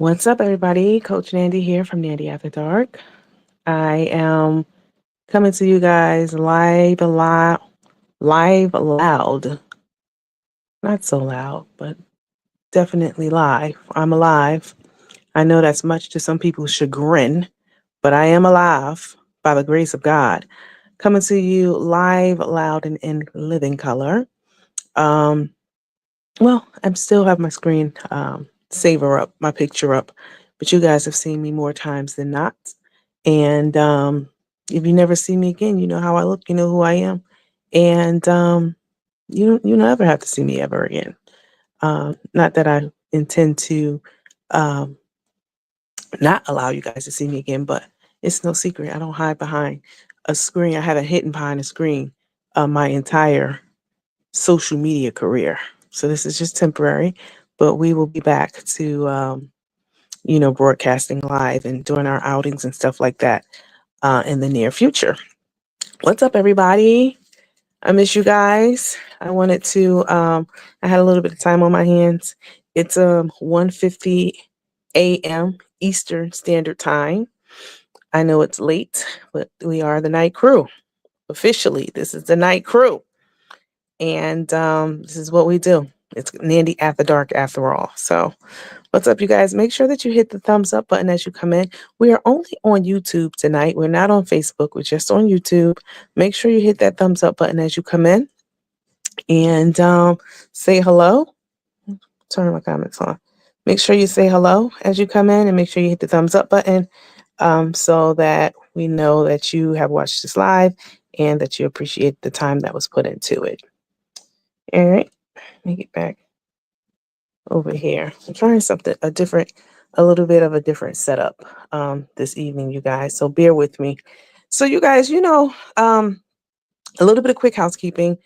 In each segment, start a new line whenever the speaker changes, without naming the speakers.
What's up, everybody? Coach Nandy here from Nandy After Dark. I am coming to you guys live loud. Not so loud, but definitely live. I'm alive. I know that's much to some people's chagrin, but I am alive by the grace of God. Coming to you live, loud, and in living color. Um, Well, I still have my screen saver up, my picture up, but you guys have seen me more times than not. And if you never see me again, you know how I look, you know who I am, and you never have to see me ever again. Not that I intend to um, not allow you guys to see me again, but it's no secret. I don't hide behind a screen. I haven't hidden behind a screen my entire social media career. So this is just temporary, but we will be back to, broadcasting live and doing our outings and stuff like that in the near future. What's up, everybody? I miss you guys. I had a little bit of time on my hands. It's 1:50 a.m. Eastern Standard Time. I know it's late, but we are the night crew. Officially, this is the night crew. And this is what we do. It's Nandy After Dark after all. So what's up, you guys? Make sure that you hit the thumbs up button as you come in. We are only on YouTube tonight. We're not on Facebook. We're just on YouTube. Make sure you hit that thumbs up button as you come in and say hello. Turn my comments on. Make sure you say hello as you come in and make sure you hit the thumbs up button so that we know that you have watched this live and that you appreciate the time that was put into it. All right, let me get back over here. I'm trying a little bit of a different setup this evening, you guys. So bear with me. So you guys, a little bit of quick housekeeping.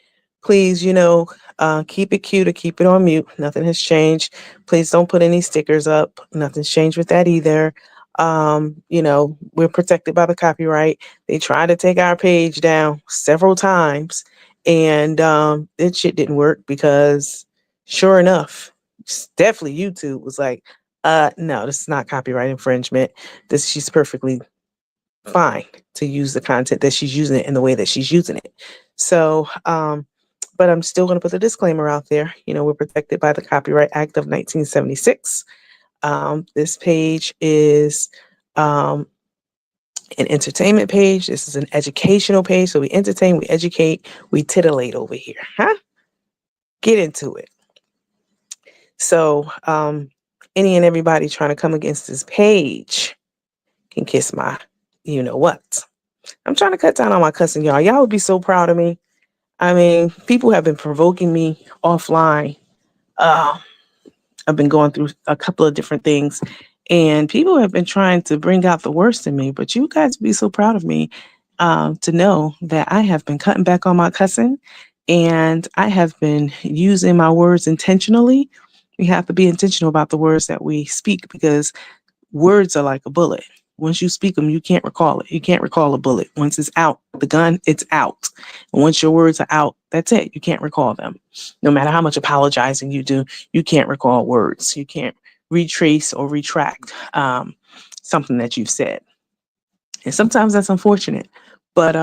Please, keep it cute or keep it on mute. Nothing has changed. Please don't put any stickers up. Nothing's changed with that either. We're protected by the copyright. They tried to take our page down several times, and it shit didn't work because, sure enough, definitely YouTube was like, no, this is not copyright infringement. She's perfectly fine to use the content that she's using it in the way that she's using it. So, but I'm still going to put the disclaimer out there. We're protected by the Copyright Act of 1976. This page is an entertainment page. This is an educational page. So we entertain, we educate, we titillate over here. Huh? Get into it. So any and everybody trying to come against this page can kiss my you know what. I'm trying to cut down on my cussing, y'all. Y'all would be so proud of me. I mean, people have been provoking me offline. I've been going through a couple of different things, and people have been trying to bring out the worst in me. But you guys would be so proud of me to know that I have been cutting back on my cussing, and I have been using my words intentionally. We have to be intentional about the words that we speak because words are like a bullet. Once you speak them, you can't recall it. You can't recall a bullet. Once it's out, the gun, it's out. And once your words are out, that's it. You can't recall them. No matter how much apologizing you do, you can't recall words. You can't retrace or retract something that you've said. And sometimes that's unfortunate, but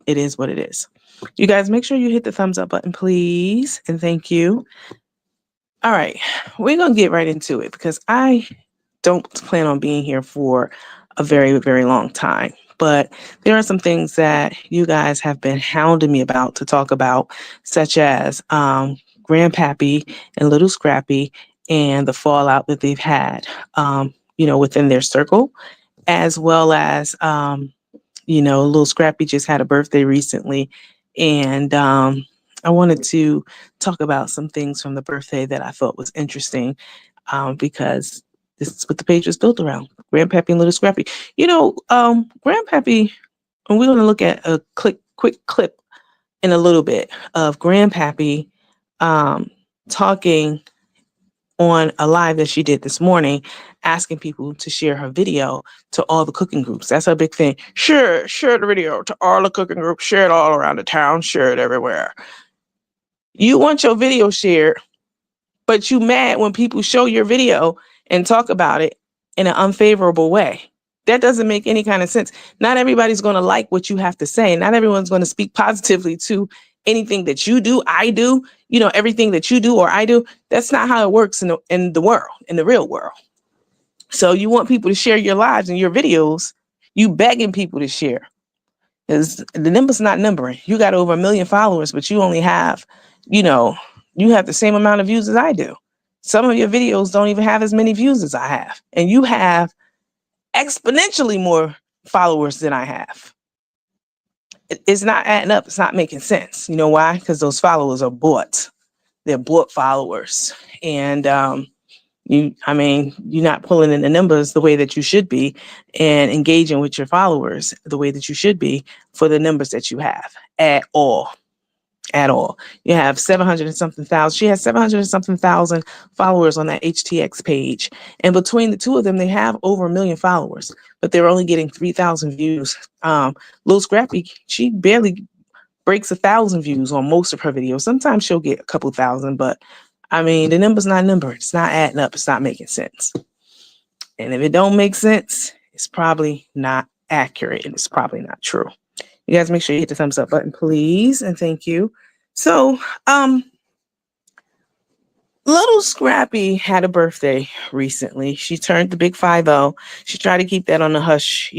it is what it is. You guys, make sure you hit the thumbs up button, please, and thank you. All right, we're gonna get right into it because I don't plan on being here for a very, very long time. But there are some things that you guys have been hounding me about to talk about, such as Grandpappy and Little Scrappy and the fallout that they've had, within their circle, as well as, Little Scrappy just had a birthday recently. And I wanted to talk about some things from the birthday that I thought was interesting because this is what the page was built around. Grandpappy and Little Scrappy. Grandpappy, and we're going to look at a quick clip in a little bit of Grandpappy talking on a live that she did this morning, asking people to share her video to all the cooking groups. That's her big thing. Share the video to all the cooking groups. Share it all around the town. Share it everywhere. You want your video shared, but you mad when people show your video and talk about it in an unfavorable way. That doesn't make any kind of sense. Not everybody's going to like what you have to say. Not everyone's going to speak positively to anything that you do, I do, everything that you do or I do. That's not how it works in the world, in the real world. So you want people to share your lives and your videos, you begging people to share. Because the number's not numbering. You got over 1 million followers, but you only have, you have the same amount of views as I do. Some of your videos don't even have as many views as I have. And you have exponentially more followers than I have. It's not adding up. It's not making sense. You know why? Because those followers are bought. They're bought followers. And you're not pulling in the numbers the way that you should be and engaging with your followers the way that you should be for the numbers that you have at all. At all. You have 700 and something thousand. She has 700 and something thousand followers on that HTX page. And between the two of them, they have over 1 million followers, but they're only getting 3,000 views. Lil Scrappy, she barely breaks 1,000 views on most of her videos. Sometimes she'll get a couple thousand, but the number's not numbered. It's not adding up. It's not making sense. And if it don't make sense, it's probably not accurate and it's probably not true. You guys make sure you hit the thumbs up button, please. And thank you. So, Little Scrappy had a birthday recently. She turned the big 50. She tried to keep that on the hush,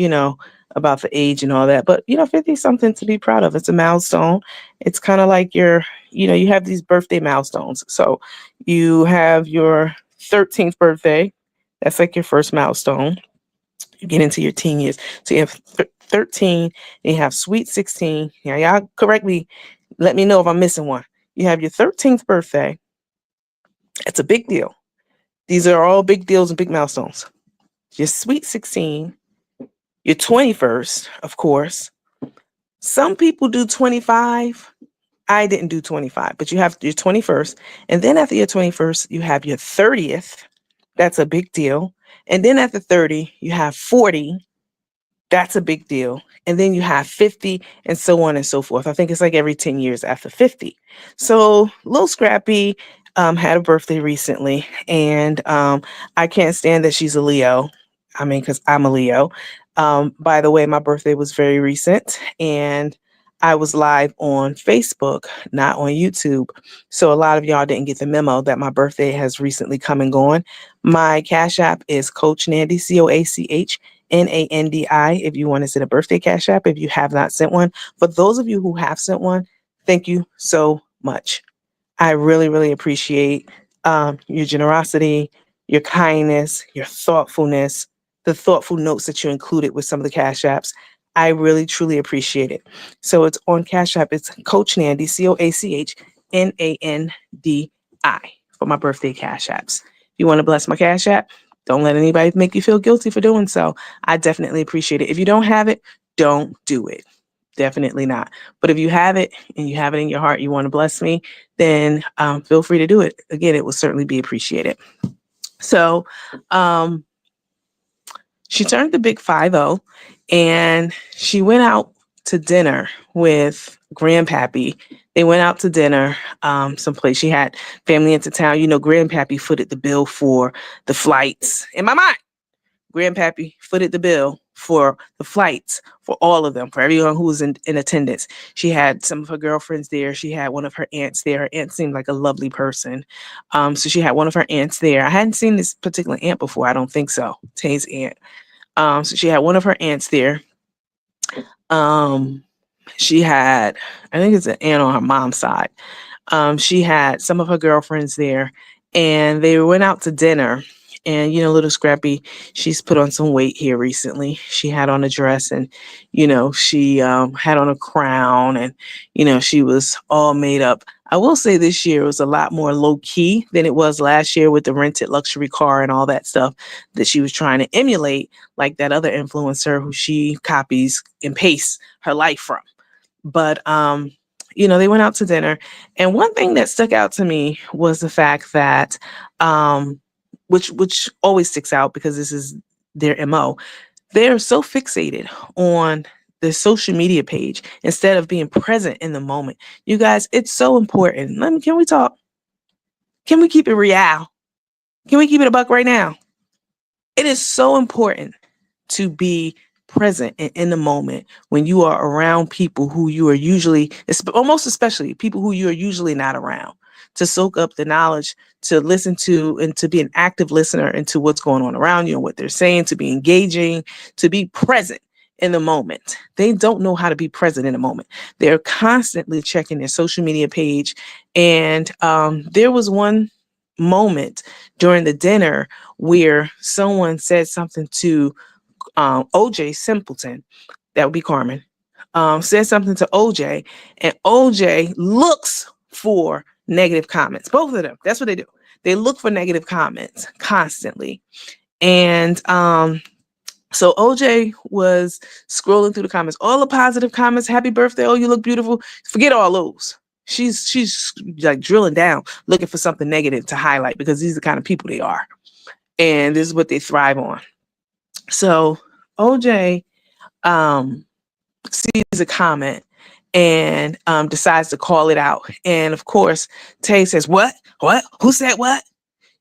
about the age and all that. But, 50 is something to be proud of. It's a milestone. It's kind of like you have these birthday milestones. So you have your 13th birthday. That's like your first milestone. You get into your teen years. So you have 13, and you have sweet 16. Now, y'all correct me. Let me know if I'm missing one. You have your 13th birthday. It's a big deal. These are all big deals and big milestones. Your sweet 16, your 21st, of course. Some people do 25. I didn't do 25, but you have your 21st. And then after your 21st, you have your 30th. That's a big deal. And then after 30, you have 40. That's a big deal. And then you have 50 and so on and so forth. I think it's like every 10 years after 50. So Lil Scrappy had a birthday recently. And I can't stand that she's a Leo. Because I'm a Leo. By the way, my birthday was very recent. And I was live on Facebook, not on YouTube. So a lot of y'all didn't get the memo that my birthday has recently come and gone. My Cash App is Coach Nandi, CoachNandi. If you want to send a birthday Cash App, if you have not sent one. For those of you who have sent one, thank you so much. I really, really appreciate your generosity, your kindness, your thoughtfulness, the thoughtful notes that you included with some of the Cash Apps. I really, truly appreciate it. So it's on Cash App. It's Coach Nandi, CoachNandi, for my birthday Cash Apps. If you want to bless my Cash App, don't let anybody make you feel guilty for doing so. I definitely appreciate it. If you don't have it, don't do it. Definitely not. But if you have it and you have it in your heart, you want to bless me, then feel free to do it. Again, it will certainly be appreciated. So she turned the big 50 and she went out to dinner with Grandpappy. They went out to dinner someplace. She had family into town. Grandpappy footed the bill for the flights. In my mind, Grandpappy footed the bill for the flights for all of them, for everyone who was in attendance. She had some of her girlfriends there. She had one of her aunts there. Her aunt seemed like a lovely person. So she had one of her aunts there. I hadn't seen this particular aunt before. I don't think so. Tay's aunt. So she had one of her aunts there. She had, I think it's an aunt on her mom's side. She had some of her girlfriends there, and they went out to dinner. And, Little Scrappy, she's put on some weight here recently. She had on a dress and, she had on a crown and, she was all made up. I will say this year was a lot more low key than it was last year with the rented luxury car and all that stuff that she was trying to emulate, like that other influencer who she copies and pastes her life from. But, they went out to dinner. And one thing that stuck out to me was the fact that, which always sticks out because this is their MO. They're so fixated on the social media page instead of being present in the moment. You guys, it's so important. Can we talk? Can we keep it real? Can we keep it a buck right now? It is so important to be present and in the moment when you are around people who you are usually, almost especially people who you are usually not around, to soak up the knowledge, to listen to, and to be an active listener into what's going on around you and what they're saying, to be engaging, to be present in the moment. They don't know how to be present in the moment. They're constantly checking their social media page. And there was one moment during the dinner where someone said something to OJ Simpleton, that would be Carmen, said something to OJ, and OJ looks for negative comments. Both of them. That's what they do. They look for negative comments constantly. And so OJ was scrolling through the comments, all the positive comments, happy birthday, oh, you look beautiful. Forget all those. She's like drilling down, looking for something negative to highlight, because these are the kind of people they are. And this is what they thrive on. So OJ sees a comment and decides to call it out. And of course, Tay says, what? Who said what?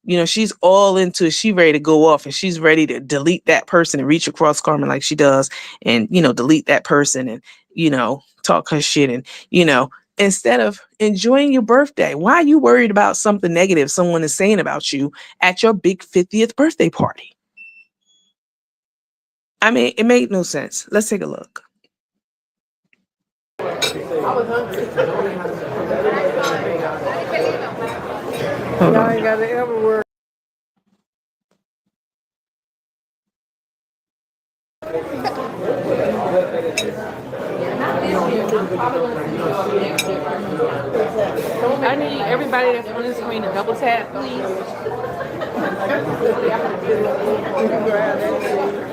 You know, she's all into it. She's ready to go off, and she's ready to delete that person and reach across Carmen like she does, and, you know, delete that person and, you know, talk her shit. And, you know, instead of enjoying your birthday, why are you worried about something negative someone is saying about you at your big 50th birthday party? I mean, it made no sense. Let's take a look. I was hungry. Y'all ain't gotta ever worry.
I need everybody that's on the screen to double tap, please.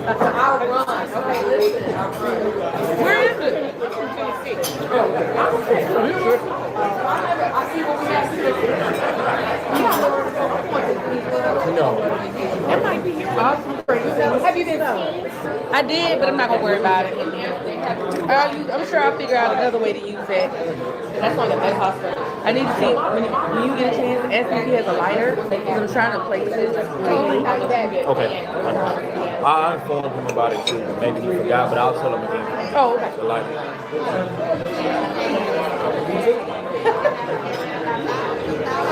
I'll run. Okay, listen. Where is it? I see what we have to do. No. It might be here. Have you been seen? I did, but I'm not gonna worry about it. I'm sure I'll figure out another way to use that. That's on the best hospital. I need to see when you get a chance, ask if he has a lighter. Because I'm trying to place it.
Okay. I'll inform him about it too. Maybe he forgot, but I'll tell him again.
Oh, okay.
The lighter.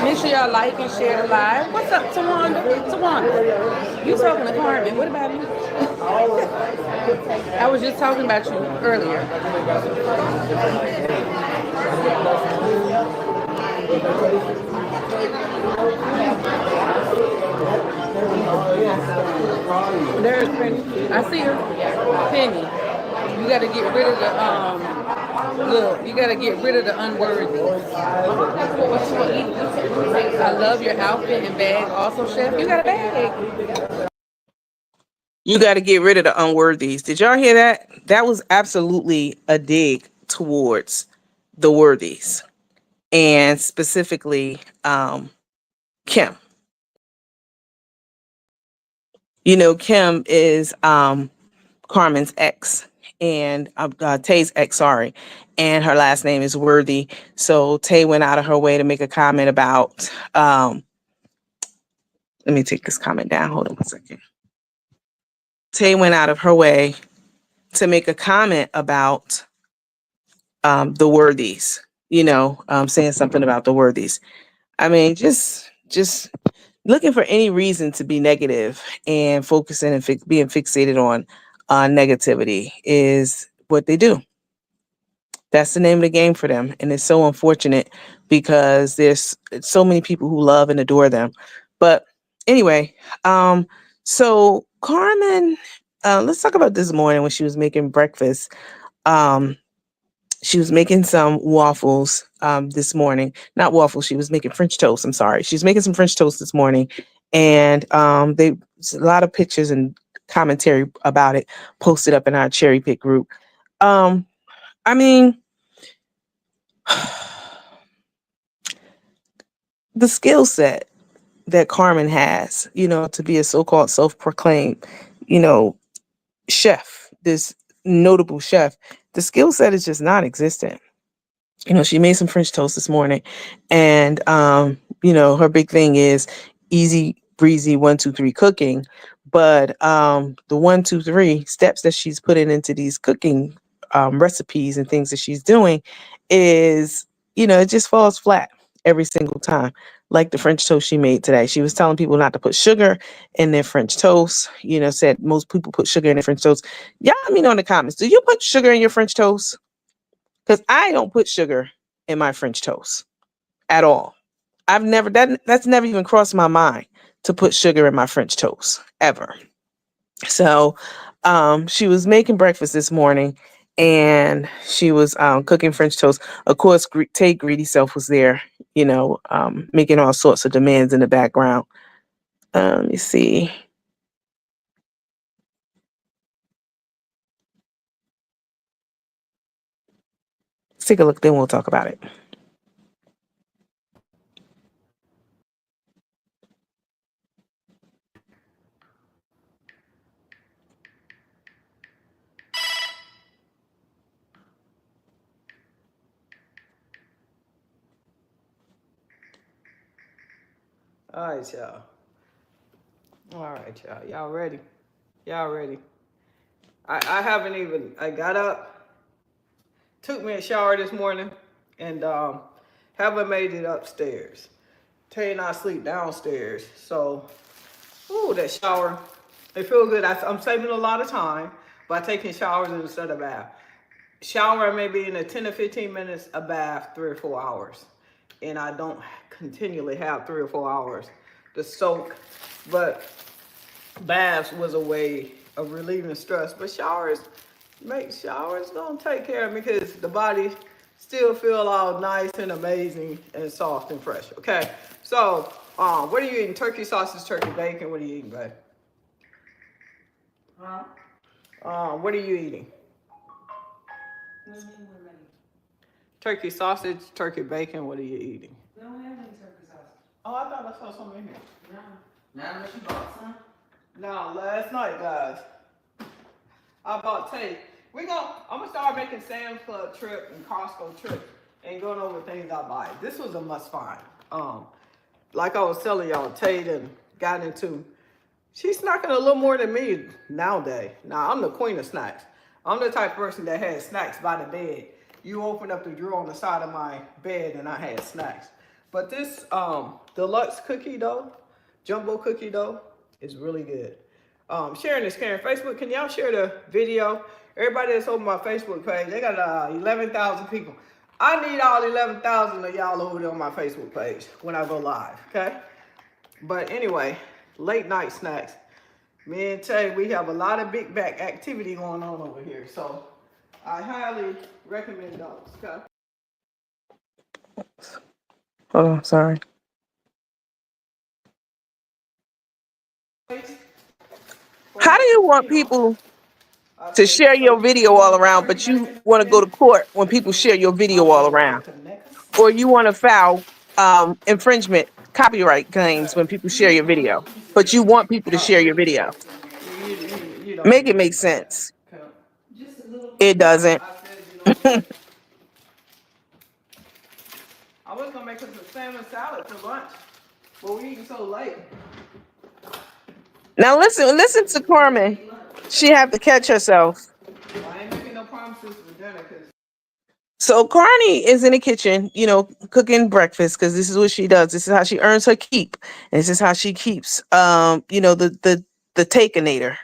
Make sure y'all like and share the live. What's up, Tawanda? You talking to Carmen. What about me? I was just talking about you earlier. There's Penny. I see her. Penny. You gotta get rid of the look, you gotta get rid of the unworthy. I love your outfit and bag also, Chef. You got a bag.
You got to get rid of the unworthies. Did y'all hear that? That was absolutely a dig towards the worthies, and specifically Kim. You know, Kim is Carmen's ex, and Tay's ex, sorry, and her last name is Worthy. So Tay went out of her way to make a comment about let me take this comment down. Hold on 1 second. Tay went out of her way to make a comment about the worthies, you know, saying something about the worthies. I mean, just looking for any reason to be negative and focusing and being fixated on negativity is what they do. That's the name of the game for them. And it's so unfortunate because there's so many people who love and adore them. But anyway, so Carmen, let's talk about this morning when she was making breakfast. She was making some waffles this morning. Not waffles, she was making French toast. I'm sorry. She was making some French toast this morning. And there's a lot of pictures and commentary about it posted up in our cherry pick group. I mean, the skill set that Carmen has, you know, to be a so-called self-proclaimed, you know, chef, this notable chef, the skill set is just non-existent. You know, she made some French toast this morning, and you know, her big thing is easy breezy 1, 2, 3 cooking, but the 1, 2, 3 steps that she's putting into these cooking recipes and things that she's doing is, it just falls flat every single time. Like the French toast she made today. She was telling people not to put sugar in their French toast. Said most people put sugar in their French toast. Y'all let me know in the comments. Do you put sugar in your French toast? Because I don't put sugar in my French toast at all. That's never even crossed my mind to put sugar in my French toast ever. So she was making breakfast this morning and she was cooking French toast. Of course, Tay Greedy Self was there, making all sorts of demands in the background. Let me see. Let's take a look, then we'll talk about it.
All right, y'all. All right, y'all. Y'all ready? Y'all ready? I haven't even, I got up, took me a shower this morning, and haven't made it upstairs. Tay and I sleep downstairs. So, that shower, it feels good. I'm saving a lot of time by taking showers instead of bath. Shower maybe in 10 to 15 minutes, a bath 3 or 4 hours. And I don't continually have 3 or 4 hours to soak. But baths was a way of relieving stress. But showers gonna take care of me because the body still feel all nice and amazing and soft and fresh. Okay. So, what are you eating? Turkey sausage, turkey bacon. What are you eating, babe? Huh? What are you eating? Turkey sausage, turkey bacon. What are you eating?
We don't have any turkey sausage.
Oh, I thought I saw some in here.
No. Not unless you bought some.
No, last night, guys. I bought Tay. I'm gonna start making Sam's Club trip and Costco trip and going over things I buy. This was a must find. Like I was telling y'all, Tay and got into. She's snacking a little more than me nowadays. Now I'm the queen of snacks. I'm the type of person that has snacks by the bed. You open up the drawer on the side of my bed and I had snacks. But this deluxe cookie dough, jumbo cookie dough, is really good. Sharing is caring. Facebook, can y'all share the video? Everybody that's over my Facebook page, they got 11,000 people. I need all 11,000 of y'all over there on my Facebook page when I go live, okay? But anyway, late night snacks. Me and Tay, we have a lot of big back activity going on over here. So I highly recommend those, okay?
Oh, sorry. How do you want people to share your video all around, but you want to go to court when people share your video all around? Or you want to file infringement, copyright claims when people share your video, but you want people to share your video? Make it make sense. It doesn't.
I was gonna make us a salmon salad for lunch, but we eating so late.
Now listen to Carmen. She have to catch herself.
I ain't making no promises for dinner because.
So Carni is in the kitchen, cooking breakfast because this is what she does. This is how she earns her keep. And this is how she keeps, the takeinator.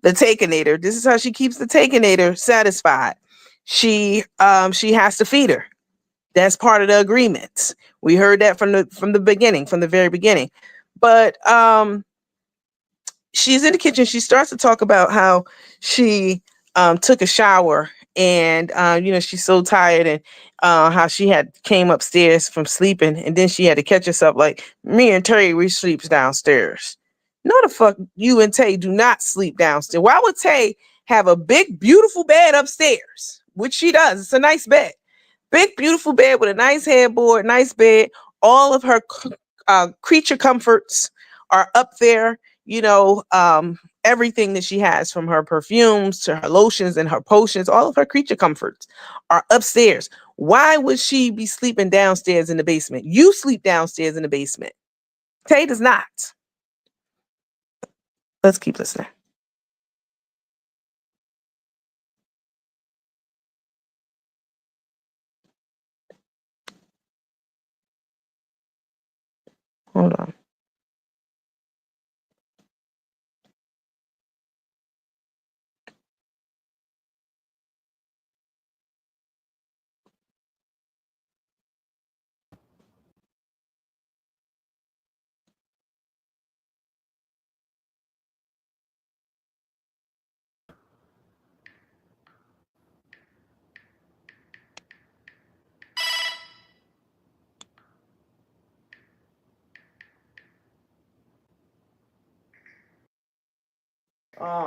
The takeinator. This is how she keeps the takeinator satisfied. She has to feed her. That's part of the agreement. We heard that from the beginning, from the very beginning. But she's in the kitchen. She starts to talk about how she took a shower and she's so tired and how she had came upstairs from sleeping and then she had to catch herself like me and Terry, we sleeps downstairs. No, the fuck you and Tay do not sleep downstairs. Why would Tay have a big, beautiful bed upstairs? Which she does. It's a nice bed. Big, beautiful bed with a nice headboard, nice bed. All of her creature comforts are up there. Everything that she has from her perfumes to her lotions and her potions, all of her creature comforts are upstairs. Why would she be sleeping downstairs in the basement? You sleep downstairs in the basement. Tay does not. Let's keep listening. Hold on.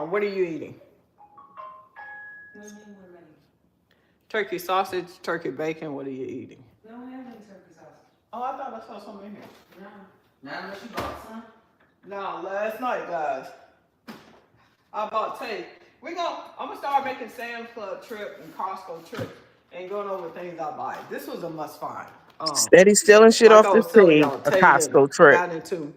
What are you eating? Turkey sausage, turkey bacon. What are you eating?
We don't have any turkey sausage.
Oh, I thought I saw something in here.
No. Not unless you bought some.
No, last night, guys. I bought Tay. I'm gonna start making Sam's Club trip and Costco trip and going over things I buy. This was a must find.
Steady stealing shit
Like
off
I
the
was telling
tree.
y'all,
A
Tay
Costco trip.
got into.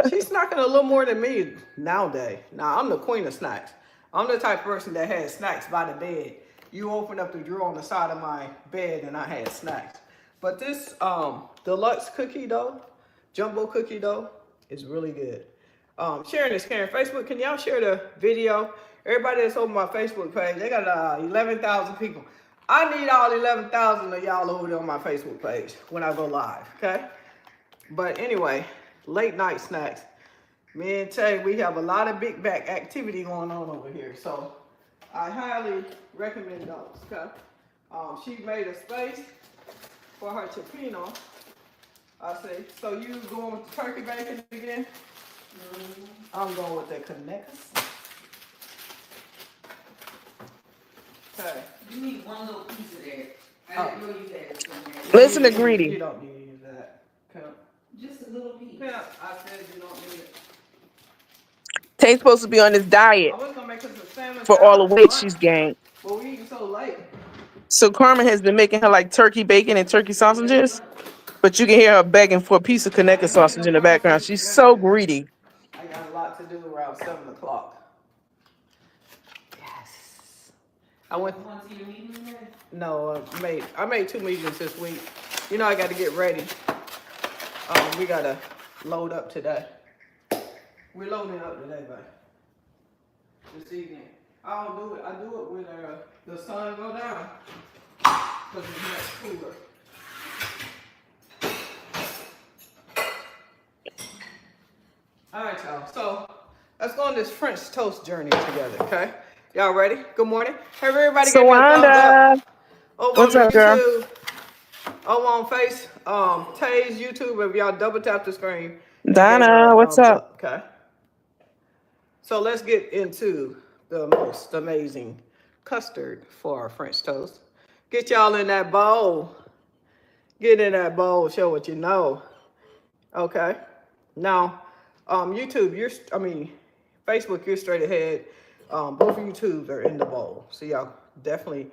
She's snacking a little more than me nowadays. Now I'm the queen of snacks. I'm the type of person that has snacks by the bed. You open up the drawer on the side of my bed and I had snacks. But this deluxe cookie dough, jumbo cookie dough, is really good. Sharing is caring. Facebook, can y'all share the video? Everybody that's on my Facebook page, they got 11,000 people. I need all 11,000 of y'all over there on my Facebook page when I go live, okay? But anyway, late night snacks. Me and Tay, we have a lot of big back activity going on over here. So I highly recommend those, okay? She made a space for her cioppino. I say, so you going with the turkey bacon again? I'm going with the connectors. Okay.
You need one little piece of that. I didn't know you had it in there.
Listen to
You
Greedy.
don't need that. Okay.
Just a little piece.
Yeah, I said you don't need it.
Tay's supposed to be on this diet
I was gonna make us a salmon
for all the
salad
weight
for
she's
lunch,
gained.
but we eating so late.
So Carmen has been making her like turkey bacon and turkey sausages, but you can hear her begging for a piece of Connecticut sausage in the background. She's so greedy.
I got a lot to do around 7 o'clock. Yes. I went.
You want to see your meeting today?
No, I made 2 meetings this week. You know I got to get ready. We gotta load up today. We're loading up today, buddy. This evening. I don't do it. I do it when the sun go down, because it's much cooler. All right, y'all. So let's go on this French toast journey together, okay? Y'all ready? Good morning. Have everybody give me a thumbs
Sawanda,
up. Over
what's
on
up, girl?
YouTube. Over on Tay's YouTube. If y'all double tap the screen and give her
Donna,
a
what's
thumbs
up?
okay? So let's get into the most amazing custard for our French toast. Get y'all in that bowl. Get in that bowl. Show what you know. Okay. Now, YouTube, Facebook, you're straight ahead. Both YouTubes are in the bowl. So y'all definitely,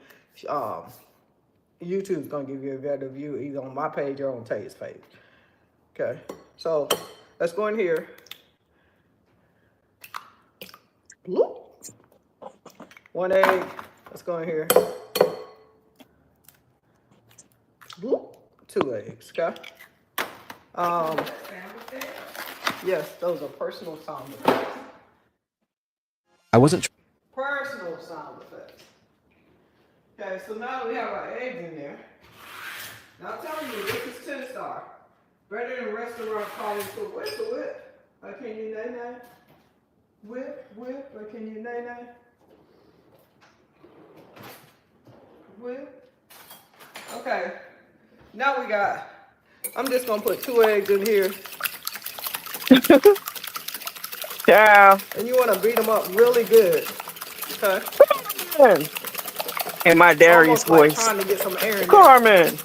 YouTube's gonna give you a better view either on my page or on Tay's page. Okay. So let's go in here. Bloop. 1 egg. Let's go in here. Bloop. 2 eggs. Okay. Yes, those are personal sound effects.
I wasn't.
Personal sound effects. Okay, so now we have our eggs in there. Now I'm telling you, this is 10-star. Better than restaurant quality food. Where's the whip? Like, can you nay-nay? Whip, or can you nay-nay? Whip. Okay. Now we got, I'm just going to put 2 eggs in here.
Ciao.
And you want to beat them up really good. Okay?
In my Darius
Almost like
voice.
trying to get some air in there.
Carmen.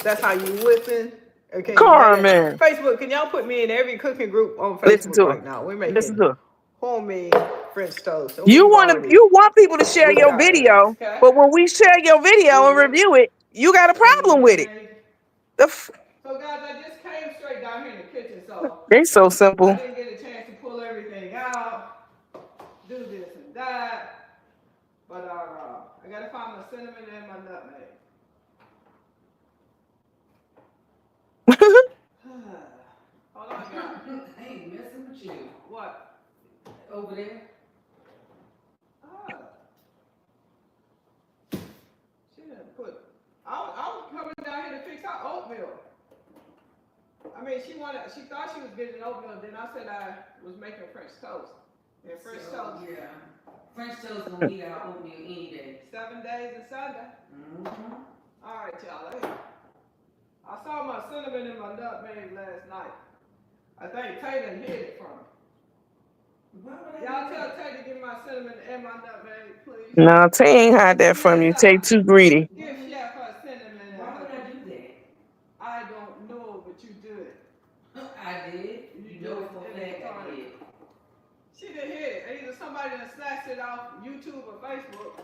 That's how you whipping. Okay,
Carmen.
Facebook, can y'all put me in every cooking group on
Listen
Facebook
to
right
her.
now? We're
Listen
making
to her.
homemade French toast. And
You
we've
want
already
people to share
whipped
your
our
video,
eggs, okay?
but when we share your video and review it, you got a problem with it.
So guys, I just came straight down here in the kitchen, so so
They so
I
simple.
didn't get a chance to pull everything out, do this and that. But I gotta find my cinnamon and my nutmeg. Hold on, y'all.
I ain't messing with you.
What?
Over there.
Ah. She didn't put. I was coming down here to fix her oatmeal. I mean, she thought she was getting oatmeal. Then I said I was making French toast. And French toast.
Yeah. French toast gonna eat our oatmeal any day.
7 days and Sunday.
Mm-hmm.
All right, y'all. Hey. I saw my cinnamon and my nutmeg last night. I think Taylor hid it from me. Y'all tell Taylor to give me my cinnamon and my nutmeg, please.
No, Tay ain't hide that from you. Tay too greedy.
Give Chef her cinnamon.
Why would I do that?
I don't know, but you do it.
I did. You know for a fact I did.
She didn't hit it. Either somebody that snatched it off YouTube or Facebook.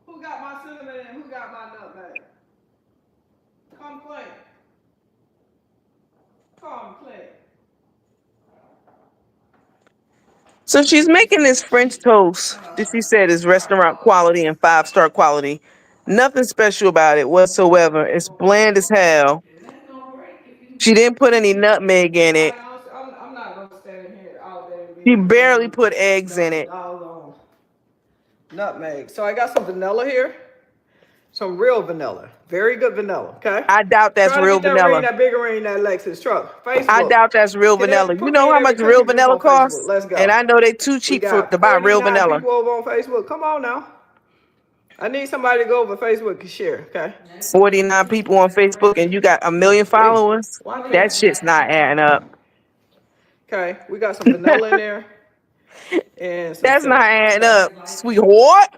Who got my cinnamon and who got my nutmeg? Come play. Come play.
So she's making this French toast that she said is restaurant quality and 5-star quality. Nothing special about it whatsoever. It's bland as hell. She didn't put any nutmeg in it.
I'm not gonna stand here all day.
She barely put eggs in it.
Nutmeg. So I got some vanilla here. Some real vanilla. Very good vanilla, okay?
I doubt that's real vanilla.
That bigger ring, that Lexus truck. Facebook.
I doubt that's real vanilla. You know how much real vanilla costs?
Let's go.
And I know they too cheap to buy real vanilla.
People over on Facebook. Come on now. I need somebody to go over Facebook and share, okay?
49 people on Facebook and you got 1 million followers? That shit's not adding up.
Okay, we got some vanilla in there. And
that's not adding up, sweetheart.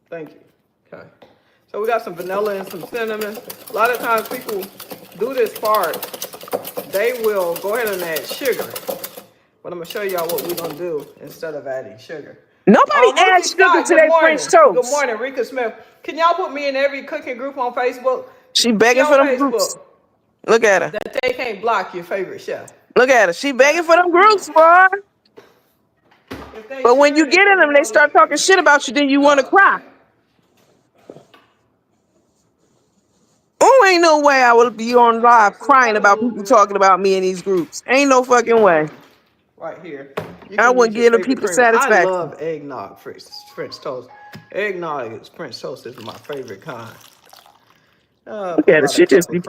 Thank you. Okay. So we got some vanilla and some cinnamon. A lot of times people do this part. They will go ahead and add sugar. But I'm going to show y'all what we're going to do instead of adding sugar.
Nobody adds sugar to their French toast.
Good morning, Rika Smith. Can y'all put me in every cooking group on Facebook?
She begging for them groups. Look at her.
That they can't block your favorite chef.
Look at her. She begging for them groups, boy. But when you get in them, they start talking shit about you, then you want to cry. Oh, ain't no way I would be on live crying about people talking about me in these groups. Ain't no fucking way.
Right here.
I wouldn't give the people satisfaction.
I love eggnog French toast. Eggnog French toast is my favorite kind.
Look at her. She just be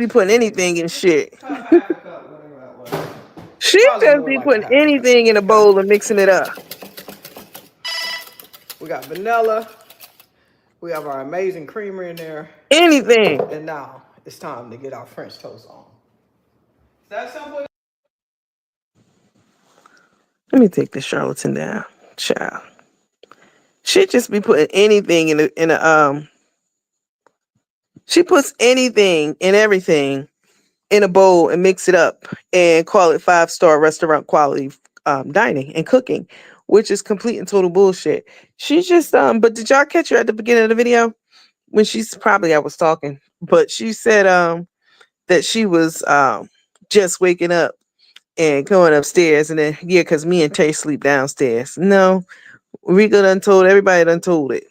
putting anything in shit. She just be putting anything in a bowl and mixing it up.
We got vanilla. We have our amazing creamer in there.
Anything.
And now it's time to get our French toast on. Is that simple?
Let me take this charlatan down, child. She just be putting anything in a She puts anything and everything in a bowl and mix it up and call it 5-star restaurant quality dining and cooking, which is complete and total bullshit. She just but did y'all catch her at the beginning of the video when I was talking, but she said that she was just waking up and going upstairs, and then because me and Tay sleep downstairs. No, Rika done told everybody done told it.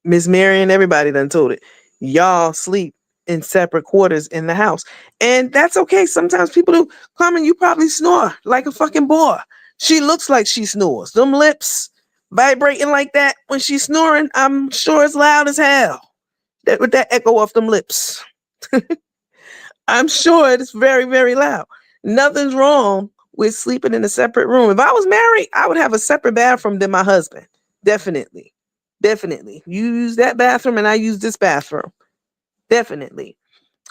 Miss Marion, everybody done told it. Y'all sleep in separate quarters in the house. And that's okay. Sometimes people do. Carmen, you probably snore like a fucking boy. She looks like she snores. Them lips vibrating like that when she's snoring, I'm sure it's loud as hell. With that echo off them lips. I'm sure it's very, very loud. Nothing's wrong with sleeping in a separate room. If I was married, I would have a separate bathroom than my husband. Definitely. You use that bathroom and I use this bathroom. Definitely.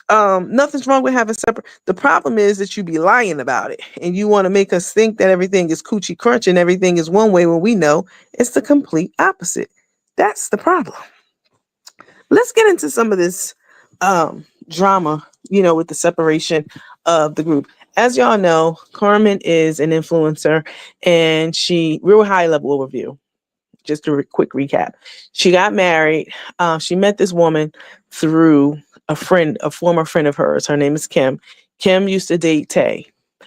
Nothing's wrong with having separate. The problem is that you be lying about it and you want to make us think that everything is coochie crunch and everything is one way when we know it's the complete opposite. That's the problem. Let's get into some of this drama, with the separation of the group. As y'all know, Carmen is an influencer and she real high level overview. Just a quick recap. She got married. She met this woman through a former friend of hers. Her name is Kim. Kim used to date Tay.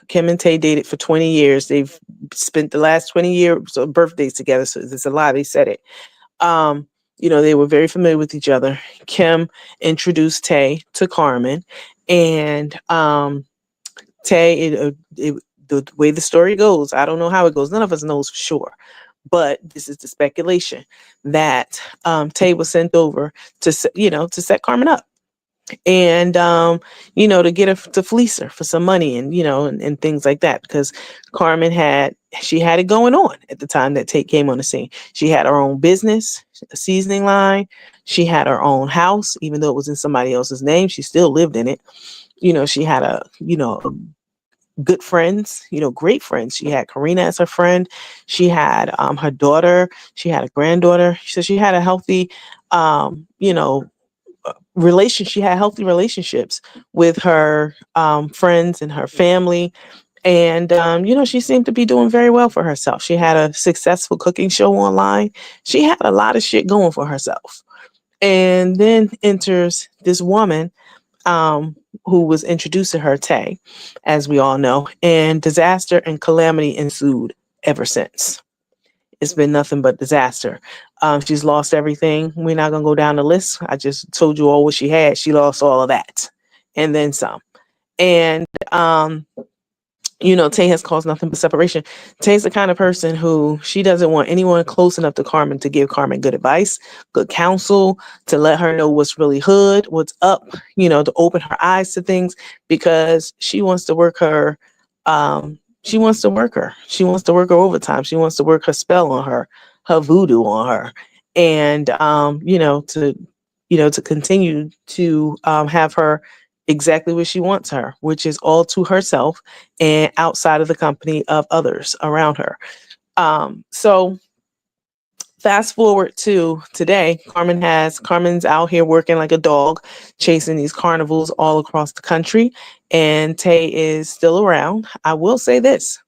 Kim and Tay dated for 20 years. They've spent the last 20 years of birthdays together. So there's a lie. They said it. They were very familiar with each other. Kim introduced Tay to Carmen, and Tay, the way the story goes, I don't know how it goes. None of us knows for sure, but this is the speculation that Tay was sent over to set Carmen up, and to get her to fleece her for some money, and things like that, because Carmen had it going on at the time that Tate came on the scene. She had her own business, a seasoning line. She had her own house, even though it was in somebody else's name. She still lived in it. She had good friends, great friends. She had Karina as her friend. She had her daughter. She had a granddaughter. So she had a healthy, she had healthy relationships with her friends and her family. And, she seemed to be doing very well for herself. She had a successful cooking show online. She had a lot of shit going for herself. And then enters this woman who was introduced to her, Tay, as we all know, and disaster and calamity ensued ever since. It's been nothing but disaster. She's lost everything. We're not going to go down the list. I just told you all what she had. She lost all of that and then some. And, Tay has caused nothing but separation. Tay's the kind of person who she doesn't want anyone close enough to Carmen to give Carmen good advice, good counsel, to let her know what's really hood, what's up, to open her eyes to things, because she wants to work her. She wants to work her. She wants to work her overtime. She wants to work her spell on her voodoo on her, and to continue to have her exactly what she wants her, which is all to herself and outside of the company of others around her. So fast forward to today, Carmen's out here working like a dog, chasing these carnivals all across the country, and Tay is still around. I will say this: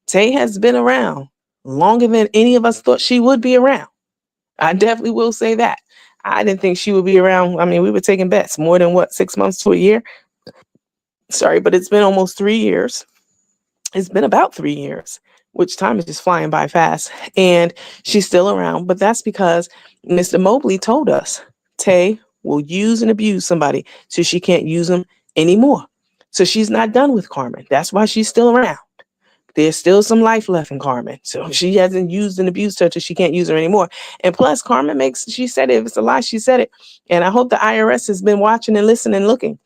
Tay has been around longer than any of us thought she would be around. I definitely will say that. I didn't think she would be around. I mean, we were taking bets more than 6 months to a year. Sorry, but it's been almost 3 years. It's been about 3 years, which time is just flying by fast. And she's still around, but that's because Mr. Mobley told us Tay will use and abuse somebody so she can't use them anymore. So she's not done with Carmen. That's why she's still around. There's still some life left in Carmen. So she hasn't used and abused her till she can't use her anymore. And plus, Carmen she said it. If it's a lie, she said it. And I hope the IRS has been watching and listening and looking.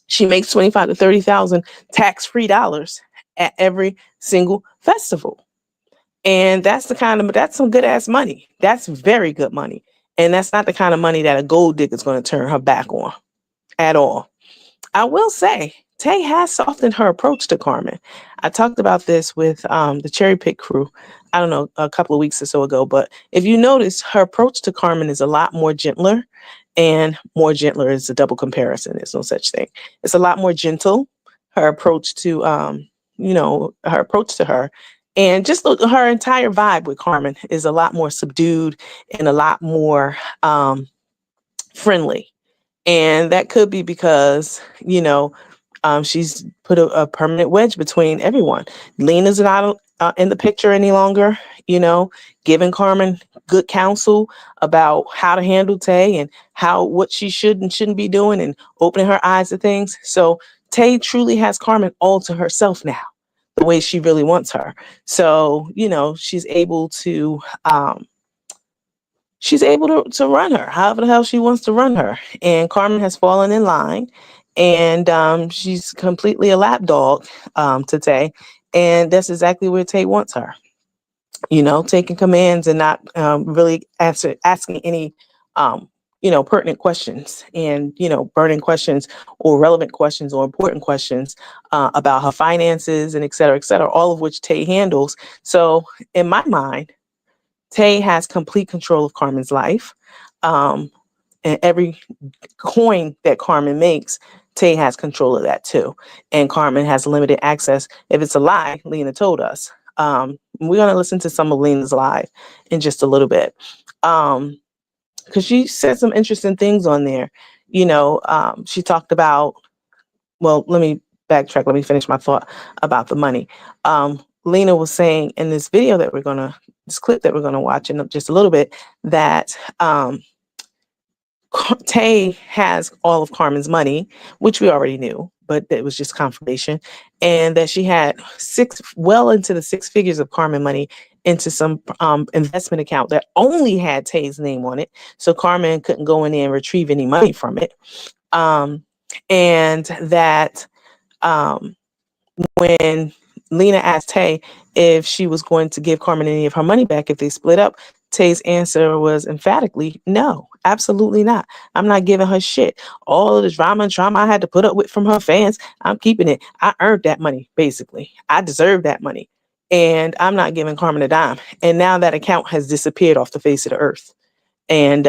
She makes 25 to 30,000 tax-free dollars at every single festival. And that's some good ass money. That's very good money. And that's not the kind of money that a gold digger is going to turn her back on at all. I will say, Tay has softened her approach to Carmen. I talked about this with the Cherry Pick crew, I don't know, a couple of weeks or so ago. But if you notice, her approach to Carmen is a lot more gentler, and more gentler is a double comparison. There's no such thing. It's a lot more gentle. Her approach to, her. And just her entire vibe with Carmen is a lot more subdued and a lot more friendly. And that could be because, she's put a permanent wedge between everyone. Lena's not in the picture any longer, giving Carmen good counsel about how to handle Tay and what she should and shouldn't be doing, and opening her eyes to things. So Tay truly has Carmen all to herself now, the way she really wants her. So, she's able to run her however the hell she wants to run her. And Carmen has fallen in line, and she's completely a lapdog to Tay. And that's exactly where Tay wants her, taking commands and not really asking any, pertinent questions and, burning questions or relevant questions or important questions about her finances and et cetera, all of which Tay handles. So in my mind, Tay has complete control of Carmen's life. And every coin that Carmen makes, Tay has control of that too. And Carmen has limited access. If it's a lie, Lena told us. We're going to listen to some of Lena's live in just a little bit. Because she said some interesting things on there. She talked about, well, let me backtrack. Let me finish my thought about the money. Lena was saying in this video that this clip that we're gonna watch in just a little bit, that Tay has all of Carmen's money, which we already knew, but it was just confirmation, and that she had well into the six figures of Carmen money into some investment account that only had Tay's name on it, so Carmen couldn't go in there and retrieve any money from it, and that when Lena asked Tay if she was going to give Carmen any of her money back if they split up, Tay's answer was emphatically, no, absolutely not. I'm not giving her shit. All of the drama and trauma I had to put up with from her fans, I'm keeping it. I earned that money, basically. I deserve that money. And I'm not giving Carmen a dime. And now that account has disappeared off the face of the earth. And,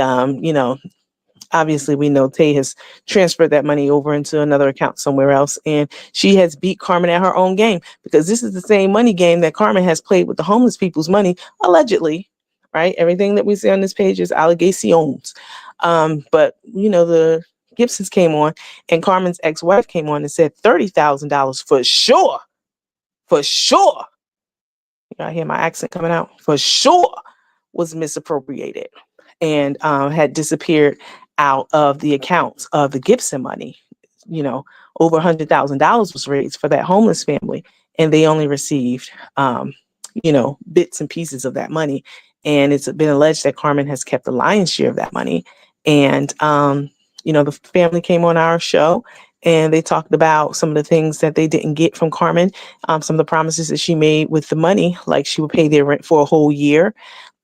obviously we know Tay has transferred that money over into another account somewhere else, and she has beat Carmen at her own game, because this is the same money game that Carmen has played with the homeless people's money, allegedly, right? Everything that we see on this page is allegations. But the Gibsons came on, and Carmen's ex-wife came on and said $30,000 for sure. For sure. I hear my accent coming out. For sure was misappropriated and had disappeared out of the accounts of the Gibson money. Over $100,000 was raised for that homeless family, and they only received, bits and pieces of that money. And it's been alleged that Carmen has kept the lion's share of that money. And, the family came on our show, and they talked about some of the things that they didn't get from Carmen, some of the promises that she made with the money, like she would pay their rent for a whole year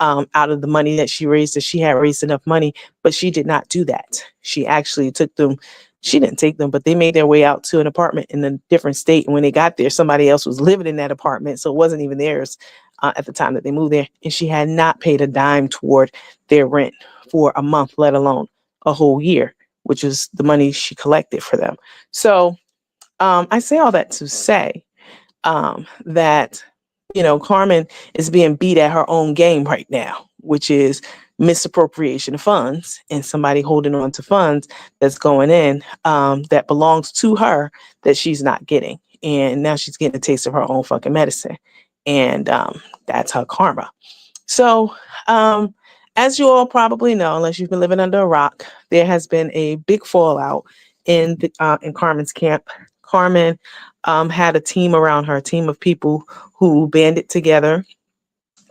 out of the money that she raised, that she had raised enough money, but she did not do that. She actually took them. She didn't take them, but they made their way out to an apartment in a different state. And when they got there, somebody else was living in that apartment. So it wasn't even theirs at the time that they moved there. And she had not paid a dime toward their rent for a month, let alone a whole year, which is the money she collected for them. So I say all that to say that, Carmen is being beat at her own game right now, which is misappropriation of funds and somebody holding on to funds that's going in that belongs to her that she's not getting. And now she's getting a taste of her own fucking medicine. And that's her karma. So as you all probably know, unless you've been living under a rock, there has been a big fallout in Carmen's camp. Carmen had a team around her, a team of people who banded together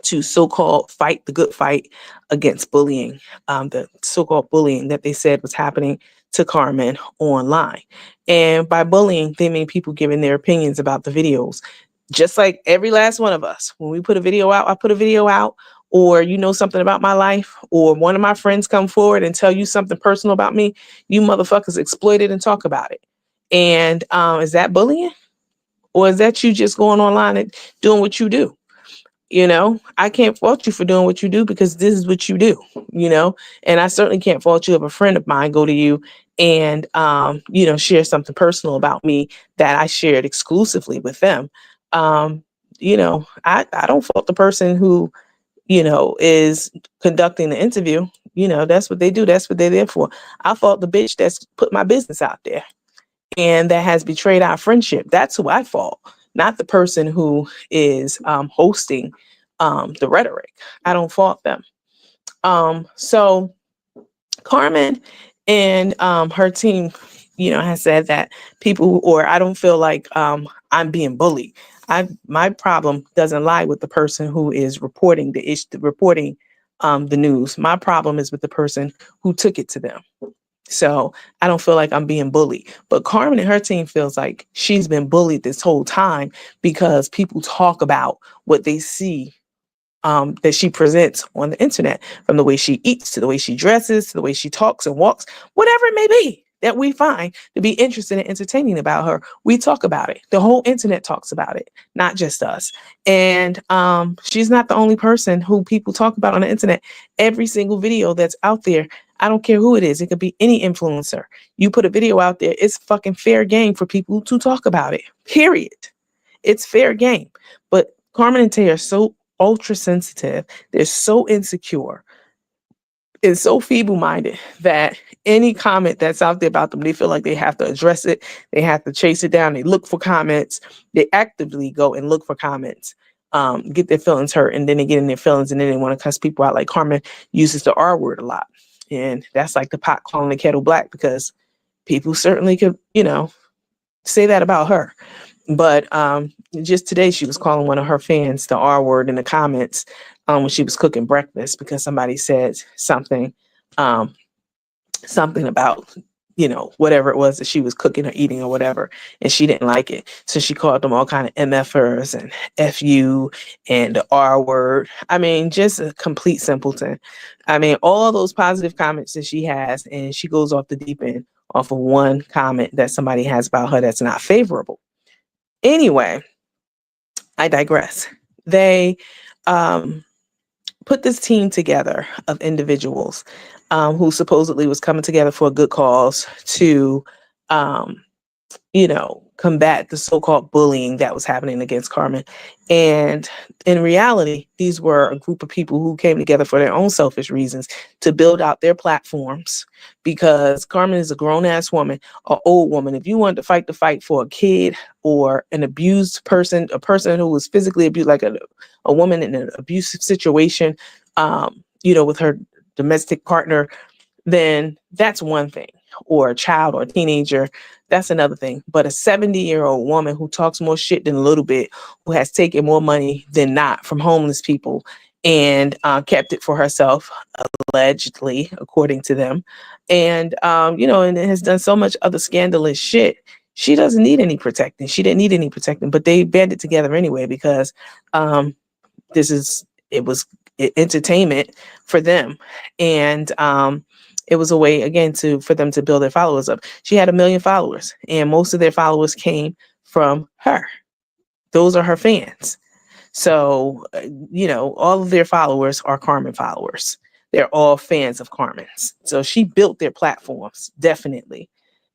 to so-called fight the good fight against bullying, the so-called bullying that they said was happening to Carmen online. And by bullying, they mean people giving their opinions about the videos. Just like every last one of us, when we put a video out, I put a video out, or something about my life, or one of my friends come forward and tell you something personal about me, you motherfuckers exploit it and talk about it. And is that bullying? Or is that you just going online and doing what you do? I can't fault you for doing what you do, because this is what you do, and I certainly can't fault you if a friend of mine go to you and, share something personal about me that I shared exclusively with them. I don't fault the person who, is conducting the interview. That's what they do. That's what they're there for. I fault the bitch that's put my business out there and that has betrayed our friendship. That's who I fault, not the person who is hosting the rhetoric. I don't fault them. So Carmen and her team, has said that I don't feel like I'm being bullied. My problem doesn't lie with the person who is reporting the issue, reporting the news. My problem is with the person who took it to them. So I don't feel like I'm being bullied. But Carmen and her team feels like she's been bullied this whole time, because people talk about what they see that she presents on the internet, from the way she eats, to the way she dresses, to the way she talks and walks, whatever it may be that we find to be interesting and entertaining about her. We talk about it. The whole internet talks about it, not just us. And she's not the only person who people talk about on the internet. Every single video that's out there, I don't care who it is. It could be any influencer. You put a video out there, it's fucking fair game for people to talk about it, period. It's fair game. But Carmen and Tay are so ultra sensitive. They're so insecure and so feeble-minded that any comment that's out there about them, they feel like they have to address it. They have to chase it down. They look for comments. They actively go and look for comments, get their feelings hurt, and then they get in their feelings, and then they want to cuss people out. Like Carmen uses the R word a lot. And that's like the pot calling the kettle black, because people certainly could, say that about her. But just today, she was calling one of her fans the R word in the comments when she was cooking breakfast, because somebody said something, something about, whatever it was that she was cooking or eating or whatever, and she didn't like it. So she called them all kind of MFers and FU and the R word. I mean, just a complete simpleton. I mean, all those positive comments that she has, and she goes off the deep end off of one comment that somebody has about her that's not favorable. Anyway, I digress. They put this team together of individuals who supposedly was coming together for a good cause to, combat the so-called bullying that was happening against Carmen. And in reality, these were a group of people who came together for their own selfish reasons to build out their platforms, because Carmen is a grown-ass woman, an old woman. If you wanted to fight the fight for a kid or an abused person, a person who was physically abused, like a woman in an abusive situation, with her domestic partner, then that's one thing. Or a child or a teenager, that's another thing. But a 70-year-old woman who talks more shit than a little bit, who has taken more money than not from homeless people and kept it for herself, allegedly, according to them, and and it has done so much other scandalous shit. She doesn't need any protecting. She didn't need any protecting, but they banded together anyway, because it was entertainment for them, and it was a way, again, for them to build their followers up. She had 1 million followers, and most of their followers came from her. Those are her fans. So all of their followers are Carmen followers. They're all fans of Carmen's. So she built their platforms, definitely.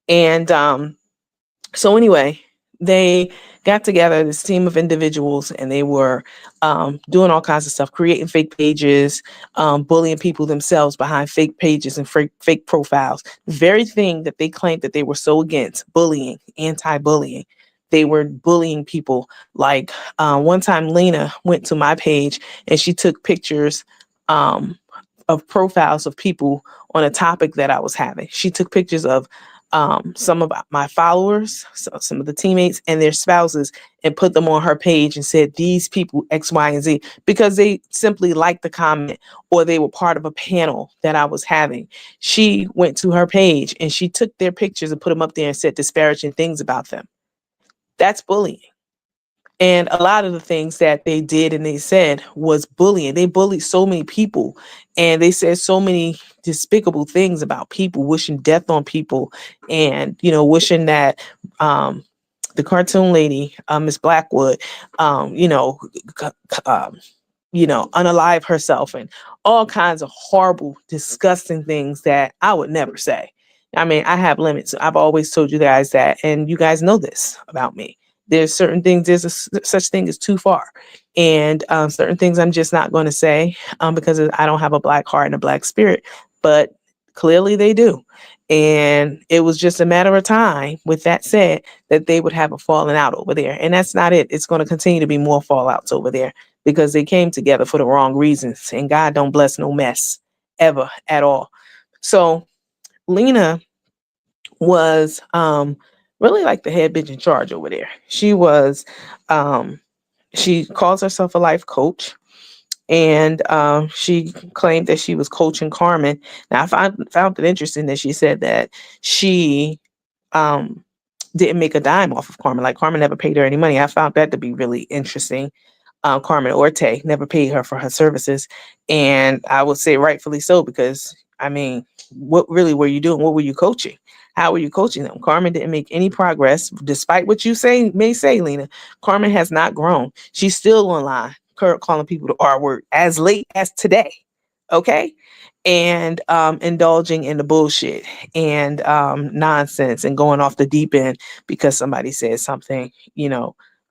And so anyway, they got together, this team of individuals, and they were doing all kinds of stuff, creating fake pages, bullying people themselves behind fake pages and fake profiles. The very thing that they claimed that they were so against, bullying, anti-bullying. They were bullying people. Like one time, Lena went to my page and she took pictures of profiles of people on a topic that I was having. She took pictures of some of my followers, some of the teammates and their spouses, and put them on her page and said, these people X, Y, and Z, because they simply liked the comment or they were part of a panel that I was having. She went to her page and she took their pictures and put them up there and said disparaging things about them. That's bullying. And a lot of the things that they did and they said was bullying. They bullied so many people, and they said so many despicable things about people, wishing death on people, and wishing that the cartoon lady, Miss Blackwood, unalive herself, and all kinds of horrible, disgusting things that I would never say. I mean, I have limits. I've always told you guys that, and you guys know this about me. There's certain things, there's such thing as too far. And certain things I'm just not going to say because I don't have a black heart and a black spirit, but clearly they do. And it was just a matter of time, with that said, that they would have a falling out over there. And that's not it. It's going to continue to be more fallouts over there, because they came together for the wrong reasons. And God don't bless no mess ever at all. So Lena was really like the head bitch in charge over there. She was, she calls herself a life coach, and she claimed that she was coaching Carmen. Now, I found it interesting that she said that she didn't make a dime off of Carmen. Like, Carmen never paid her any money. I found that to be really interesting. Carmen Orte never paid her for her services. And I would say rightfully so, because, I mean, what really were you doing? What were you coaching? How were you coaching them? Carmen didn't make any progress, despite what you may say, Lena. Carmen has not grown. She's still online, calling people the R word as late as today. Okay. And indulging in the bullshit and nonsense and going off the deep end because somebody said something,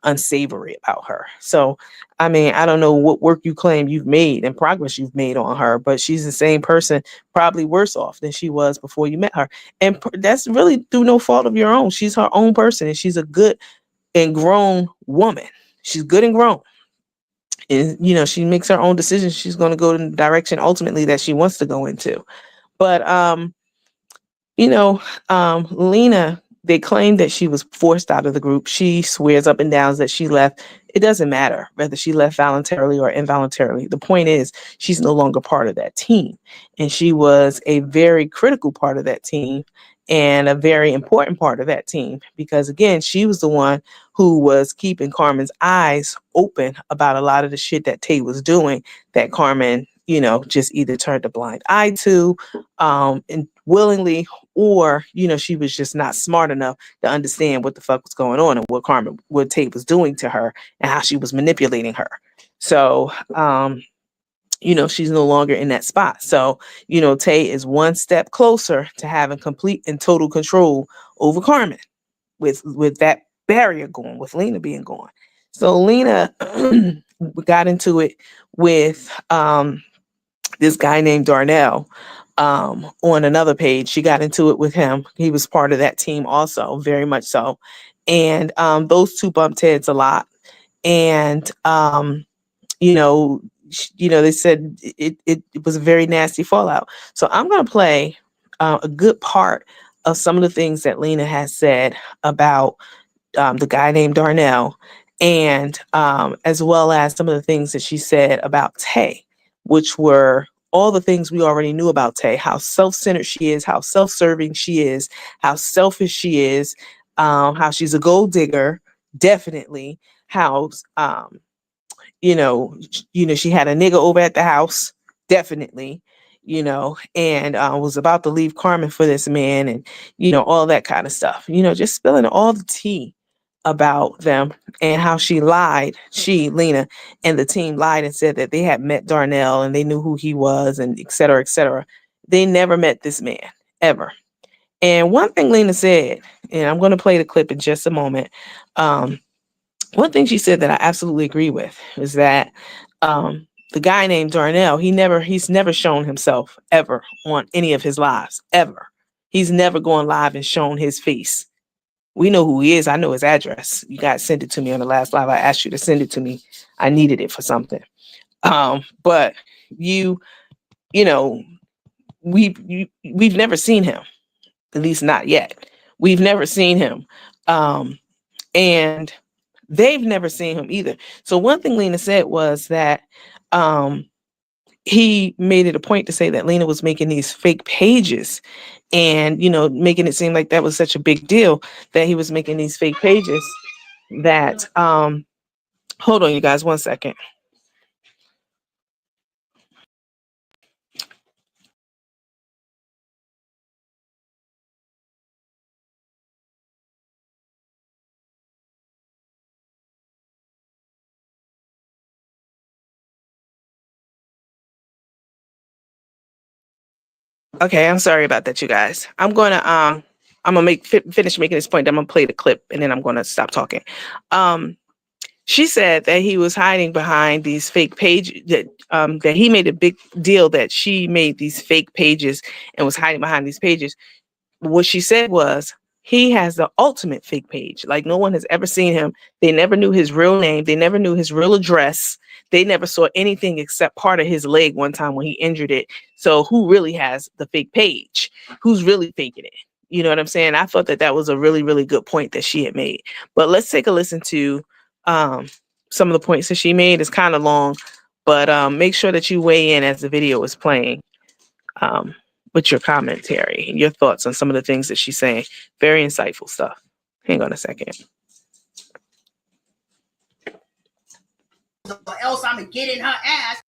unsavory about her. So, I mean, I don't know what work you claim you've made and progress you've made on her, but she's the same person, probably worse off than she was before you met her. And that's really through no fault of your own. She's her own person, and she's a good and grown woman. She's good and grown. And, she makes her own decisions. She's going to go in the direction ultimately that she wants to go into. But, you know, Lena, they claim that she was forced out of the group. She swears up and down that she left. It doesn't matter whether she left voluntarily or involuntarily. The point is, she's no longer part of that team. And she was a very critical part of that team and a very important part of that team because, again, she was the one who was keeping Carmen's eyes open about a lot of the shit that Tay was doing that Carmen, just either turned a blind eye to and willingly, or she was just not smart enough to understand what the fuck was going on and what Tate was doing to her and how she was manipulating her. So she's no longer in that spot. So Tate is one step closer to having complete and total control over Carmen with that barrier going, with Lena being gone. So Lena got into it with this guy named Darnell on another page. She got into it with him. He was part of that team also, very much so. And those two bumped heads a lot. And, they said it was a very nasty fallout. So I'm going to play a good part of some of the things that Lena has said about the guy named Darnell, and as well as some of the things that she said about Tay, which were all the things we already knew about Tay: how self-centered she is, how self-serving she is, how selfish she is, how she's a gold digger, definitely. How she had a nigga over at the house, definitely. And was about to leave Carmen for this man, and all that kind of stuff. Just spilling all the tea about them and how Lena, and the team lied and said that they had met Darnell and they knew who he was, and et cetera, et cetera. They never met this man, ever. And one thing Lena said, and I'm going to play the clip in just a moment. One thing she said that I absolutely agree with is that the guy named Darnell, he's never shown himself ever on any of his lives, ever. He's never gone live and shown his face. We know who he is. I know his address. You guys sent it to me on the last live. I asked you to send it to me. I needed it for something. But we've never seen him, at least not yet. We've never seen him. And they've never seen him either. So one thing Lena said was that he made it a point to say that Lena was making these fake pages and, making it seem like that was such a big deal that he was making these fake pages that, hold on, you guys, 1 second. Okay, I'm sorry about that, you guys. I'm gonna finish making this point. I'm gonna play the clip and then I'm gonna stop talking. She said that he was hiding behind these fake pages, that he made a big deal that she made these fake pages and was hiding behind these pages. What she said was, he has the ultimate fake page. Like, no one has ever seen him. They never knew his real name. They never knew his real address. They never saw anything except part of his leg one time when he injured it. So who really has the fake page? Who's really faking it? You know what I'm saying? I thought that was a really, really good point that she had made. But let's take a listen to some of the points that she made. It's kind of long, but make sure that you weigh in as the video is playing. With your commentary and your thoughts on some of the things that she's saying. Very insightful stuff. Hang on a second.
Or else I'm gonna get in her ass.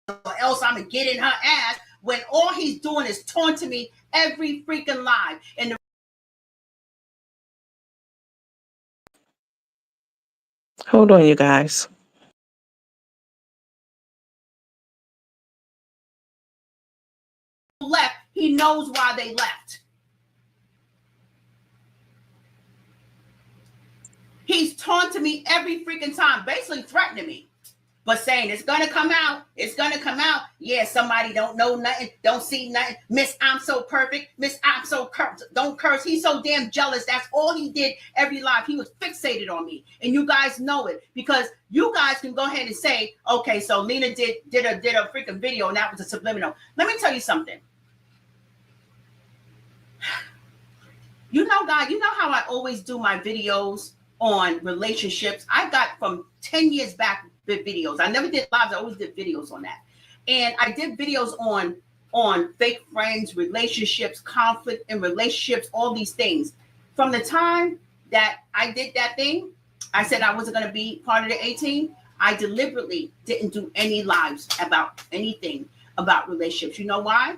or else I'm gonna get in her ass, when all he's doing is taunting me every freaking live. And
Hold on, you guys.
left, he knows why they left. He's taunting me every freaking time, basically threatening me, but saying it's gonna come out. It's gonna come out. Yeah, somebody don't know nothing, don't see nothing. Miss, I'm so perfect. Miss, I'm so don't curse. He's so damn jealous. That's all he did every live. He was fixated on me, and you guys know it because you guys can go ahead and say, okay, so Lena did a freaking video, and that was a subliminal. Let me tell you something. You know, God, you know how I always do my videos on relationships. I got from 10 years back the videos. I never did lives. I always did videos on that. And I did videos on fake friends, relationships, conflict in relationships, all these things. From the time that I did that thing, I said I wasn't going to be part of the 18. I deliberately didn't do any lives about anything about relationships. You know why?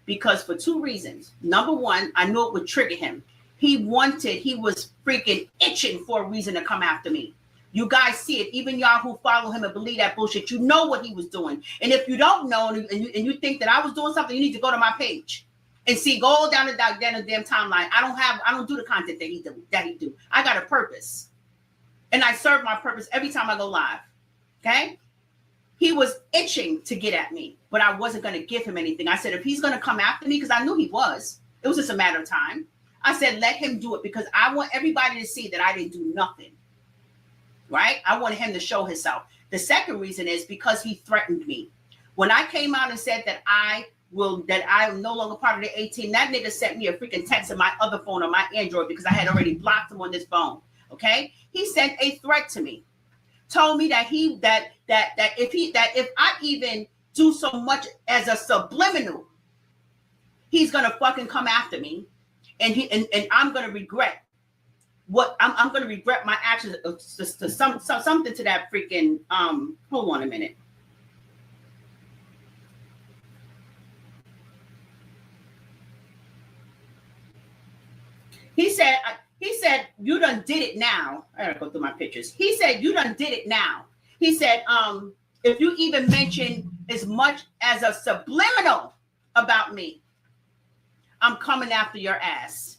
Because for two reasons. Number one, I knew it would trigger him. He was freaking itching for a reason to come after me. You guys see it. Even y'all who follow him and believe that bullshit, you know what he was doing. And if you don't know and you think that I was doing something, you need to go to my page and see, go down the damn timeline. I don't do the content that he do. I got a purpose. And I serve my purpose every time I go live. Okay? He was itching to get at me, but I wasn't going to give him anything. I said, if he's going to come after me, because I knew he was, it was just a matter of time. I said, let him do it because I want everybody to see that I didn't do nothing, right? I wanted him to show himself. The second reason is because he threatened me. When I came out and said that I am no longer part of the 18, that nigga sent me a freaking text on my other phone, on my Android, because I had already blocked him on this phone, okay? He sent a threat to me. Told me that if I even do so much as a subliminal, he's gonna fucking come after me, and I'm gonna regret what I'm gonna regret my actions. Something to that freaking Hold on a minute. He said, you done did it now. I gotta go through my pictures. He said, you done did it now. He said, if you even mention as much as a subliminal about me, I'm coming after your ass.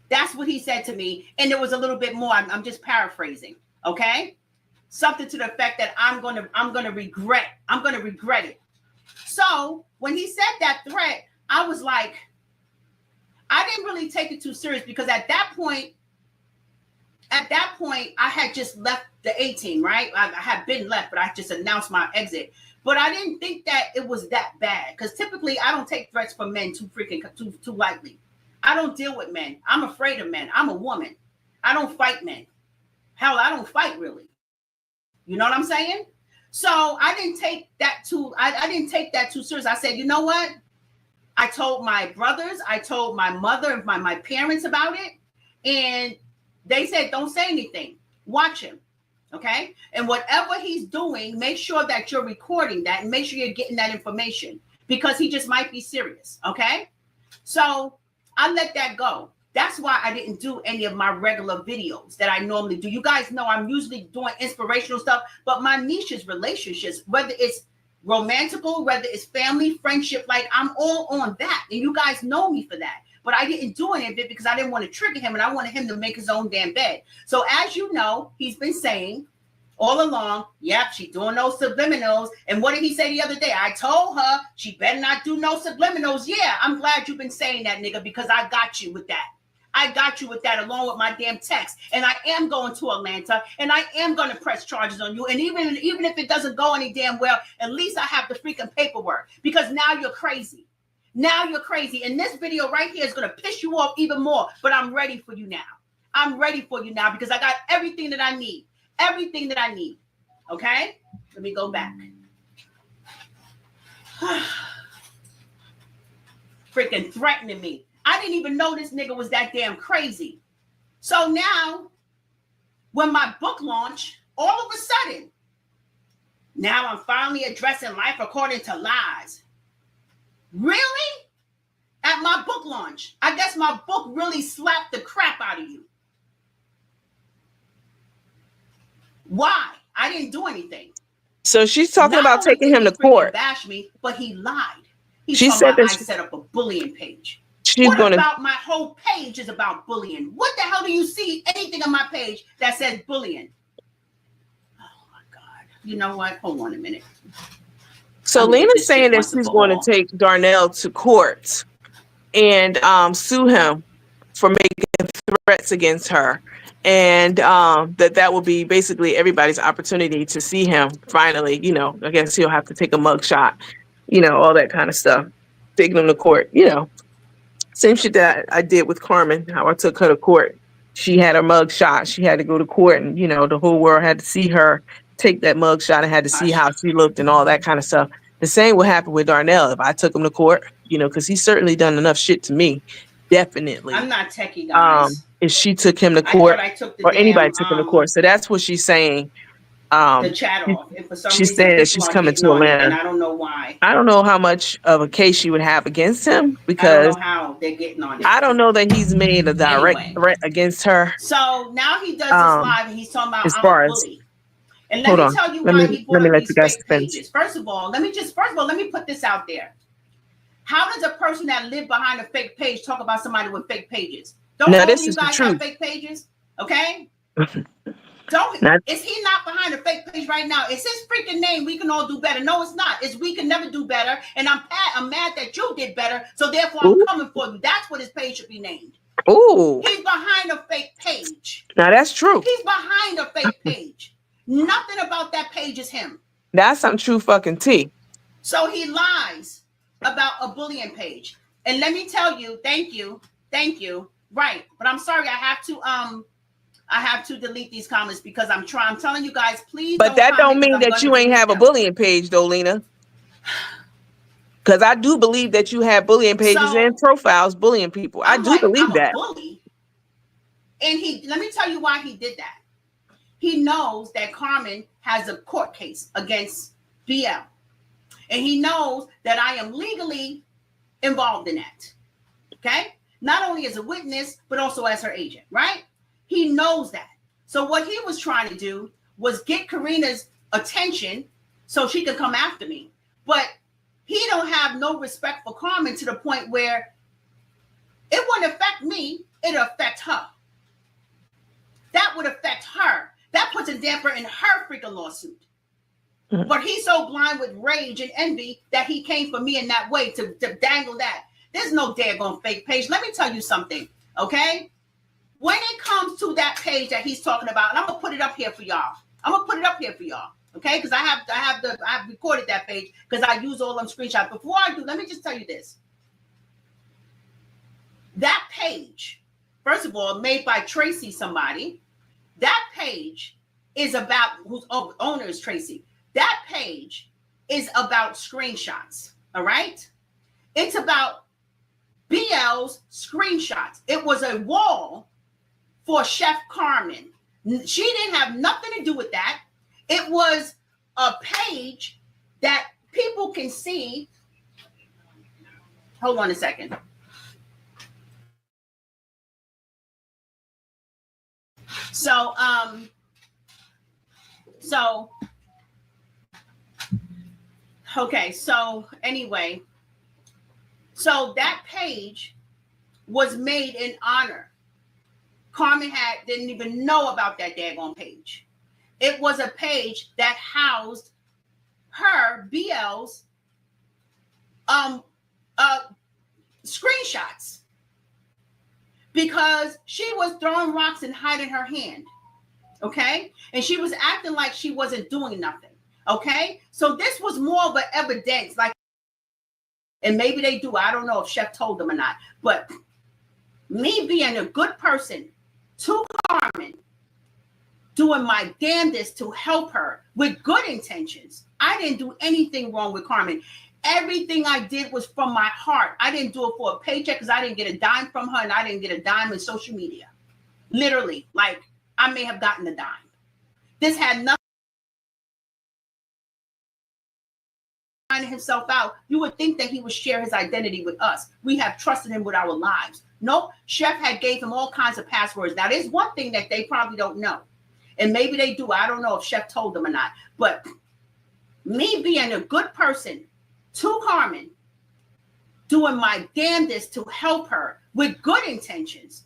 That's what he said to me. And there was a little bit more. I'm just paraphrasing. Okay. Something to the effect that I'm going to regret it. So when he said that threat, I was like, I didn't really take it too serious because at that point, I had just left the 18, right? I had been left, but I just announced my exit. But I didn't think that it was that bad because typically I don't take threats from men too lightly. I don't deal with men. I'm afraid of men. I'm a woman. I don't fight men. Hell, I don't fight really. You know what I'm saying? So I didn't take that too serious. I said, you know what? I told my brothers, I told my mother and my parents about it. And they said, don't say anything. Watch him. Okay. And whatever he's doing, make sure that you're recording that and make sure you're getting that information because he just might be serious. Okay. So I let that go. That's why I didn't do any of my regular videos that I normally do. You guys know I'm usually doing inspirational stuff, but my niche is relationships, whether it's romantical, whether it's family, friendship, like I'm all on that. And you guys know me for that. But I didn't do any of it because I didn't want to trigger him and I wanted him to make his own damn bed. So as you know, he's been saying all along, yep, she doing those subliminals. And what did he say the other day? I told her she better not do no subliminals. Yeah, I'm glad you've been saying that, nigga, because I got you with that. I got you with that along with my damn text. And I am going to Atlanta and I am going to press charges on you. And even if it doesn't go any damn well, at least I have the freaking paperwork because now you're crazy. Now you're crazy. And this video right here is going to piss you off even more. But I'm ready for you now. I'm ready for you now because I got everything that I need. Everything that I need. Okay? Let me go back. Freaking threatening me. I didn't even know this nigga was that damn crazy. So now, when my book launch, all of a sudden, Now I'm finally addressing life according to lies. Really? At my book launch. I guess my book really slapped the crap out of you. Why? I didn't do anything.
So she's talking
Not
about
only
taking
did
him
he
to
freaking
court.
bash me, but he lied. He's
She
talking
said
about
that
I set up a bullying page.
she's
What
going to.
about my whole page is about bullying? What the hell do you see anything on my page that says bullying? Oh my God. You know what? Hold on a minute.
So Lena's saying that she's going to take Darnell to court and sue him for making threats against her. And that will be basically everybody's opportunity to see him finally. You know, I guess he'll have to take a mug shot, you know, all that kind of stuff. Taking him to court, you know. Same shit that I did with Carmen, how I took her to court. She had her mug shot. She had to go to court, and you know, the whole world had to see her take that mug shot and had to see how she looked and all that kind of stuff. The same would happen with Darnell if I took him to court, you know, because he's certainly done enough shit to me. Definitely.
I'm not techie, guys.
If she took him to
I
court
thought I took the
or anybody
damn
took him to court. So that's what she's saying.
the chat off. And for some
She's
reason,
saying that
people
she's
are
coming
getting
to
on it, and
Atlanta.
I don't know why.
I don't know how much of a case she would have against him
I don't
because
know how they're getting on it.
I don't know that he's made a direct
Anyway.
threat against her.
So now he does this live, and he's talking about
As
I'm
far
a
as
bully. And let
hold
me
on,
tell you
let
why
me
he brought up
let
these
you guys
fake
finish.
pages. First of all, let me put this out there. How does a person that lived behind a fake page talk about somebody with fake pages? Don't
Now
all
this
of you
is the
guys have
truth.
fake pages? Okay?
Now-
Is he not behind a fake page right now? It's his freaking name. We can all do better. No, it's not. It's we can never do better. And I'm mad that you did better. So therefore, I'm
Ooh.
coming for you. That's what his page should be named.
Ooh,
He's behind a fake page.
now that's true.
He's behind a fake page. Nothing about that page is him.
That's some true fucking tea.
So he lies about a bullying page. And let me tell you, thank you. Right. But I'm sorry, I have to delete these comments because I'm telling you guys, please.
But that don't mean that you ain't have a bullying page though, Lena. Because I do believe that you have bullying pages and profiles bullying people. I do believe
I'm
that.
a bully. And let me tell you why he did that. He knows that Carmen has a court case against BL. And he knows that I am legally involved in that. Okay? Not only as a witness, but also as her agent, right? He knows that. So what he was trying to do was get Karina's attention so she could come after me. But he don't have no respect for Carmen to the point where it wouldn't affect me, it'll affect her. That would affect her. That puts a damper in her freaking lawsuit. Mm-hmm. But he's so blind with rage and envy that he came for me in that way to dangle that. There's no daggone fake page. Let me tell you something, okay? When it comes to that page that he's talking about, and I'm gonna put it up here for y'all. Okay? Because I have recorded that page because I use all them screenshots. Before I do, let me just tell you this. That page, first of all, made by Tracy somebody. That page is about whose owner is Tracy. That page is about screenshots. All right? It's about BL's screenshots. It was a wall for Chef Carmen. She didn't have nothing to do with that. It was a page that people can see. Hold on a second. Okay, so anyway, so that page was made in honor. Carmen didn't even know about that daggone page. It was a page that housed her BL's screenshots because she was throwing rocks and hiding her hand. Okay, and she was acting like she wasn't doing nothing. Okay, so this was more of an evidence, like, and maybe they do. I don't know if Chef told them or not, but me being a good person to Carmen, doing my damnedest to help her with good intentions. I didn't do anything wrong with Carmen. Everything I did was from my heart. I didn't do it for a paycheck because I didn't get a dime from her and I didn't get a dime in social media. Literally, like I may have gotten a dime. This had nothing finding himself out, you would think that he would share his identity with us. We have trusted him with our lives. Nope. Chef had gave him all kinds of passwords. Now, there's one thing that they probably don't know. And maybe they do. I don't know if Chef told them or not. But me being a good person to Carmen, doing my damnedest to help her with good intentions.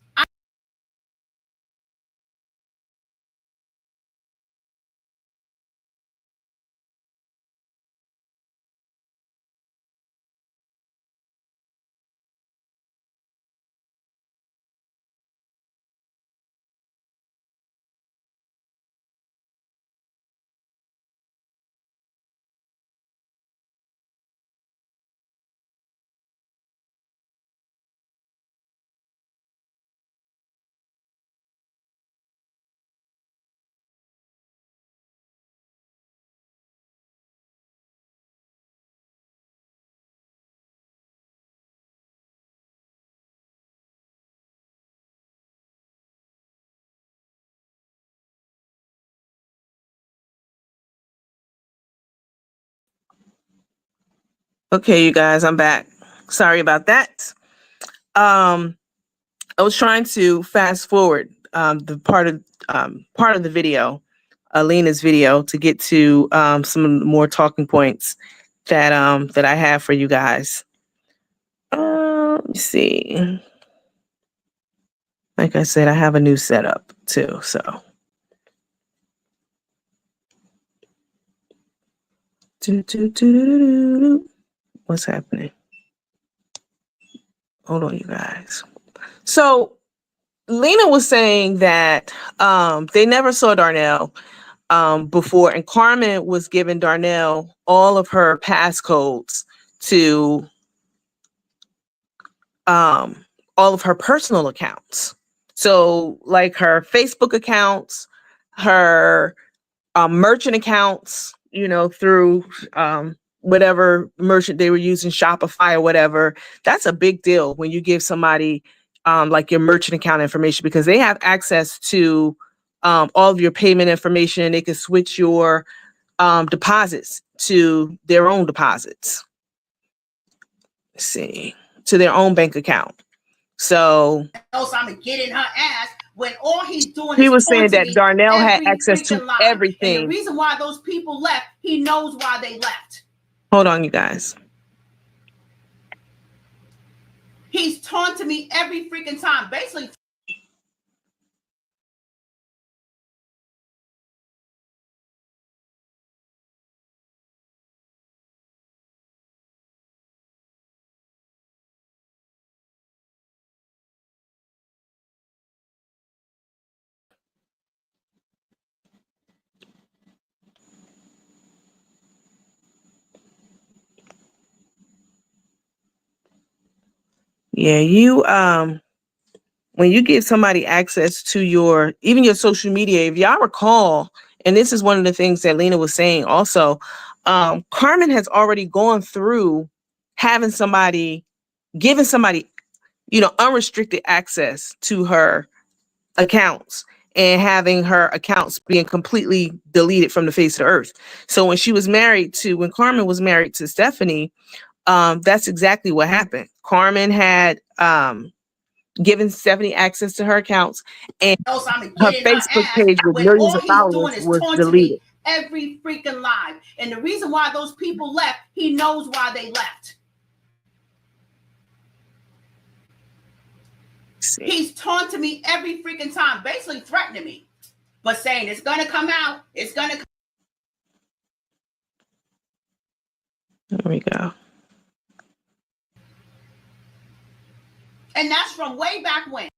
Okay, you guys, I'm back. Sorry about that. I was trying to fast forward the part of the video, Lena's video, to get to some more talking points that I have for you guys. Let me see. Like I said, I have a new setup too, so. What's happening? Hold on, you guys. So Lena was saying that they never saw Darnell before, and Carmen was giving Darnell all of her passcodes to all of her personal accounts. So like her Facebook accounts, her merchant accounts, through whatever merchant they were using, Shopify or whatever. That's a big deal when you give somebody like your merchant account information, because they have access to all of your payment information. They can switch your deposits to their own deposits. Let's see, to their own bank account. So
else I'm gonna get in her ass when all he's doing
he
is
was saying that
me
Darnell had
every
access to
freaking lie.
everything.
And the reason why those people left, he knows why they left.
Hold on, you guys.
He's taunting me every freaking time. Basically,
Yeah, you when you give somebody access to even your social media, if y'all recall, and this is one of the things that Lena was saying also, Carmen has already gone through giving somebody, unrestricted access to her accounts and having her accounts being completely deleted from the face of the earth. So when Carmen was married to Stephanie, that's exactly what happened. Carmen had given Stephanie access to her accounts, and her Facebook page with
when
millions
all
of
he's
followers
doing is
was
taunting
deleted.
me every freaking live. And the reason why those people left, he knows why they left. He's taunting me every freaking time, basically threatening me, but saying it's gonna come out. It's gonna come.
There we go.
And that's from way back when.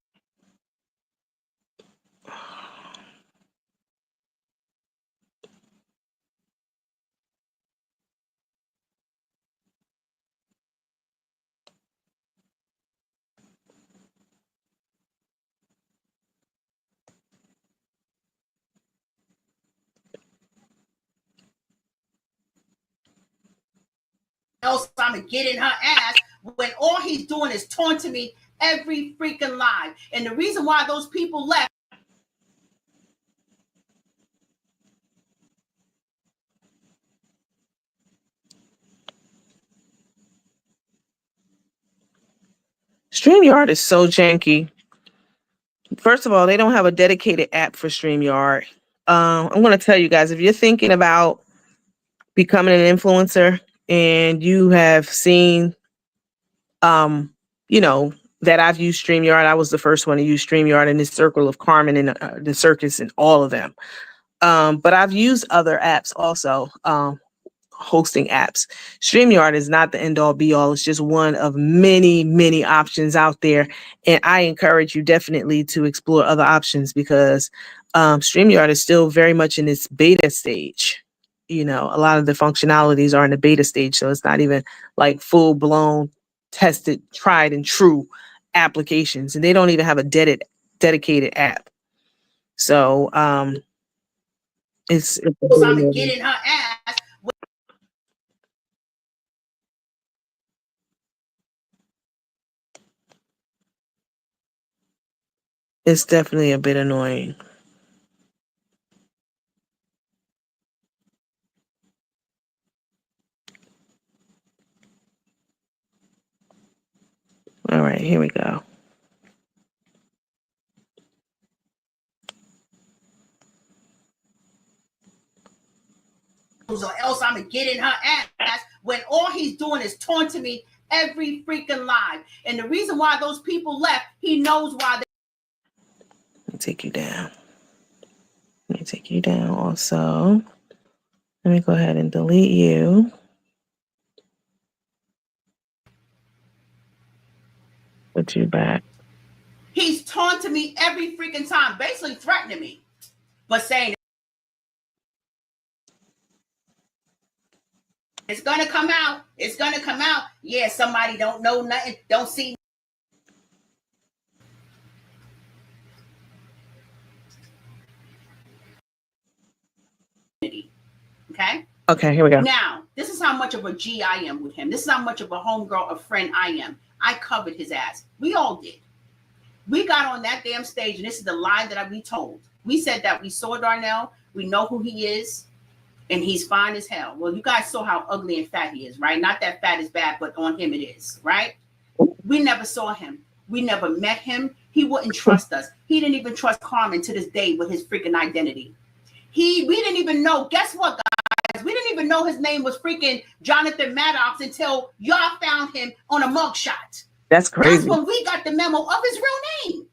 Else I'm gonna get in her ass when all he's doing is taunting me every freaking live. And the reason why those people left.
StreamYard is so janky. First of all, they don't have a dedicated app for StreamYard. I'm going to tell you guys, if you're thinking about becoming an influencer and you have seen, you know, that I've used StreamYard. I was the first one to use StreamYard in this circle of Carmen and the circus and all of them. But I've used other apps also. Hosting apps. StreamYard is not the end all be all. It's just one of many, many options out there. And I encourage you definitely to explore other options because StreamYard is still very much in its beta stage. You know, a lot of the functionalities are in the beta stage. So it's not even like full blown, tested, tried and true applications. And they don't even have a dedicated app. So it's
I'm gonna get in her ass.
It's definitely a bit annoying. All right, here we go.
Or else I'm gonna get in her ass when all he's doing is taunting me every freaking live. And the reason why those people left, he knows why.
Let me take you down. Let me take you down also. Let me go ahead and delete you. Put you back.
He's taunting me every freaking time, basically threatening me, but saying it's gonna come out. It's gonna come out. Yeah, somebody don't know nothing, don't see. Okay.
Okay, here we go.
Now, this is how much of a G I am with him. This is how much of a homegirl, a friend I am. I covered his ass. We all did. We got on that damn stage, and this is the lie that we told. We said that we saw Darnell. We know who he is, and he's fine as hell. Well, you guys saw how ugly and fat he is, right? Not that fat is bad, but on him it is, right? We never saw him. We never met him. He wouldn't trust us. He didn't even trust Carmen to this day with his freaking identity. We didn't even know. Guess what, guys? We didn't even know his name was freaking Jonathan Maddox until y'all found him on a mugshot.
That's crazy.
That's when we got the memo of his real name.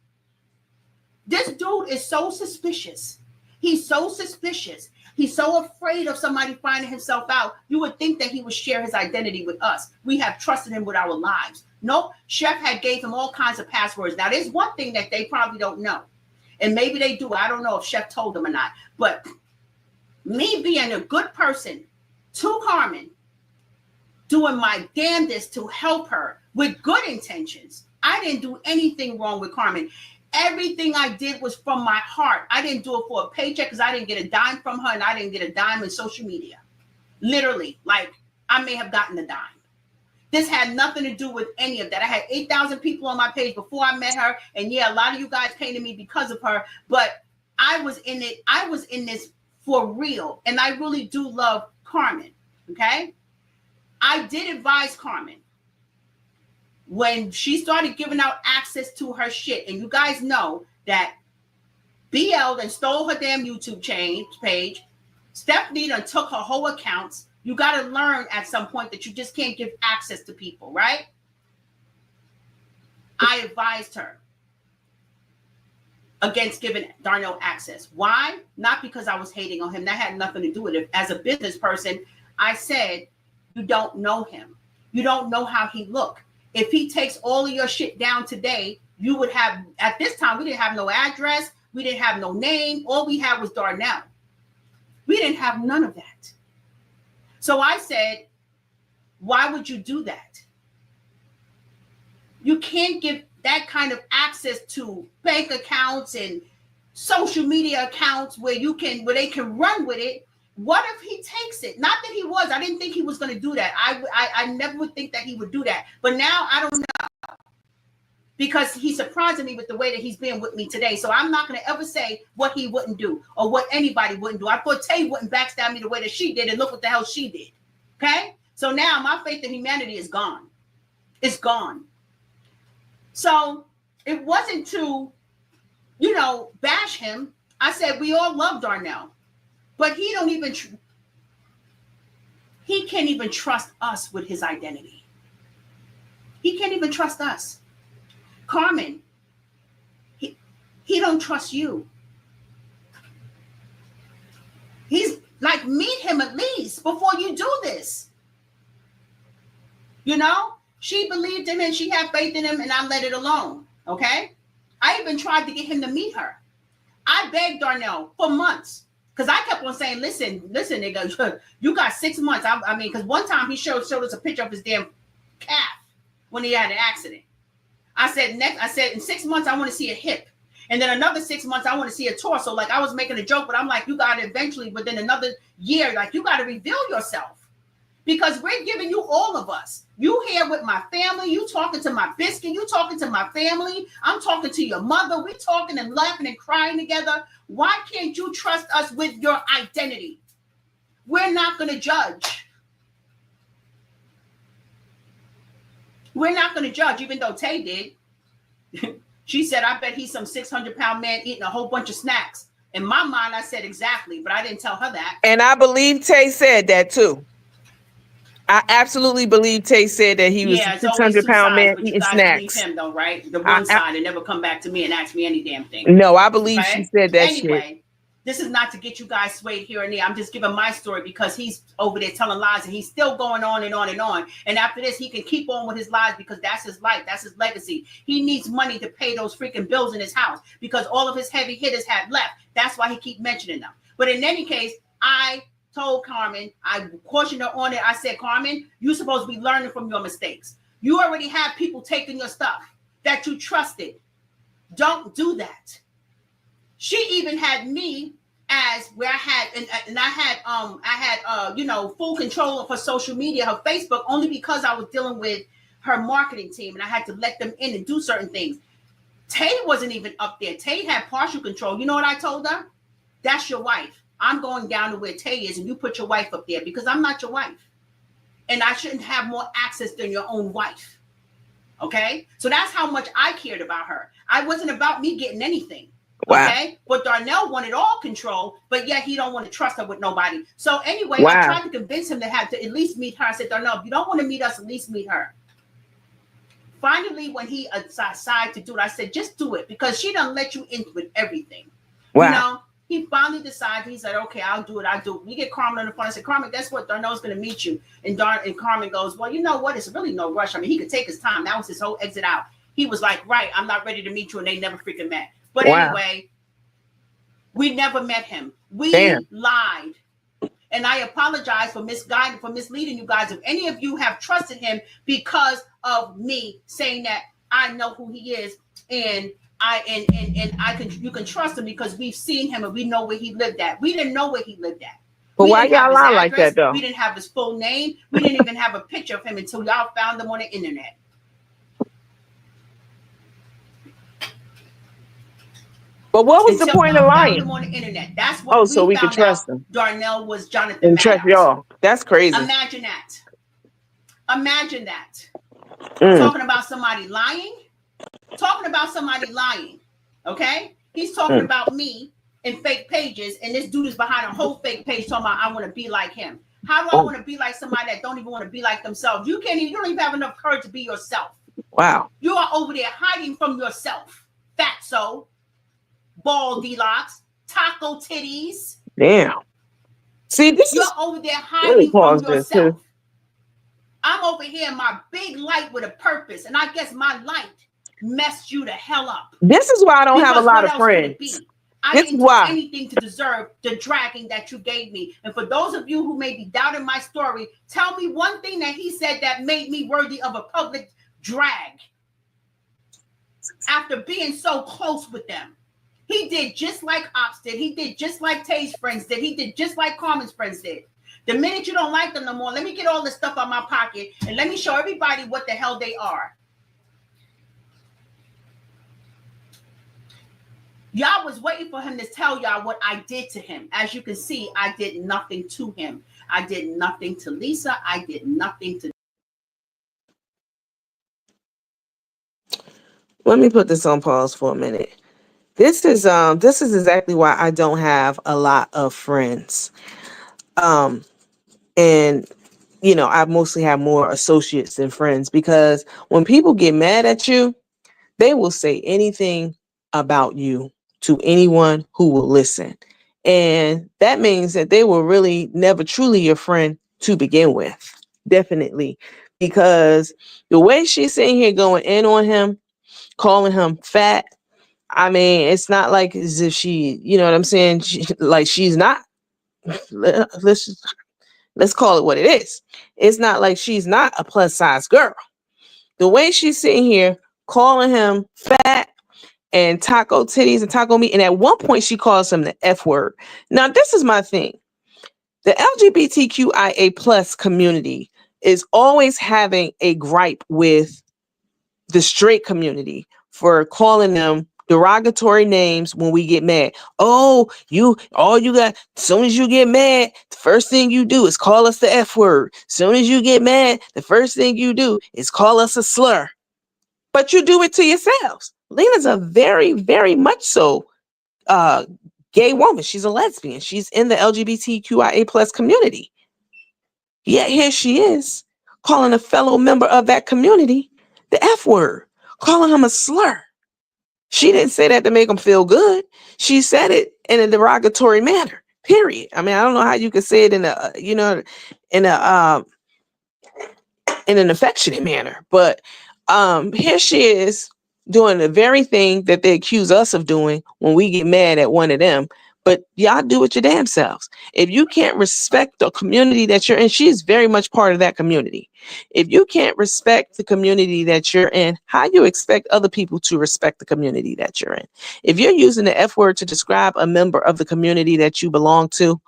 This dude is so suspicious. He's so suspicious. He's so afraid of somebody finding himself out. You would think that he would share his identity with us. We have trusted him with our lives. Nope. Chef had gave him all kinds of passwords. Now, there's one thing that they probably don't know. And maybe they do. I don't know if Chef told them or not. But me being a good person to Carmen, doing my damnedest to help her with good intentions. I didn't do anything wrong with Carmen. Everything I did was from my heart. I didn't do it for a paycheck because I didn't get a dime from her and I didn't get a dime in social media. Literally, like I may have gotten a dime. This had nothing to do with any of that. I had 8,000 people on my page before I met her. And yeah, a lot of you guys came to me because of her, but I was in it. I was in this for real. And I really do love Carmen. Okay. I did advise Carmen when she started giving out access to her shit. And you guys know that BL then stole her damn YouTube page. Stephanie done took her whole accounts. You got to learn at some point that you just can't give access to people, right? I advised her against giving Darnell access. Why? Not because I was hating on him. That had nothing to do with it. As a business person, I said, you don't know him. You don't know how he look. If he takes all of your shit down today, you would have, at this time, we didn't have no address. We didn't have no name. All we had was Darnell. We didn't have none of that. So I said, why would you do that? You can't give that kind of access to bank accounts and social media accounts where they can run with it. What if he takes it? Not that he was. I didn't think he was going to do that. I never would think that he would do that. But now I don't know. Because he's surprising me with the way that he's been with me today. So I'm not going to ever say what he wouldn't do or what anybody wouldn't do. I thought Tay wouldn't backstab me the way that she did, and look what the hell she did. Okay? So now my faith in humanity is gone. It's gone. So it wasn't to, bash him. I said, we all love Darnell, but he can't even trust us with his identity. He can't even trust us. Carmen, he don't trust you. He's like, meet him at least before you do this. She believed him and she had faith in him, and I let it alone. Okay. I even tried to get him to meet her. I begged Darnell for months because I kept on saying, listen, nigga, you got 6 months. I mean, because one time he showed us a picture of his damn calf when he had an accident. I said, in 6 months, I want to see a hip. And then another 6 months, I want to see a torso. Like, I was making a joke, but I'm like, you got to eventually, within another year, like, you got to reveal yourself. Because we're giving you all of us. You here with my family. You talking to my biscuit. You talking to my family. I'm talking to your mother. We talking and laughing and crying together. Why can't you trust us with your identity? We're not going to judge. We're not going to judge, even though Tay did. She said, I bet he's some 600-pound man eating a whole bunch of snacks. In my mind, I said exactly, but I didn't tell her that.
And I believe Tay said that too. I absolutely believe Tay said that he was a 600-pound man eating snacks.
Believe him though, right? The one side and never come back to me and ask me any damn thing.
No, I believe she said that shit.
This is not to get you guys swayed here and there. I'm just giving my story because he's over there telling lies and he's still going on and on and on. And after this, he can keep on with his lies because that's his life. That's his legacy. He needs money to pay those freaking bills in his house because all of his heavy hitters had left. That's why he keep mentioning them. But in any case, I told Carmen, I cautioned her on it. I said, Carmen, you're supposed to be learning from your mistakes. You already have people taking your stuff that you trusted. Don't do that. She even had me as where I had full control of her social media, her Facebook, only because I was dealing with her marketing team and I had to let them in and do certain things. Tay wasn't even up there. Tay had partial control. You know what I told her? That's your wife. I'm going down to where Tay is and you put your wife up there because I'm not your wife. And I shouldn't have more access than your own wife. Okay? So that's how much I cared about her. I wasn't about me getting anything.
Wow.
Okay? But Darnell wanted all control, but yet he don't want to trust her with nobody. So anyway, I tried to convince him to have to at least meet her. I said, Darnell, if you don't want to meet us, at least meet her. Finally, when he decided to do it, I said, just do it because she done let you in with everything.
Wow.
He finally decided, he said, okay, I'll do it. We get Carmen on the phone. I said, Carmen, guess what? Darnell's going to meet you. And Carmen goes, well, you know what? It's really no rush. I mean, he could take his time. That was his whole exit out. He was like, right, I'm not ready to meet you. And they never freaking met. But anyway, we never met him. We lied. And I apologize for misguiding, for misleading you guys. If any of you have trusted him because of me saying that I know who he is and you can trust him because we've seen him and we know where he lived at. We didn't know where he lived at.
But why y'all lie like that though?
We didn't have his full name. We didn't even have a picture of him until y'all found him on the internet.
But what was the point of lying?
Him on the internet. That's what
so we could trust him.
Darnell was Jonathan
and trust y'all. That's crazy.
Imagine that. Talking about somebody lying. Okay? He's talking about me in fake pages, and this dude is behind a whole fake page talking about I want to be like him. How do I want to be like somebody that don't even want to be like themselves? You don't even have enough courage to be yourself.
Wow.
You are over there hiding from yourself. Fatso. Baldy locks, taco titties.
Damn. See, you're
over there hiding from yourself. I'm over here in my big light with a purpose, and I guess my light messed you the hell up.
This is why I don't have a lot of friends.
I didn't do anything to deserve the dragging that you gave me. And for those of you who may be doubting my story, tell me one thing that he said that made me worthy of a public drag after being so close with them. He did just like Ops did. He did just like Tay's friends did. He did just like Carmen's friends did. The minute you don't like them no more, let me get all this stuff out of my pocket and let me show everybody what the hell they are. Y'all was waiting for him to tell y'all what I did to him. As you can see, I did nothing to him. I did nothing to Lisa. I did nothing to.
Let me put this on pause for a minute. This is exactly why I don't have a lot of friends. And I mostly have more associates than friends, because when people get mad at you, they will say anything about you to anyone who will listen. And that means that they were really never truly your friend to begin with. Definitely. Because the way she's sitting here going in on him, calling him fat, I mean, it's not like as if she, you know what I'm saying? Like she's not. Let's call it what it is. It's not like she's not a plus size girl. The way she's sitting here calling him fat and taco titties and taco meat, and at one point she calls him the F word. Now, this is my thing. The LGBTQIA plus community is always having a gripe with the straight community for calling them derogatory names when we get mad. Oh, all you got, as soon as you get mad, the first thing you do is call us the F word. As soon as you get mad, the first thing you do is call us a slur. But you do it to yourselves. Lena's a very, very much so gay woman. She's a lesbian. She's in the LGBTQIA plus community. Yet here she is calling a fellow member of that community the F word, calling him a slur. She didn't say that to make him feel good. She said it in a derogatory manner, period. I mean, I don't know how you could say it in a, in an affectionate manner, but here she is doing the very thing that they accuse us of doing when we get mad at one of them. But y'all do it your damn selves. If you can't respect the community that you're in, she is very much part of that community. If you can't respect the community that you're in, how do you expect other people to respect the community that you're in? If you're using the F word to describe a member of the community that you belong to,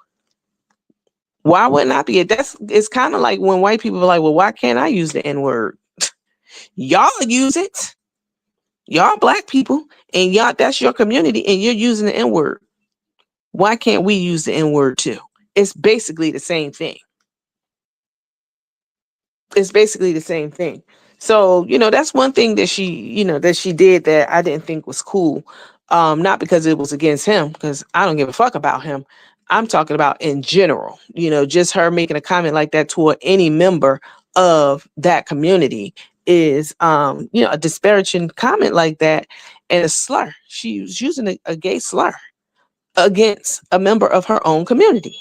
why wouldn't I be? It's kind of like when white people are like, well, why can't I use the N word? Y'all use it. Y'all black people, and y'all, that's your community, and you're using the N word. Why can't we use the N word too? It's basically the same thing. It's basically the same thing. So, that's one thing that she did that I didn't think was cool. Not because it was against him, because I don't give a fuck about him. I'm talking about in general, just her making a comment like that toward any member of that community is, a disparaging comment like that, and a slur. She was using a gay slur against a member of her own community.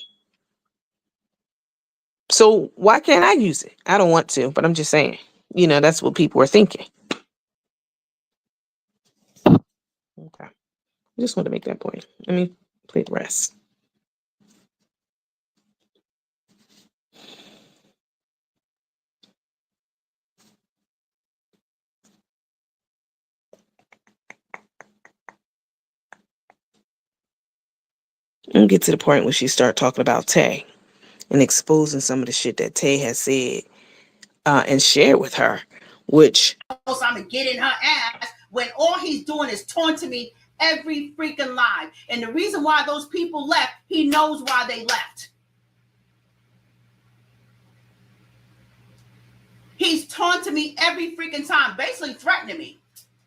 So why can't I use it? I don't want to, but I'm just saying, that's what people are thinking. Okay. I just want to make that point. Let me play the rest. And get to the point where she start talking about Tay and exposing some of the shit that Tay has said and shared with her, which
I'm gonna get in her ass when all he's doing is taunting me every freaking live. And the reason why those people left, he knows why they left. He's taunting me every freaking time, basically threatening me.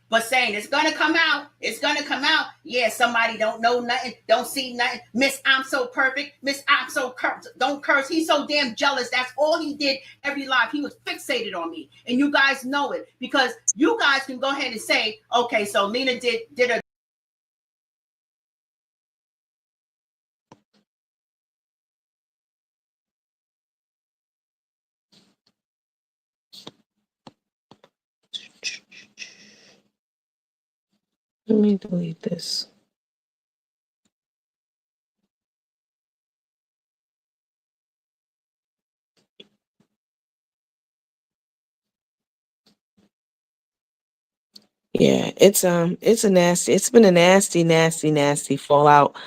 But saying it's gonna come out, it's gonna come out. Yeah, somebody don't know nothing, don't see nothing. Miss, I'm so perfect. Miss, I'm so don't curse. He's so damn jealous. That's all he did every live. He was fixated on me, and you guys know it because you guys can go ahead and say, okay, so Lena did a.
Let me delete this. Yeah, it's been a nasty fallout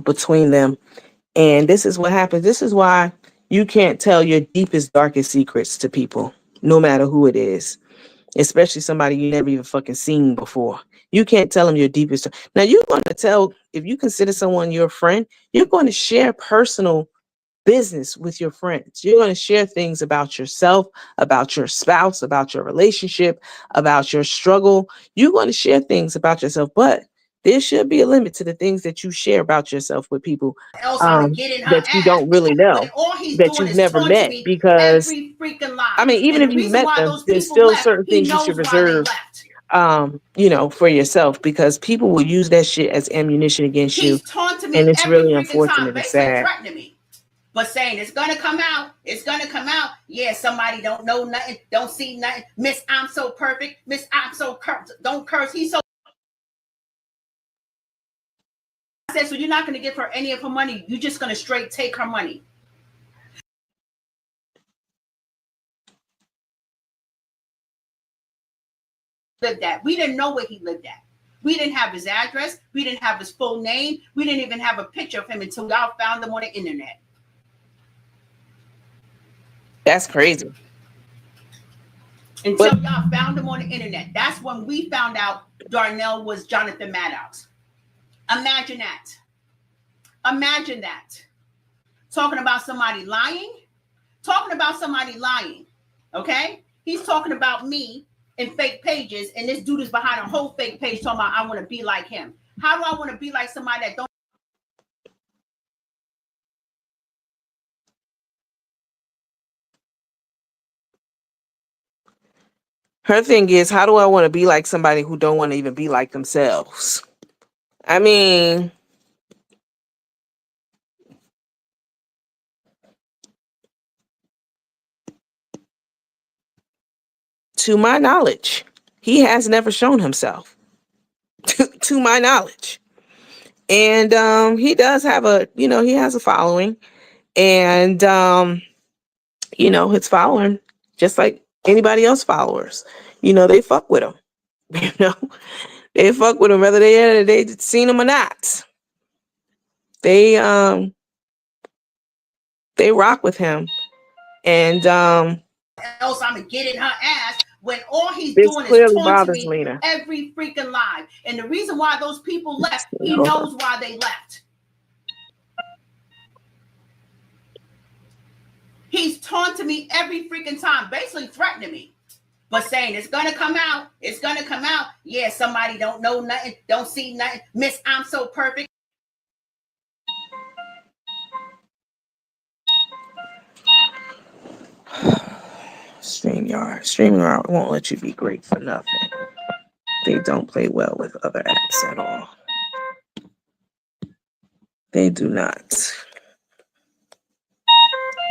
between them. And this is what happens. This is why you can't tell your deepest, darkest secrets to people, no matter who it is, especially somebody you never even fucking seen before. You can't tell them your deepest. Now, you're going to tell, if you consider someone your friend, you're going to share personal business with your friends. You're going to share things about yourself, about your spouse, about your relationship, about your struggle. You're going to share things about yourself, but there should be a limit to the things that you share about yourself with people
Else I'm gonna get in her
that you
ass
don't really
when
know,
all he's
that
doing
you've
is
never
taunting
met.
me
Because,
every freaking
I
live.
mean, even
And the
if you've
reason
met
why
them,
those
there's
people
still
left,
certain
he
things you should
knows why they
reserve,
left.
for yourself, because people will use that shit as ammunition against you.
He's taunting
And
me
it's
every
really
freaking time,
unfortunate and
basically
sad.
threatening me. But saying it's gonna come out, it's gonna come out. Yeah, somebody don't know nothing, don't see nothing. Miss, I'm so perfect. Miss, I'm so don't curse. He's so. I said, so you're not gonna give her any of her money. You're just gonna straight take her money. Lived at. We didn't know where he lived at. We didn't have his address. We didn't have his full name. We didn't even have a picture of him until y'all found him on the internet.
That's crazy.
Until y'all found him on the internet. That's when we found out Darnell was Jonathan Maddox. Imagine that. Imagine that. Talking about somebody lying. Talking about somebody lying. Okay? He's talking about me in fake pages, and this dude is behind a whole fake page talking about I want to be like him. How do I want to be like somebody that don't?
Her thing is, how do I want to be like somebody who don't want to even be like themselves? I mean, to my knowledge, he has never shown himself. To my knowledge. And he does have he has a following. And his following, just like anybody else followers, they fuck with him. You know, they fuck with him whether they seen him or not. They rock with him. And
else I'm gonna get in her ass when all he's
this
doing is
clearly
taunting
bothers
me
Lena.
every freaking live. And the reason why those people left, he knows why they left. He's taunting me every freaking time, basically threatening me. But saying it's gonna come out, it's gonna come out. Yeah, somebody don't know nothing, don't see nothing. Miss, I'm so perfect.
StreamYard won't let you be great for nothing. They don't play well with other apps at all. They do not.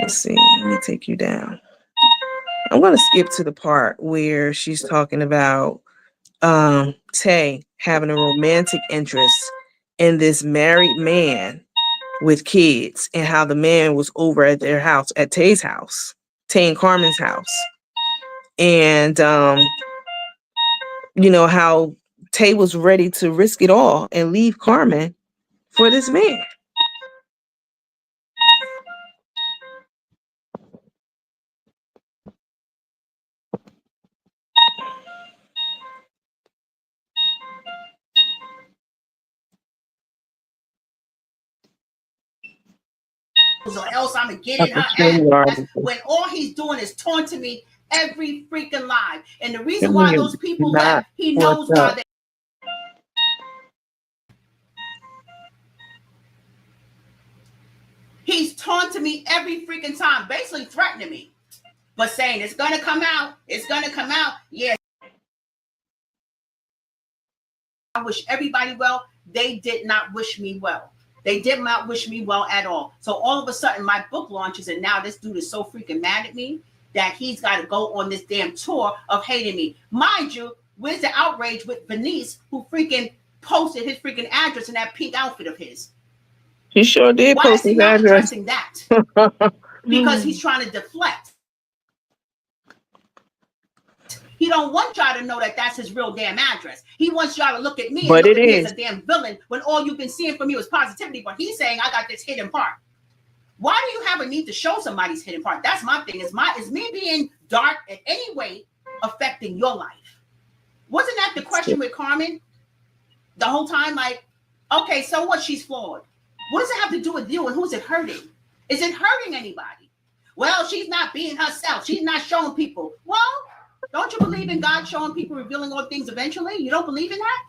Let's see. Let me take you down. I'm going to skip to the part where she's talking about Tay having a romantic interest in this married man with kids, and how the man was over at their house, at Tay's house, Tay and Carmen's house. And how Tay was ready to risk it all and leave Carmen for this man.
Or else I'm gonna get in her ass when all he's doing is taunting me every freaking live. And the reason why those people left, he knows why they. He's taunting me every freaking time, basically threatening me. But saying it's gonna come out, it's gonna come out. Yeah. I wish everybody well. They did not wish me well. They did not wish me well at all. So all of a sudden, my book launches, and now this dude is so freaking mad at me that he's got to go on this damn tour of hating me. Mind you, where's the outrage with Venice, who freaking posted his freaking address in that pink outfit of his?
He sure did.
Why is he not addressing that? Because he's trying to deflect. He don't want y'all to know that that's his real damn address. He wants y'all to look at me and look at me as a damn villain when all you've been seeing from me was positivity. But he's saying I got this hidden part. Why do you have a need to show somebody's hidden part? That's my thing. Is me being dark in any way affecting your life? Wasn't that the question with Carmen the whole time? Like, okay, so what? She's flawed. What does it have to do with you, and who's it hurting? Is it hurting anybody? Well, she's not being herself. She's not showing people. Well, don't you believe in God showing people, revealing all things eventually? You don't believe in that?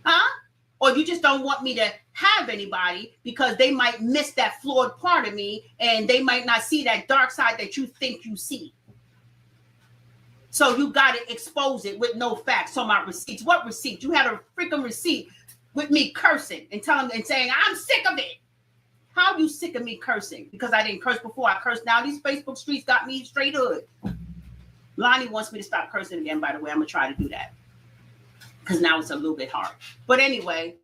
Huh? Or you just don't want me to have anybody because they might miss that flawed part of me and they might not see that dark side that you think you see. So you got to expose it with no facts. So my receipts. What receipt? You had a freaking receipt with me cursing and telling and saying, I'm sick of it. How are you sick of me cursing? Because I didn't curse before. I cursed now. These Facebook streets got me straight hood. Lonnie wants me to stop cursing again, by the way. I'm going to try to do that. Because now it's a little bit hard. But anyway,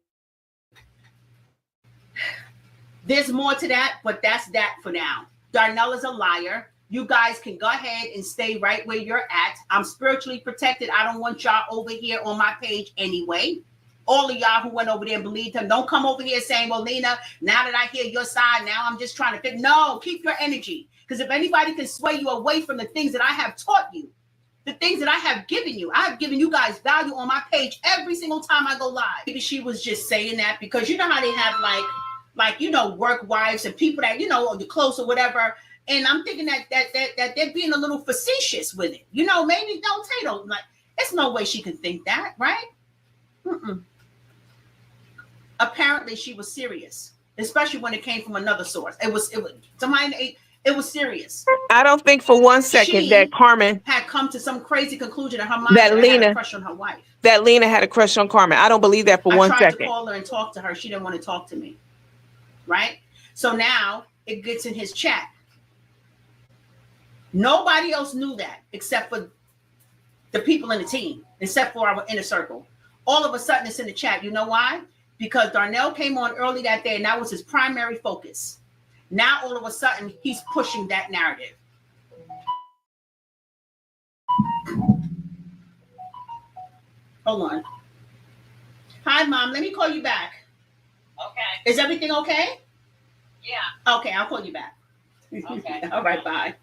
there's more to that, but that's that for now. Darnell is a liar. You guys can go ahead and stay right where you're at. I'm spiritually protected. I don't want y'all over here on my page anyway. All of y'all who went over there and believed him, don't come over here saying, well, Lena, now that I hear your side, now I'm just trying to fit. No, keep your energy. Because if anybody can sway you away from the things that I have taught you, the things that I have given you, I have given you guys value on my page every single time I go live. Maybe she was just saying that because you know how they have like work wives and people that, or the close or whatever. And I'm thinking that they're being a little facetious with it. Maybe don't like, there's no way she can think that, right? Apparently she was serious, especially when it came from another source. It was serious.
I don't think for one second that Carmen
had come to some crazy conclusion in her mind
that Lena
had a crush on her wife.
That Lena had a crush on Carmen. I don't believe that for 1 second. I tried
to call her and talk to her. She didn't want to talk to me. Right? So now it gets in his chat. Nobody else knew that except for the people in the team, except for our inner circle. All of a sudden it's in the chat. You know why? Because Darnell came on early that day and that was his primary focus. Now all of a sudden he's pushing that narrative. Hold on. Hi, Mom. Let me call you back.
Okay.
Is everything okay?
Yeah.
Okay, I'll call you back.
Okay.
All right, bye.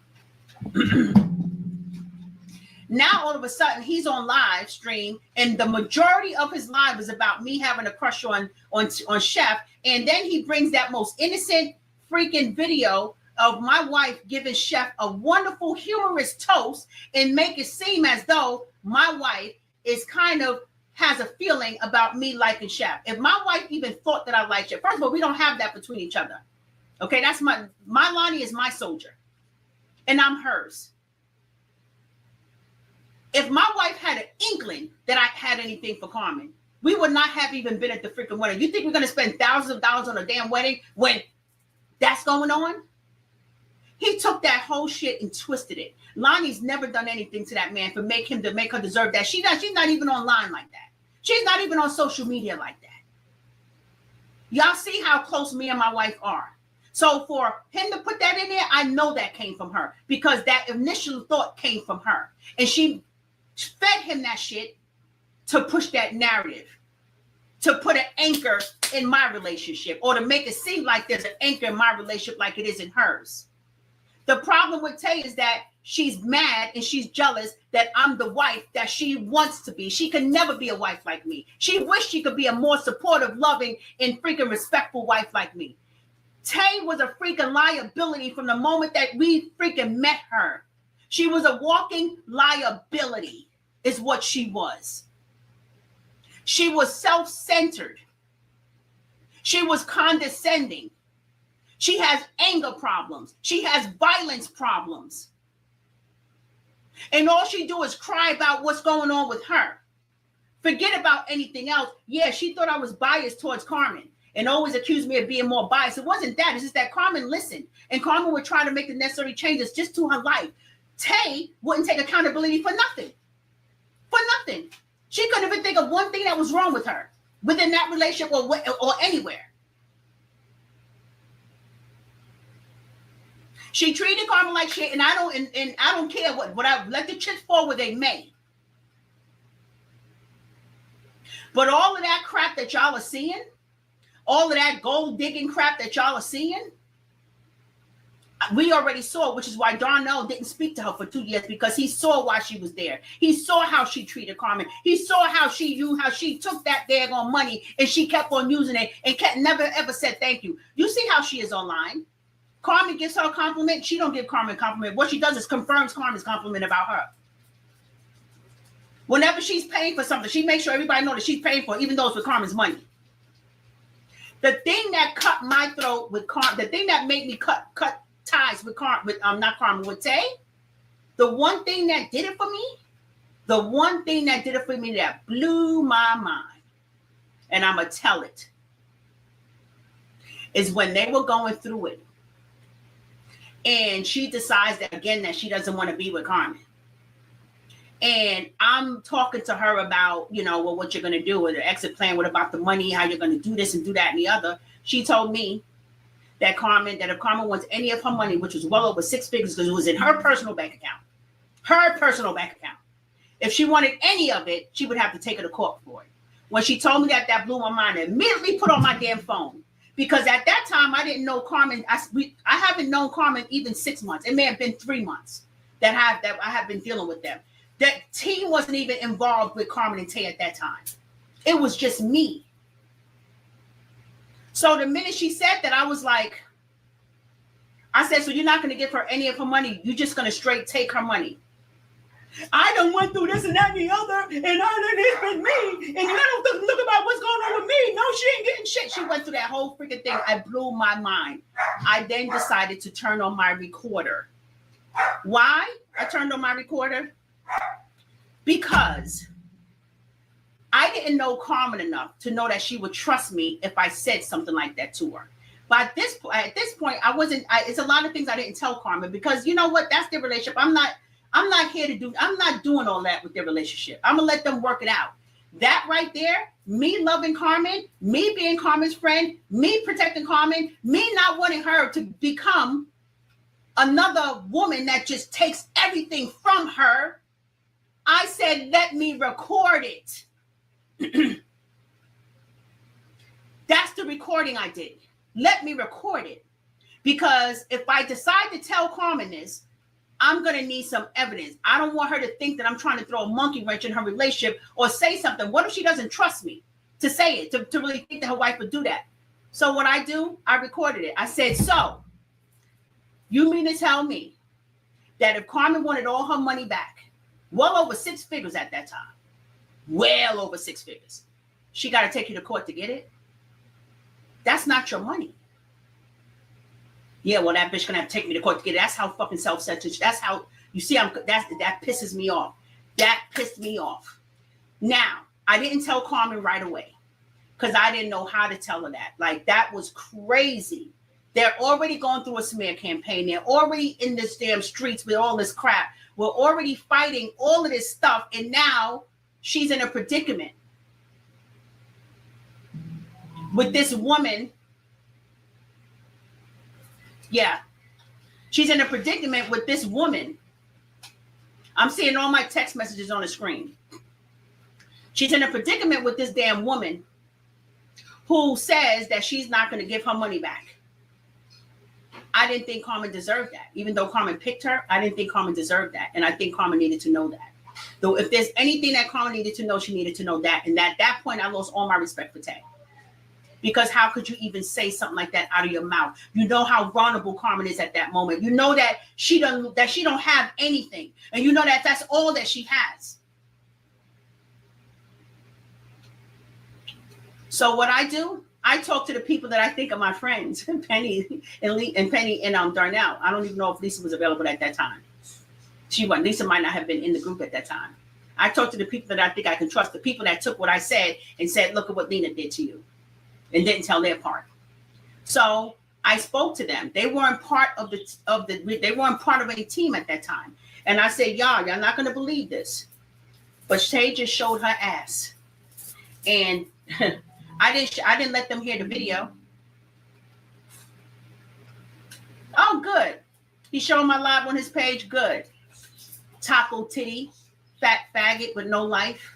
Now all of a sudden he's on live stream and the majority of his live is about me having a crush on Chef, and then he brings that most innocent freaking video of my wife giving Chef a wonderful humorous toast and make it seem as though my wife is kind of has a feeling about me liking Chef. If my wife even thought that I liked Chef, first of all, we don't have that between each other. Okay, that's my Lonnie is my soldier and I'm hers. If my wife had an inkling that I had anything for Carmen, we would not have even been at the freaking wedding. You think we're going to spend thousands of dollars on a damn wedding when that's going on? He took that whole shit and twisted it. Lonnie's never done anything to that man to make her deserve that. She's not even online like that. She's not even on social media like that. Y'all see how close me and my wife are. So for him to put that in there, I know that came from her because that initial thought came from her. And she fed him that shit to push that narrative, to put an anchor in my relationship or to make it seem like there's an anchor in my relationship like it is in hers. The problem with Tay is that she's mad and she's jealous that I'm the wife that she wants to be. She can never be a wife like me. She wished she could be a more supportive, loving, and freaking respectful wife like me. Tay was a freaking liability from the moment that we freaking met her. She was a walking liability is what she was. She was self-centered. She was condescending. She has anger problems. She has violence problems. And all she do is cry about what's going on with her. Forget about anything else. Yeah, she thought I was biased towards Carmen and always accused me of being more biased. It wasn't that. It's just that Carmen listened. And Carmen would try to make the necessary changes just to her life. Tay wouldn't take accountability for nothing. For nothing. She couldn't even think of one thing that was wrong with her within that relationship or anywhere. She treated Carmen like shit, and I don't care what I let the chips fall where they may. But all of that crap that y'all are seeing, all of that gold digging crap that y'all are seeing, we already saw, which is why Darnell didn't speak to her for 2 years, because he saw why she was there. He saw how she treated Carmen. He saw how she took that daggone money and she kept on using it and never ever said thank you. You see how she is online. Carmen gives her a compliment. She don't give Carmen a compliment. What she does is confirms Carmen's compliment about her. Whenever she's paying for something, she makes sure everybody knows that she's paying for it, even though it's with Carmen's money. The thing that cut my throat with Carmen, the thing that made me cut ties with not Carmen, with Tay, the one thing that did it for me, that blew my mind, and I'm going to tell it, is when they were going through it. And she decides that, again, that she doesn't want to be with Carmen. And I'm talking to her about, well, what you're going to do with the exit plan, what about the money, how you're going to do this and do that and the other. She told me that if Carmen wants any of her money, which was well over 6 figures, because it was in her personal bank account, if she wanted any of it, she would have to take her to court for it. When she told me that blew my mind. I immediately put on my damn phone. Because at that time, I didn't know Carmen. I haven't known Carmen even 6 months. It may have been 3 months that I have been dealing with them. That team wasn't even involved with Carmen and Tay at that time. It was just me. So the minute she said that, I was like, I said, so you're not going to give her any of her money. You're just going to straight take her money. I done went through this and that and the other, and it's been me. And you don't look about what's going on with me. No, she ain't getting shit. She went through that whole freaking thing. I blew my mind. I then decided to turn on my recorder. Why I turned on my recorder? Because I didn't know Carmen enough to know that she would trust me if I said something like that to her. But at this point, it's a lot of things I didn't tell Carmen, because you know what? That's their relationship. I'm not doing all that with their relationship. I'm going to let them work it out. That right there, me loving Carmen, me being Carmen's friend, me protecting Carmen, me not wanting her to become another woman that just takes everything from her. I said, let me record it. That's the recording I did. Let me record it. Because if I decide to tell Carmen this, I'm going to need some evidence. I don't want her to think that I'm trying to throw a monkey wrench in her relationship or say something. What if she doesn't trust me to say it, to really think that her wife would do that? So what I do, I recorded it. I said, so you mean to tell me that if Carmen wanted all her money back, well over 6 figures at that time, well over 6 figures, she got to take you to court to get it? That's not your money. Yeah, well, that bitch gonna have to take me to court to get it. That's how fucking self-centered. That's how, you see, that pisses me off. That pissed me off. Now, I didn't tell Carmen right away because I didn't know how to tell her that. Like, that was crazy. They're already going through a smear campaign. They're already in this damn streets with all this crap. We're already fighting all of this stuff, and now she's in a predicament with this woman. Yeah, she's in a predicament with this woman. I'm seeing all my text messages on the screen. She's in a predicament with this damn woman who says that she's not going to give her money back. I didn't think Carmen deserved that. Even though Carmen picked her, I didn't think Carmen deserved that. And I think Carmen needed to know that. Though if there's anything that Carmen needed to know, she needed to know that. And at that point, I lost all my respect for Tay. Because how could you even say something like that out of your mouth? You know how vulnerable Carmen is at that moment. You know that she don't have anything. And you know that that's all that she has. So what I do, I talk to the people that I think are my friends, Penny and Darnell. I don't even know if Lisa was available at that time. She wasn't. Lisa might not have been in the group at that time. I talk to the people that I think I can trust, the people that took what I said and said, look at what Lena did to you, and didn't tell their part. So I spoke to them. They weren't part of they weren't part of any team at that time. And I said, y'all not gonna believe this, but Tay just showed her ass. And I didn't let them hear the video. Oh, good. He showed my live on his page. Good. Taco titty, fat faggot with no life.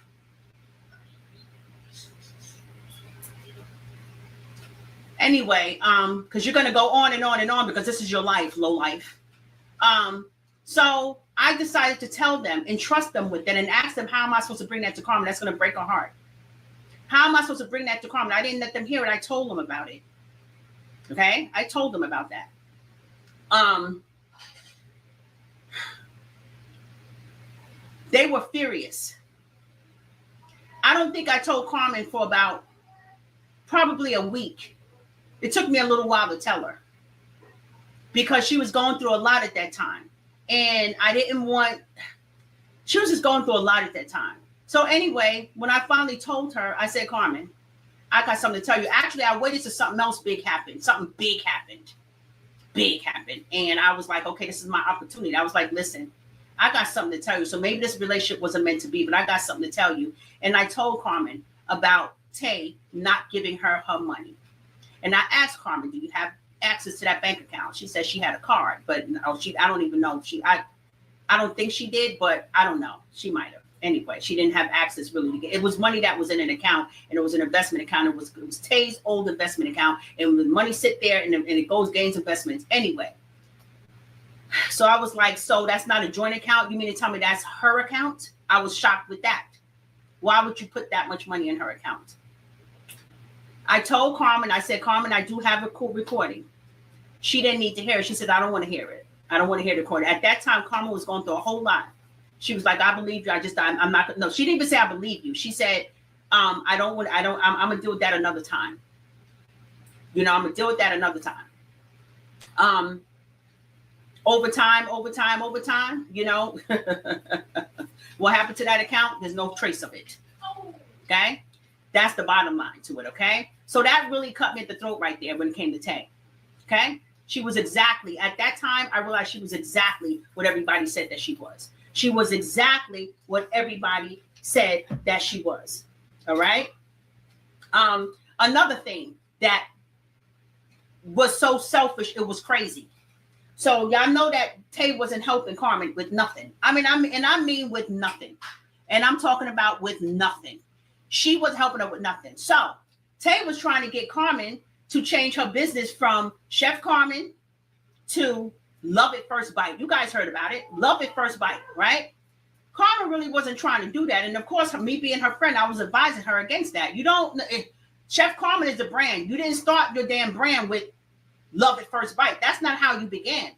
Anyway, because you're gonna go on and on and on because this is your life, low life. So I decided to tell them and trust them with that and ask them, how am I supposed to bring that to Carmen? That's gonna break her heart. How am I supposed to bring that to Carmen? I didn't let them hear it. I told them about it. Okay? I told them about that. They were furious. I don't think I told Carmen for about probably a week. It took me a little while to tell her because she was going through a lot at that time. And I didn't want, she was just going through a lot at that time. So anyway, when I finally told her, I said, Carmen, I got something to tell you. Actually, I waited till something else big happened. Something big happened. Big happened. And I was like, okay, this is my opportunity. I was like, listen, I got something to tell you. So maybe this relationship wasn't meant to be, but I got something to tell you. And I told Carmen about Tay not giving her money. And I asked Carmen, do you have access to that bank account? She said she had a card, but no, I don't even know. I don't think she did, but I don't know. She might have. Anyway, she didn't have access really to get. It was money that was in an account, and it was an investment account. It was Tay's old investment account, and the money sit there, and it goes gains investments anyway. So I was like, so that's not a joint account? You mean to tell me that's her account? I was shocked with that. Why would you put that much money in her account? I told Carmen, I said, Carmen, I do have a cool recording. She didn't need to hear it. She said, I don't want to hear it. I don't want to hear the recording. At that time, Carmen was going through a whole lot. She was like, I believe you. I'm not. No, she didn't even say I believe you. She said, I'm going to deal with that another time. I'm going to deal with that another time. Over time, what happened to that account? There's no trace of it. Okay. That's the bottom line to it. Okay. So that really cut me at the throat right there when it came to Tay. Okay. She was exactly, at that time, I realized she was exactly what everybody said that she was. She was exactly what everybody said that she was. All right. Another thing that was so selfish, it was crazy. So y'all know that Tay wasn't helping Carmen with nothing. I mean with nothing. And I'm talking about with nothing. She was helping her with nothing. So Tay was trying to get Carmen to change her business from Chef Carmen to Love at First Bite. You guys heard about it. Love at First Bite, right? Carmen really wasn't trying to do that. And of course, me being her friend, I was advising her against that. Chef Carmen is the brand. You didn't start your damn brand with Love at First Bite. That's not how you began.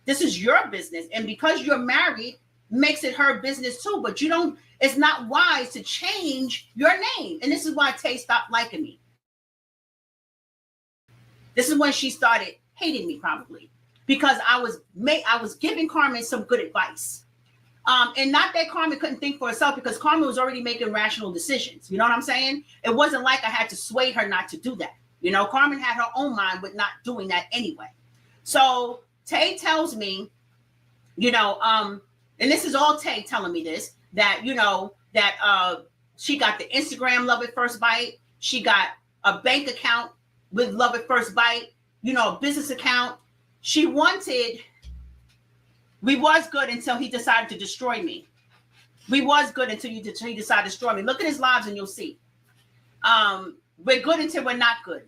This is your business. And because you're married, makes it her business too. But it's not wise to change your name. And this is why Tay stopped liking me. This is when she started hating me probably. Because I was giving Carmen some good advice. And not that Carmen couldn't think for herself, because Carmen was already making rational decisions. You know what I'm saying? It wasn't like I had to sway her not to do that. Carmen had her own mind with not doing that anyway. So Tay tells me, and this is all Tay telling me this, that, that she got the Instagram Love at First Bite. She got a bank account with Love at First Bite, a business account. We was good until he decided to destroy me. We was good until he decided to destroy me. Look at his lives and you'll see. We're good until we're not good.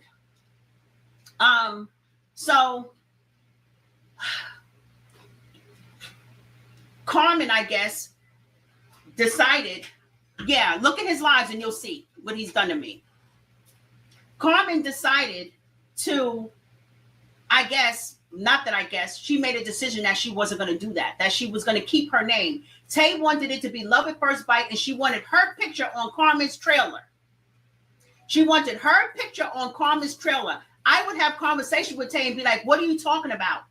So Carmen, I guess, decided, look at his lives and you'll see what he's done to me. Carmen decided to, she made a decision that she wasn't going to do that she was going to keep her name. Tay wanted it to be Love at First Bite, and she wanted her picture on Carmen's trailer. She wanted her picture on Carmen's trailer. I would have conversation with Tay and be like, what are you talking about?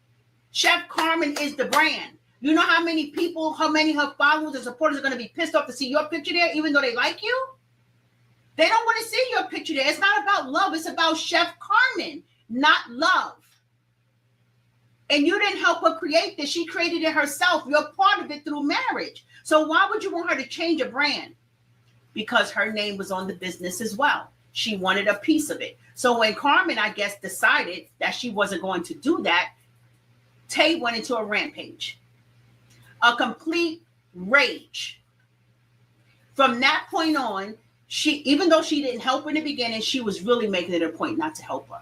Chef Carmen is the brand. You know how many her followers and supporters are going to be pissed off to see your picture there, even though they like you? They don't want to see your picture there. It's not about love. It's about Chef Carmen, not love. And you didn't help her create this. She created it herself. You're part of it through marriage. So why would you want her to change a brand? Because her name was on the business as well. She wanted a piece of it. So when Carmen, I guess, decided that she wasn't going to do that, Tay went into a rampage. A complete rage. From that point on, even though she didn't help in the beginning, she was really making it a point not to help her.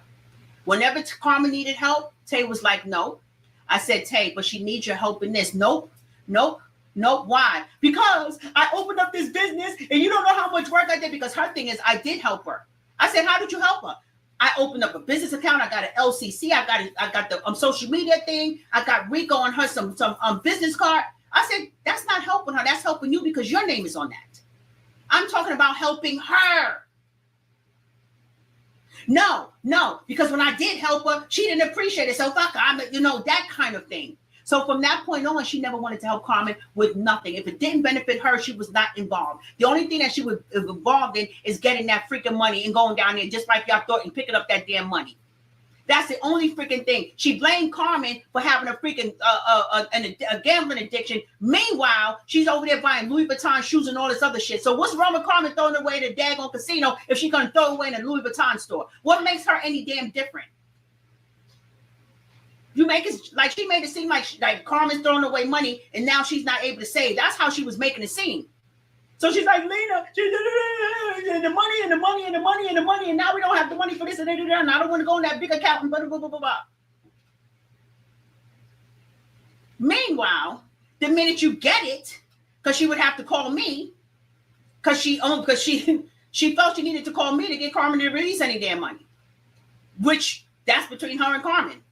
Whenever Carmen needed help, Tay was like, no. I said, Tay, but she needs your help in this. Nope. Why? Because I opened up this business and you don't know how much work I did. Because her thing is, I did help her. I said, how did you help her? I opened up a business account. I got an LCC. I got the social media thing. I got Rico on her some business card. I said, that's not helping her. That's helping you because your name is on that. I'm talking about helping her. No, because when I did help her, she didn't appreciate it. So fuck her, that kind of thing. So from that point on, she never wanted to help Carmen with nothing. If it didn't benefit her, she was not involved. The only thing that she was involved in is getting that freaking money and going down there just like y'all thought and picking up that damn money. That's the only freaking thing. She blamed Carmen for having a freaking a gambling addiction. Meanwhile, she's over there buying Louis Vuitton shoes and all this other shit. So what's wrong with Carmen throwing away the daggone casino if she's going to throw away in a Louis Vuitton store? What makes her any damn different? You make it like she made it seem like Carmen's throwing away money and now she's not able to save. That's how she was making it seem. So she's like, Lena, the money and the money and the money and the money, and now we don't have the money for this and that, and I don't want to go in that big account and blah, blah, blah, blah, blah. Meanwhile, the minute you get it, because she would have to call me, because she felt she needed to call me to get Carmen to release any damn money, which that's between her and Carmen.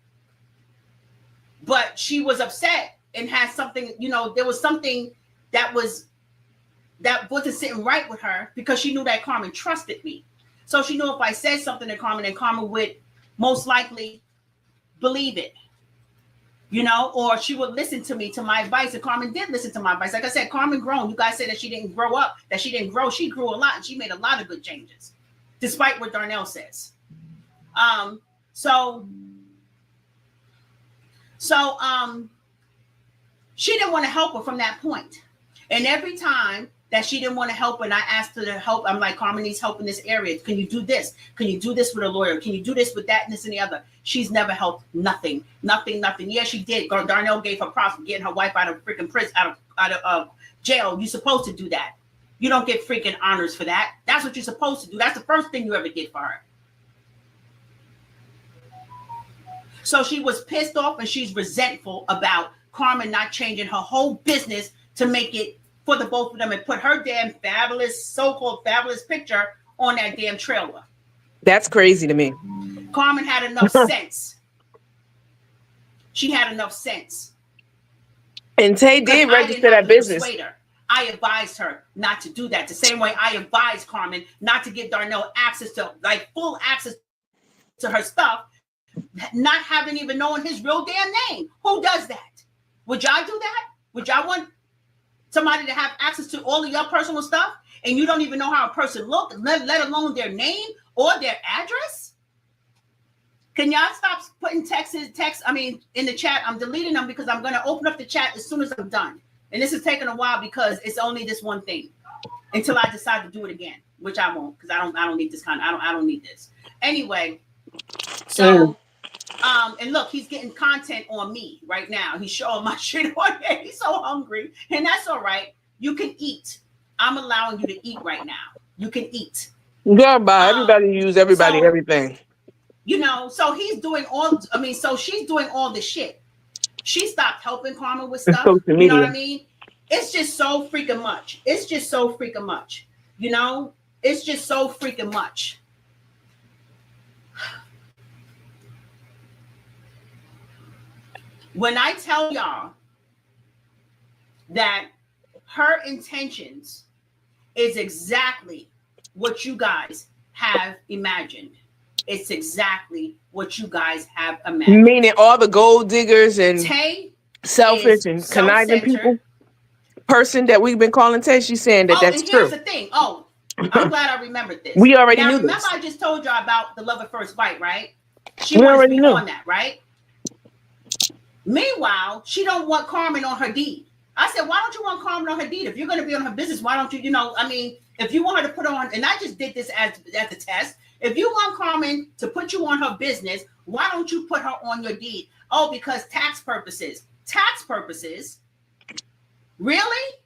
But she was upset and had something, there was something that wasn't sitting right with her because she knew that Carmen trusted me. So she knew if I said something to Carmen, then Carmen would most likely believe it, or she would listen to me, to my advice. And Carmen did listen to my advice. Like I said, Carmen grown. You guys said that she didn't grow up, that she didn't grow. She grew a lot and she made a lot of good changes, despite what Darnell says. So she didn't want to help her from that point. And every time that she didn't want to help and I asked her to help, I'm like, Carmen needs help in this area. Can you do this? Can you do this with a lawyer? Can you do this with that and this and the other? She's never helped. Nothing. Yeah, she did. Darnell gave her props for getting her wife out of freaking prison, out of jail. You're supposed to do that. You don't get freaking honors for that. That's what you're supposed to do. That's the first thing you ever did for her. So she was pissed off and she's resentful about Carmen not changing her whole business to make it for the both of them and put her damn fabulous, so-called fabulous picture on that damn trailer.
That's crazy to me.
Carmen had enough sense. She had enough sense.
And Tay did register that business.
I advised her not to do that. The same way I advised Carmen not to give Darnell access to, full access to her stuff, not having even known his real damn name. Who does that? Would y'all do that? Would y'all want somebody to have access to all of your personal stuff and you don't even know how a person looks, let alone their name or their address? Can y'all stop putting text in the chat? I'm deleting them because I'm going to open up the chat as soon as I'm done. And this is taking a while because it's only this one thing until I decide to do it again, which I won't because I don't need this I don't need this. Anyway, so and look, he's getting content on me right now. He's showing my shit on there. He's so hungry, and that's all right. You can eat. I'm allowing you to eat right now. You can eat.
Goodbye. Everybody use everybody, everything.
So he's doing all. So she's doing all the shit. She stopped helping Carmen with stuff.
Social media.
You know what I mean? It's just so freaking much. It's just so freaking much. It's just so freaking much. When I tell y'all that her intentions is exactly what you guys have imagined. It's exactly what you guys have imagined.
Meaning all the gold diggers and
Tay
selfish and conniving people. Person that we've been calling Tay, she's saying that's
and
true.
Here's the thing. I'm glad I remembered this.
We already knew
remember
this.
I just told y'all about the love at first bite, right? She
We
wants
already
to be
knew.
on that, right? Meanwhile, she don't want Carmen on her deed. I said, why don't you want Carmen on her deed? If you're going to be on her business, why don't you, if you want her to put on, and I just did this as a test. If you want Carmen to put you on her business, why don't you put her on your deed? Oh, because tax purposes. Tax purposes? Really?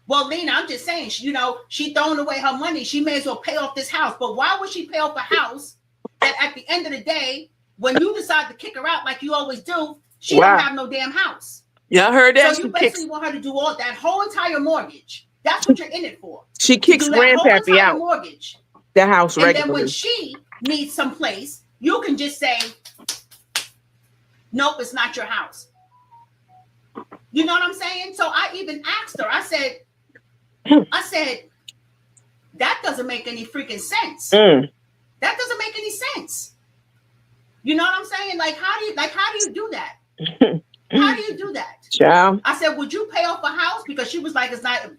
Well, Lena, I'm just saying, she throwing away her money. She may as well pay off this house. But why would she pay off a house that at the end of the day, when you decide to kick her out like you always do, she don't have no damn house.
Yeah, I heard that.
So you basically want her to do all that whole entire mortgage. That's what you're in it for.
She kicks Grandpappy out.
Mortgage.
The house
and
regularly.
then when she needs some place, you can just say, nope, it's not your house. You know what I'm saying? So I even asked her, I said, that doesn't make any freaking sense. That doesn't make any sense. You know what I'm saying? Like, how do you do that? How do you do that?
Yeah.
I said, would you pay off a house? Because she was like, it's not,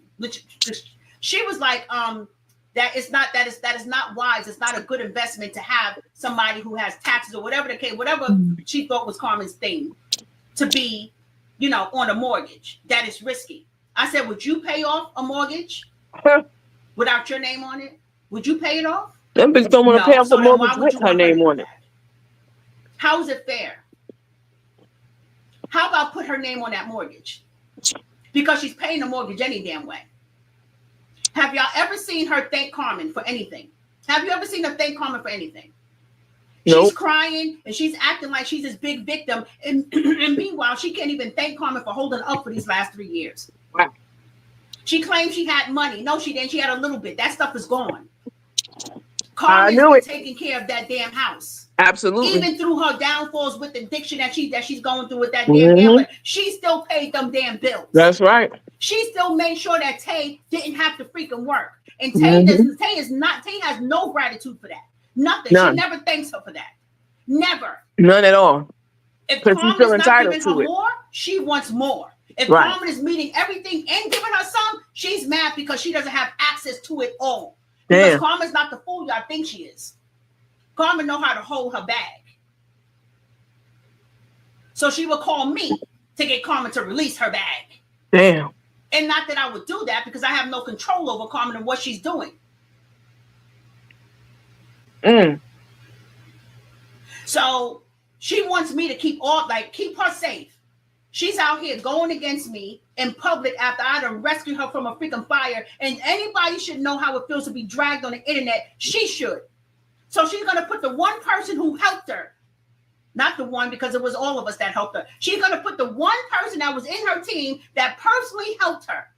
she was like, that is not wise. It's not a good investment to have somebody who has taxes or whatever the case, whatever she thought was Carmen's thing to be, you know, on a mortgage. That is risky. I said, would you pay off a mortgage without your name on it? Would you pay it off?
Them bitches don't want to pay off the
So then
mortgage
why would
with
you
her
want
name on it.
How is it fair? How about put her name on that mortgage? Because she's paying the mortgage any damn way. Have y'all ever seen her thank Carmen for anything? Have you ever seen her thank Carmen for anything?
Nope.
She's crying and she's acting like she's this big victim. And meanwhile, she can't even thank Carmen for holding up for these last 3 years.
Wow.
She claimed she had money. No, she didn't. She had a little bit. That stuff is gone.
I
Carmen's
knew
been
it.
taking care of that damn house.
Absolutely.
Even through her downfalls with the addiction that she's going through with that damn gambling, she still paid them damn bills.
That's right.
She still made sure that Tay didn't have to freaking work. And Tay has no gratitude for that. Nothing.
None.
She never thanks her for that. Never.
None at all.
If
Because you feel
Carmen's not
entitled
giving her
to it.
more, she wants more. If
Right.
Carmen is meeting everything and giving her some, she's mad because she doesn't have access to it all. Because
Damn.
Carmen's not the fool y'all think she is. Carmen know how to hold her bag. So she would call me to get Carmen to release her bag.
Damn.
And not that I would do that because I have no control over Carmen and what she's doing. So she wants me to keep her safe. She's out here going against me in public after I done rescued her from a freaking fire. And anybody should know how it feels to be dragged on the internet. She should. So she's going to put the one person who helped her, not the one because it was all of us that helped her. She's going to put the one person that was in her team that personally helped her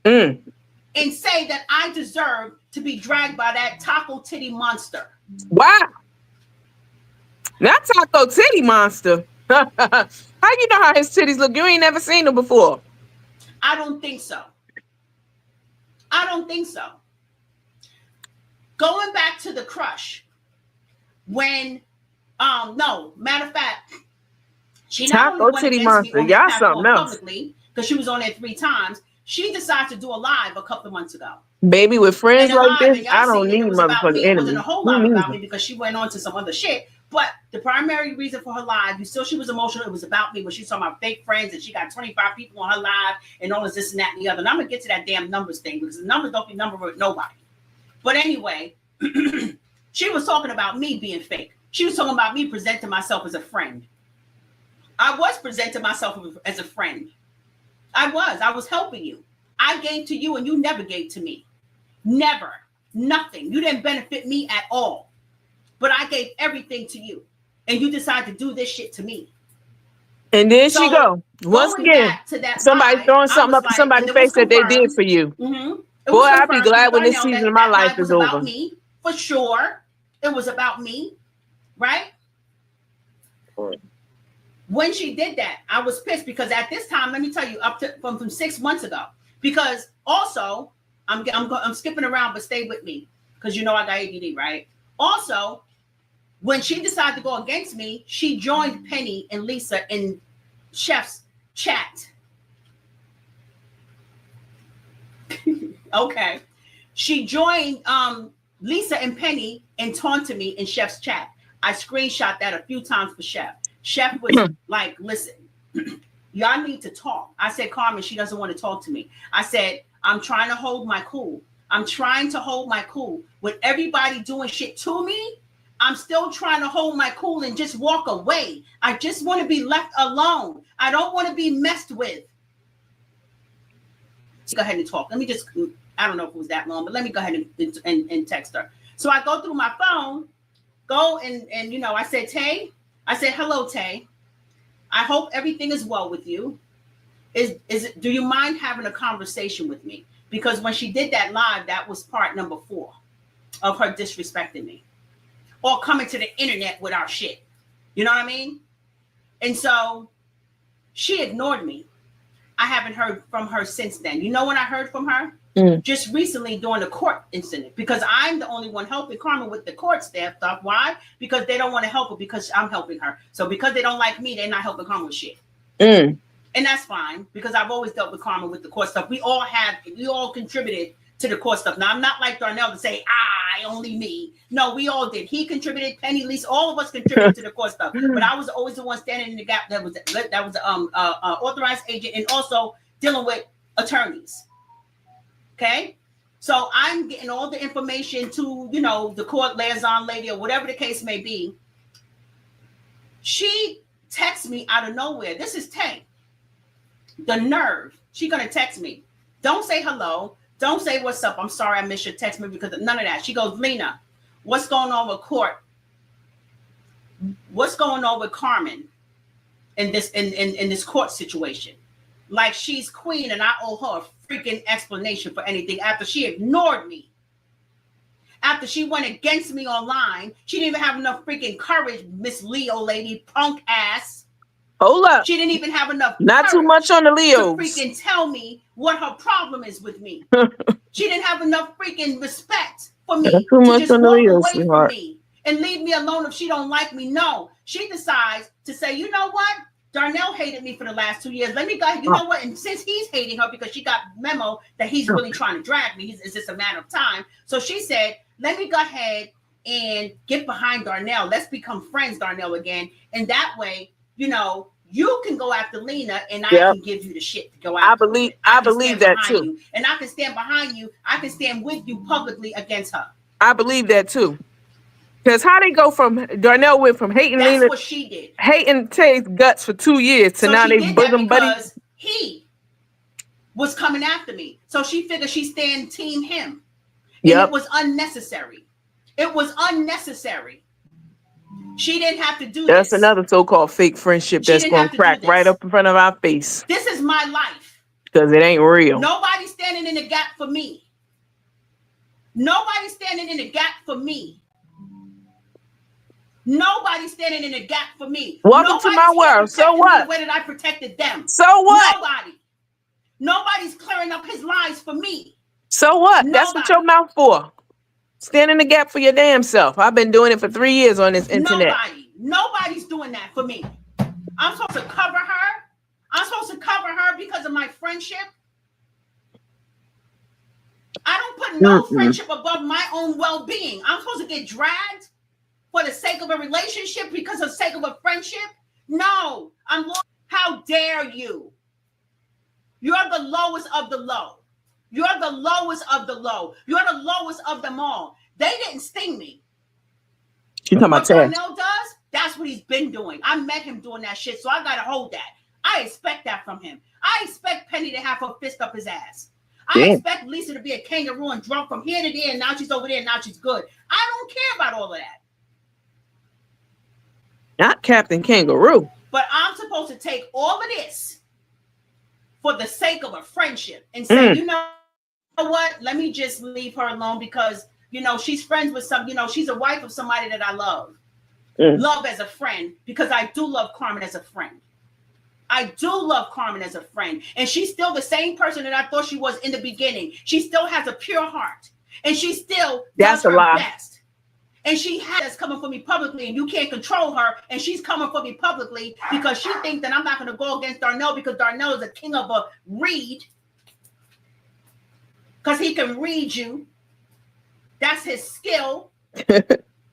and say that I deserve to be dragged by that taco titty monster.
Wow. Not taco titty monster. How you know how his titties look? You ain't never seen them before.
I don't think so. I don't think so. Going back to the crush, when no, matter of fact, she not
Taco
only went
titty
against me
monster.
on
Y'all
that
something
platform
else.
publicly because she was on there 3 times. She decided to do a live a couple of months ago.
Baby, with friends
And the
like
live,
this,
and y'all
I don't
seen it,
need
it was about
motherfucking
me. It wasn't
enemies.
a whole
Who
lot
needs
about
them?
me because she went on to some other shit. But the primary reason for her live, you saw she was emotional. It was about me when she saw my fake friends and she got 25 people on her live and all this and that and the other. And I'm going to get to that damn numbers thing because the numbers don't be numbered with nobody. But anyway, she was talking about me being fake. She was talking about me presenting myself as a friend. I was presenting myself as a friend. I was helping you. I gave to you and you never gave to me. Never. Nothing. You didn't benefit me at all. But I gave everything to you. And you decided to do this shit to me.
And then she go. Once again, somebody throwing something up in somebody's face that they did for you. Boy, I'd be glad when this season of my life is over.
About me, for sure. It was about me, right? When she did that, I was pissed because at this time, let me tell you, from 6 months ago, because also I'm skipping around, but stay with me because you know I got ADD, right? Also, when she decided to go against me, she joined Penny and Lisa in Chef's chat. Okay. She joined Lisa and Penny and taunted me in Chef's chat. I screenshot that a few times for Chef. Chef was like, listen, y'all need to talk. I said, Carmen, she doesn't want to talk to me. I said, I'm trying to hold my cool. I'm trying to hold my cool. With everybody doing shit to me, I'm still trying to hold my cool and just walk away. I just want to be left alone. I don't want to be messed with. Let's go ahead and talk. Let me just, I don't know if it was that long, but let me go ahead and text her. So I go through my phone, and you know, I said, Tay, I said, hello, Tay. I hope everything is well with you. Do you mind having a conversation with me? Because when she did that live, that was part number 4 of her disrespecting me. or coming to the internet with our shit. You know what I mean? And so she ignored me. I haven't heard from her since then. You know when I heard from her? Just recently during the court incident, because I'm the only one helping Carmen with the court staff stuff. Why? Because they don't want to help her because I'm helping her. So because they don't like me, they're not helping Carmen with shit. And that's fine, because I've always dealt with Carmen with the court stuff. We all contributed to the court stuff. Now, I'm not like Darnell to say, only me. No, we all did. He contributed, Penny, Lisa, all of us contributed to the court stuff. But I was always the one standing in the gap that was authorized agent, and also dealing with attorneys. Okay? So I'm getting all the information to, the court liaison lady or whatever the case may be. She texts me out of nowhere. This is Tay. The nerve. She's going to text me. Don't say hello. Don't say what's up. I'm sorry I missed your text me, because none of that. She goes, Lena, what's going on with court? What's going on with Carmen in this court situation? Like she's queen and I owe her a freaking explanation for anything after she ignored me. After she went against me online, she didn't even have enough freaking courage, Miss Leo lady, punk ass.
Hold up.
She didn't even have enough
Not too much on the Leos.
to freaking tell me what her problem is with me. She didn't have enough freaking respect for me
too
to
much
just
on the
walk
Leos,
away
sweetheart.
from me and leave me alone if she don't like me. No, she decides to say, you know what? Darnell hated me for the last 2 years. Let me go. You know what? And since he's hating her because she got memo that he's really trying to drag me, it's just a matter of time. So she said, let me go ahead and get behind Darnell. Let's become friends, Darnell, again. And that way, you can go after Lena, and I can give you the shit to go after.
I believe that too.
You, and I can stand behind you. I can stand with you publicly against her.
I believe that too. Because how they go from Darnell went from hating
That's
Lena,
what she did,
hating Tay's guts for 2 years to now they bosom buddies.
He was coming after me, so she figured she stand team him. And it was unnecessary. It was unnecessary. She didn't have to do this.
That's another so-called fake friendship that's going to crack right up in front of our face.
This is my life.
Because it ain't real.
Nobody's standing in the gap for me. Nobody's standing in the gap for me. Nobody's standing in the gap for me.
Welcome to my world. So what?
The way that I protected them.
So what?
Nobody's clearing up his lies for me.
So what? That's what your mouth for. Stand in the gap for your damn self. I've been doing it for 3 years on this internet.
Nobody's doing that for me. I'm supposed to cover her. I'm supposed to cover her because of my friendship. I don't put no friendship above my own well-being. I'm supposed to get dragged for the sake of a relationship because of the sake of a friendship? No. How dare you? You're the lowest of the low. You're the lowest of the low. You're the lowest of them all. They didn't sting me.
You talking about Ted?
Darnell does? That's what he's been doing. I met him doing that shit, so I gotta hold that. I expect that from him. I expect Penny to have her fist up his ass. I expect Lisa to be a kangaroo and drunk from here to there, and now she's over there, and now she's good. I don't care about all of that.
Not Captain Kangaroo.
But I'm supposed to take all of this for the sake of a friendship and say, you know what? Let me just leave her alone because, she's friends with she's a wife of somebody that I love. Love as a friend, because I do love Carmen as a friend. I do love Carmen as a friend. And she's still the same person that I thought she was in the beginning. She still has a pure heart. And she still does her best. And she has coming for me publicly, and you can't control her. And she's coming for me publicly because she thinks that I'm not going to go against Darnell because Darnell is a king of a read. Because he can read you. That's his skill.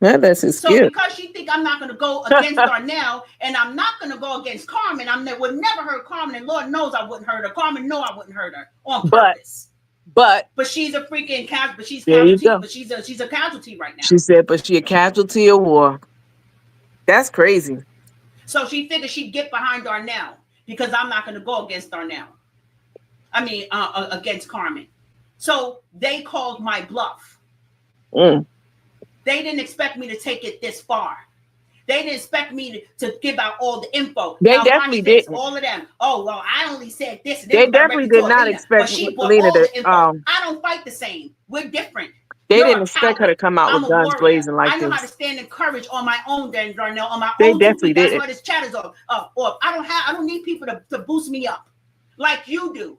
That's his skill.
So because she think I'm not going to go against Darnell, and I'm not going to go against Carmen, would never hurt Carmen, and Lord knows I wouldn't hurt her. Carmen know I wouldn't hurt her on purpose. But she's a freaking casualty. But she's casualty. But she's a casualty right now.
She said, but she a casualty of war. That's crazy.
So she figured she'd get behind Darnell because I'm not going to go against Darnell. Against Carmen. So they called my bluff. They didn't expect me to take it this far. They didn't expect me to give out all the info.
They definitely did.
All of them. Oh, well, I only said this.
They definitely did not expect
Lena
to.
I don't fight the same. We're different.
They
You're
didn't
a
expect her
coward.
to come out
I'm
with
a
guns
warrior.
blazing like
I know how to
this.
stand in courage on my own, Darnell, on my
They
own 2
definitely
feet. That's
didn't.
why this chat is up. I don't need people to boost me up like you do.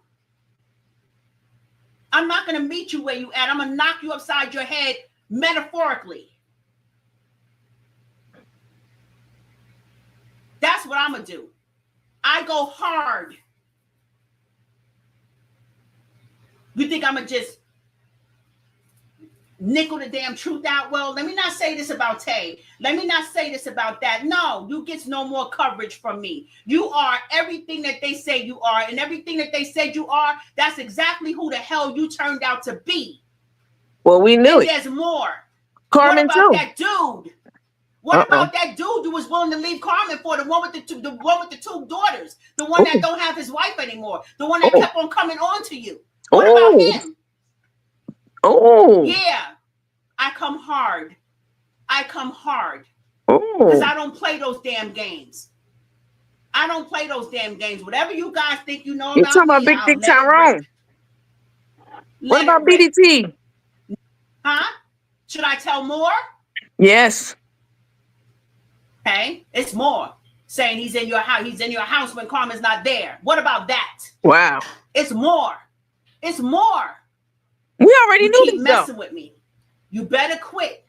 I'm not going to meet you where you at. I'm going to knock you upside your head metaphorically. That's what I'm going to do. I go hard. You think I'm going to just nickel the damn truth out? Well, let me not say this about Tay. Let me not say this about that. No, you get no more coverage from me. You are everything that they say you are, and everything that they said you are, that's exactly who the hell you turned out to be.
Well, we knew it.
There's more.
Carmen
what about
too.
that dude? What about that dude who was willing to leave Carmen for the one with the two daughters, the one that don't have his wife anymore, the one that kept on coming on to you? What about him? Yeah, I come hard. Because I don't play those damn games. Whatever you guys think you know
You're
about
talking
me,
about Big
I'll
Dick
let it
Tyrone.
rip.
What about BDT?
Huh? Should I tell more?
Yes.
Okay, it's more. Saying he's in your house when Carmen's not there. What about that?
Wow.
It's more.
We already knew
keep
this
messing
though.
with me. You better quit.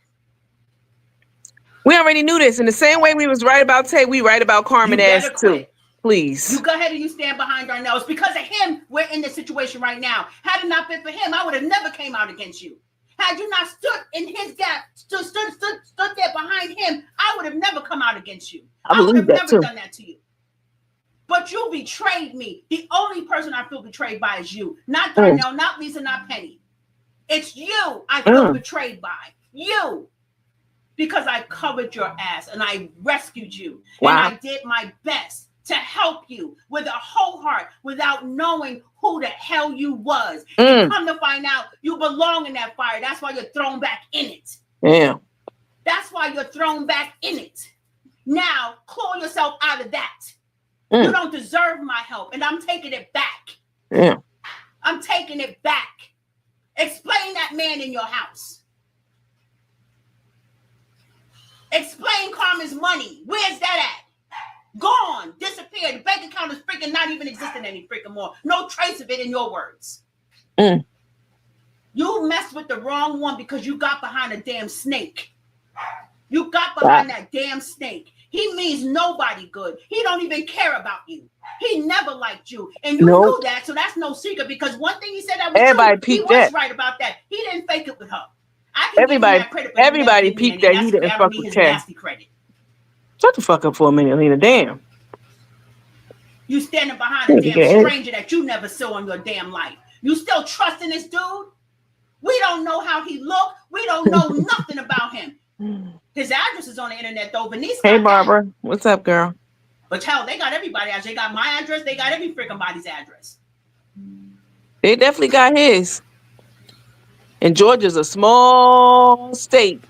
We already knew this. In the same way we was right about Tay, we right about Carmen ass too. Please.
You go ahead and you stand behind Darnell. It's because of him we're in this situation right now. Had it not been for him, I would have never came out against you. Had you not stood in his gap, stood there behind him, I would have never come out against you. I would have never done that to you. But you betrayed me. The only person I feel betrayed by is you. Not Darnell, not Lisa, not Penny. It's you I feel betrayed by. You. Because I covered your ass and I rescued you. Wow. And I did my best to help you with a whole heart without knowing who the hell you was. And come to find out you belong in that fire. That's why you're thrown back in it.
Yeah.
That's why you're thrown back in it. Now, claw yourself out of that. You don't deserve my help, and I'm taking it back.
Yeah.
I'm taking it back. Explain that man in your house. Explain Carmen's money. Where's that at? Gone. Disappeared. The bank account is freaking not even existing any freaking more. No trace of it in your words. You messed with the wrong one because you got behind a damn snake. You got behind that damn snake. He means nobody good. He don't even care about you. He never liked you. And you knew that, so that's no secret because one thing he said that was true, he was right about that. He didn't fake it with her. I can give him that credit, but
everybody peeped that he didn't fuck with Tay. Shut the fuck up for a minute, Lena. Damn.
You standing behind a damn stranger that you never saw in your damn life. You still trusting this dude? We don't know how he looked. We don't know nothing about him. His address is on the internet though. Venice.
Hey Barbara, what's up, girl?
But hell, they got everybody address. They got my address. They got every freaking body's address.
They definitely got his. And Georgia's a small state.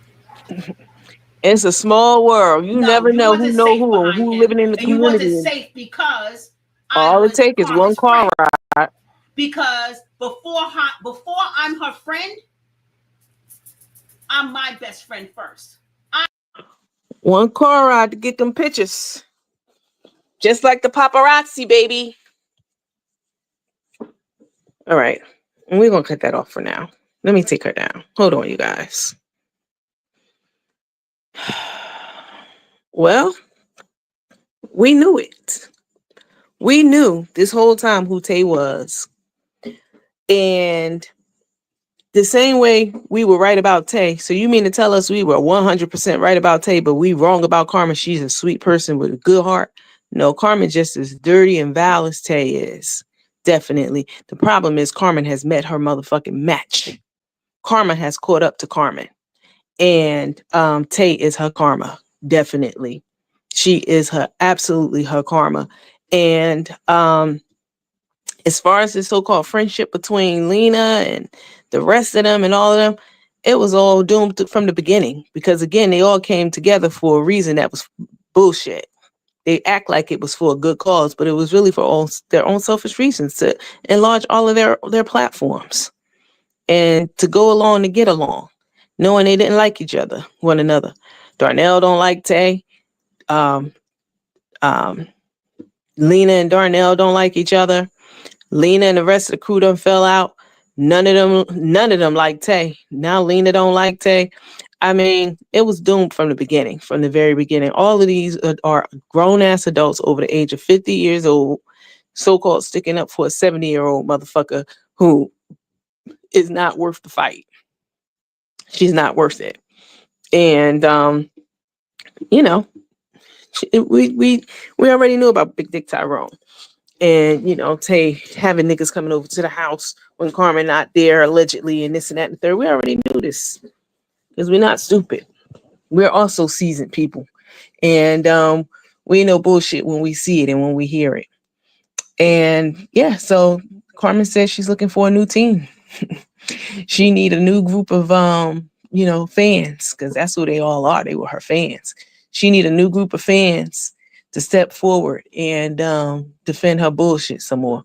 It's a small world. You never know who know who and who living in the community.
You wasn't safe because
all it takes is one car ride.
Because before I'm her friend, I'm my best friend first.
One car ride to get them pictures. Just like the paparazzi, baby. All right. And we're going to cut that off for now. Let me take her down. Hold on, you guys. Well, we knew it. We knew this whole time who Tay was. And the same way we were right about Tay. So you mean to tell us we were 100% right about Tay, but we wrong about Carmen? She's a sweet person with a good heart. No, Carmen just as dirty and vile as Tay is. Definitely. The problem is Carmen has met her motherfucking match. Karma has caught up to Carmen. And Tay is her karma. Definitely. She is absolutely her karma. And as far as the so-called friendship between Lena and the rest of them and all of them, it was all doomed from the beginning. Because again, they all came together for a reason that was bullshit. They act like it was for a good cause, but it was really for their own selfish reasons to enlarge all of their platforms and to go along to get along. knowing they didn't like one another. Darnell don't like Tay. Um, um, Lena and Darnell don't like each other. Lena and the rest of the crew done fell out. None of them like Tay. Now Lena don't like Tay. I mean, it was doomed from the beginning, from the very beginning. All of these are grown ass adults over the age of 50 years old, so-called sticking up for a 70-year-old motherfucker who is not worth the fight. She's not worth it. And you know, we already knew about Big Dick Tyrone. And, Tay having niggas coming over to the house when Carmen not there allegedly and this and that and the third. We already knew this because we're not stupid. We're also seasoned people. And we know bullshit when we see it and when we hear it. And yeah, so Carmen says she's looking for a new team. She need a new group of fans, because that's who they all are. They were her fans. She need a new group of fans to step forward and defend her bullshit some more.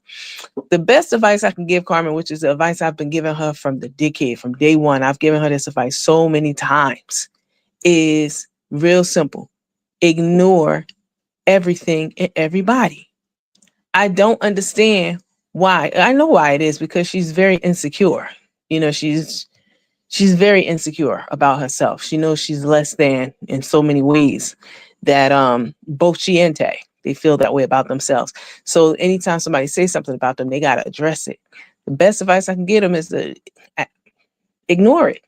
The best advice I can give Carmen, which is the advice I've been giving her from the dickhead, from day one, I've given her this advice so many times, is real simple. Ignore everything and everybody. I don't understand why. I know why it is, because she's very insecure. She's very insecure about herself. She knows she's less than in so many ways that both she and Tay, they feel that way about themselves. So anytime somebody says something about them, they got to address it. The best advice I can give them is to ignore it.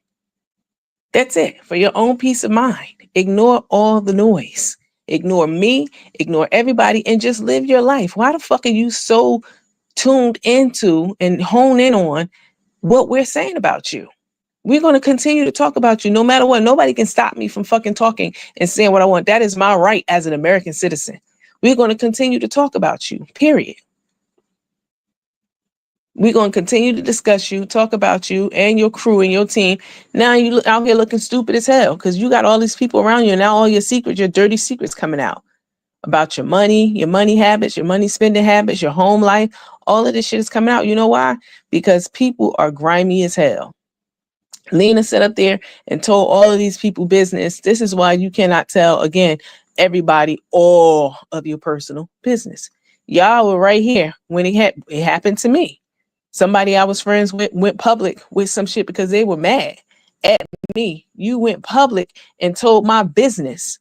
That's it. For your own peace of mind. Ignore all the noise. Ignore me, ignore everybody, and just live your life. Why the fuck are you so tuned into and hone in on what we're saying about you? We're going to continue to talk about you no matter what. Nobody can stop me from fucking talking and saying what I want. That is my right as an American citizen. We're going to continue to talk about you, period. We're going to continue to discuss you, talk about you and your crew and your team. Now you look out here looking stupid as hell because you got all these people around you, and now all your secrets, your dirty secrets coming out about your money habits, your money spending habits, your home life. All of this shit is coming out. You know why? Because people are grimy as hell. Lena sat up there and told all of these people business. This is why you cannot tell, again, everybody all of your personal business. Y'all were right here when it happened to me. Somebody I was friends with went public with some shit because they were mad at me. You went public and told my business.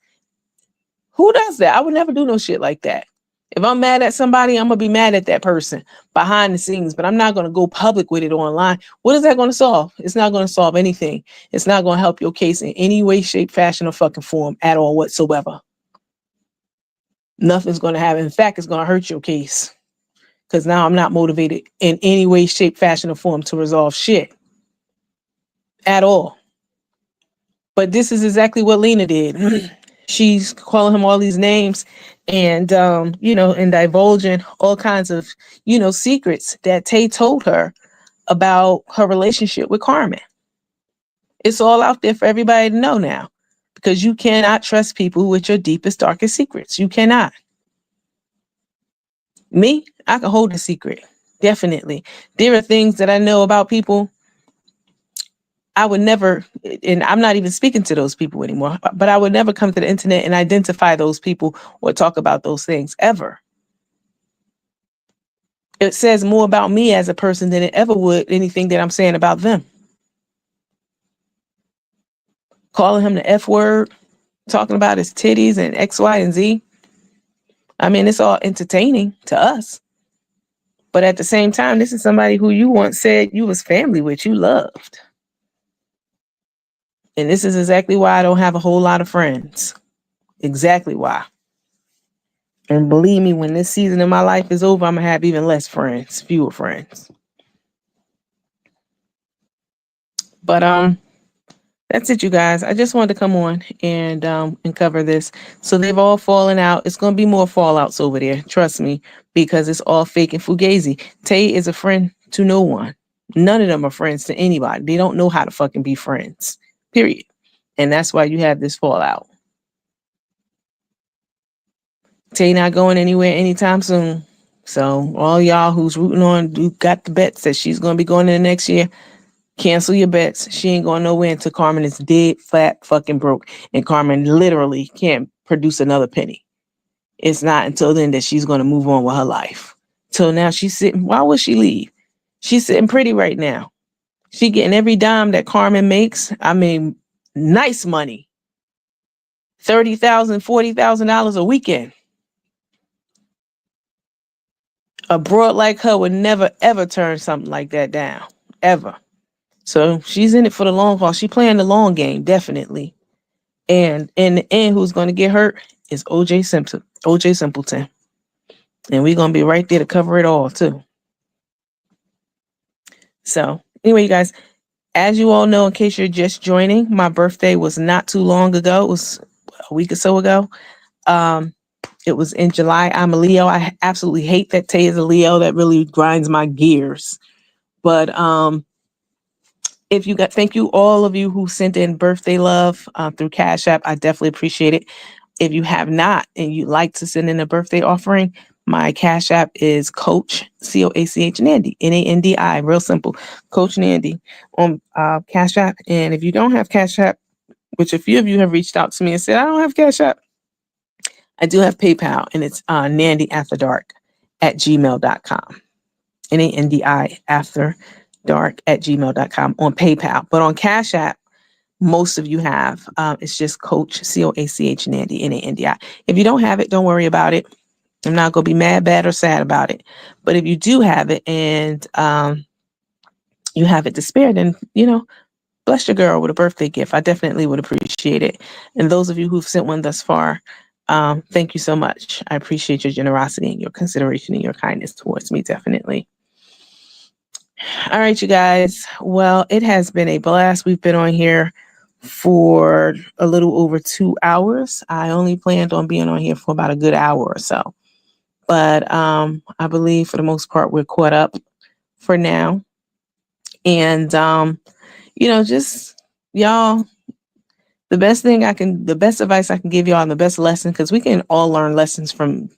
Who does that? I would never do no shit like that. If I'm mad at somebody, I'm going to be mad at that person behind the scenes, but I'm not going to go public with it online. What is that going to solve? It's not going to solve anything. It's not going to help your case in any way, shape, fashion, or fucking form at all whatsoever. Nothing's going to happen. In fact, it's going to hurt your case, because now I'm not motivated in any way, shape, fashion, or form to resolve shit at all. But this is exactly what Lena did. She's calling him all these names and, and divulging all kinds of, secrets that Tay told her about her relationship with Carmen. It's all out there for everybody to know now, because you cannot trust people with your deepest, darkest secrets. You cannot. Me, I can hold a secret. Definitely. There are things that I know about people I would never, and I'm not even speaking to those people anymore, but I would never come to the internet and identify those people or talk about those things ever. It says more about me as a person than it ever would anything that I'm saying about them. Calling him the F word, talking about his titties and X, Y, and Z. I mean, it's all entertaining to us. But at the same time, this is somebody who you once said you was family with, you loved. And this is exactly why I don't have a whole lot of friends. Exactly why. And believe me, when this season of my life is over, I'm going to have even less friends, fewer friends. But that's it, you guys. I just wanted to come on and cover this. So they've all fallen out. It's going to be more fallouts over there. Trust me, because it's all fake and fugazi. Tay is a friend to no one. None of them are friends to anybody. They don't know how to fucking be friends, period. And that's why you have this fallout. Tay not going anywhere anytime soon. So all y'all who's rooting on, who got the bets that she's going to be going in the next year, Cancel your bets. She ain't going nowhere until Carmen is dead, flat, fucking broke. And Carmen literally can't produce another penny. It's not until then that she's going to move on with her life. Till now, she's sitting. Why would she leave? She's sitting pretty right now. She getting every dime that Carmen makes. I mean, nice money. $30,000, $40,000 a weekend. A broad like her would never, ever turn something like that down. Ever. So she's in it for the long haul. She playing the long game, definitely. And in the end, who's going to get hurt is OJ Simpleton. And we're going to be right there to cover it all, too. So anyway, you guys, as you all know, in case you're just joining, my birthday was not too long ago. It was a week or so ago. It was in July. I'm a Leo. I absolutely hate that Tay is a Leo. That really grinds my gears. But thank you all of you who sent in birthday love through Cash App. I definitely appreciate it. If you have not and you'd like to send in a birthday offering, my Cash App is Coach COACH Nandy, Nandi, real simple, Coach Nandy on Cash App. And if you don't have Cash App, which a few of you have reached out to me and said I don't have Cash App, I do have PayPal, and it's nandyafterdark@gmail.com. Nandi afterdark@gmail.com on PayPal. But on Cash App, most of you have. It's just Coach COACH Nandy, Nandi. If you don't have it, don't worry about it. I'm not going to be mad, bad, or sad about it. But if you do have it and you have it to spare, then, bless your girl with a birthday gift. I definitely would appreciate it. And those of you who've sent one thus far, thank you so much. I appreciate your generosity and your consideration and your kindness towards me, definitely. All right, you guys. Well, it has been a blast. We've been on here for a little over 2 hours. I only planned on being on here for about a good hour or so. But I believe for the most part, we're caught up for now. And, just y'all, the best advice I can give y'all and the best lesson, because we can all learn lessons from,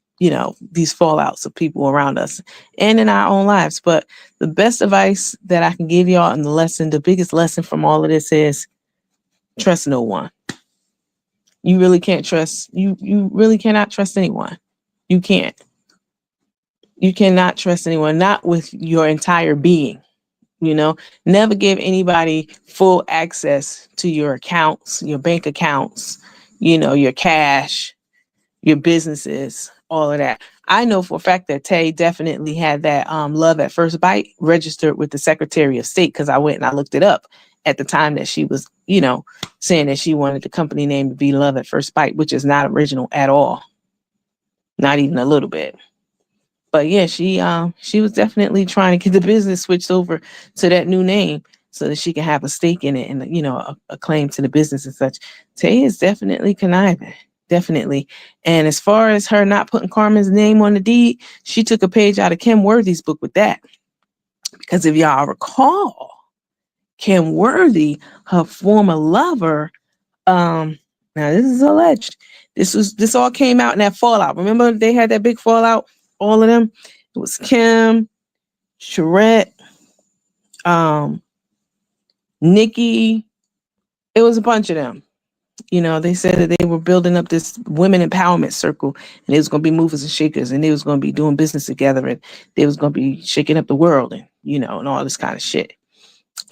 these fallouts of people around us and in our own lives. But the best advice that I can give y'all and the biggest lesson from all of this is trust no one. You really can't trust, you really cannot trust anyone. You can't. You cannot trust anyone, not with your entire being. Never give anybody full access to your accounts, your bank accounts, your cash, your businesses, all of that. I know for a fact that Tay definitely had that love at first bite registered with the Secretary of State, because I went and I looked it up at the time that she was, saying that she wanted the company name to be Love at First Bite, which is not original at all. Not even a little bit. But yeah, she was definitely trying to get the business switched over to that new name so that she can have a stake in it and, a claim to the business and such. Tay is definitely conniving. Definitely. And as far as her not putting Carmen's name on the deed, she took a page out of Kim Worthy's book with that. Because if y'all recall, Kim Worthy, her former lover, now this is alleged. This all came out in that fallout. Remember they had that big fallout? All of them. It was Kim, Sherette, Nikki. It was a bunch of them. They said that they were building up this women empowerment circle, and it was going to be movers and shakers, and they was going to be doing business together, and they was going to be shaking up the world, and and all this kind of shit.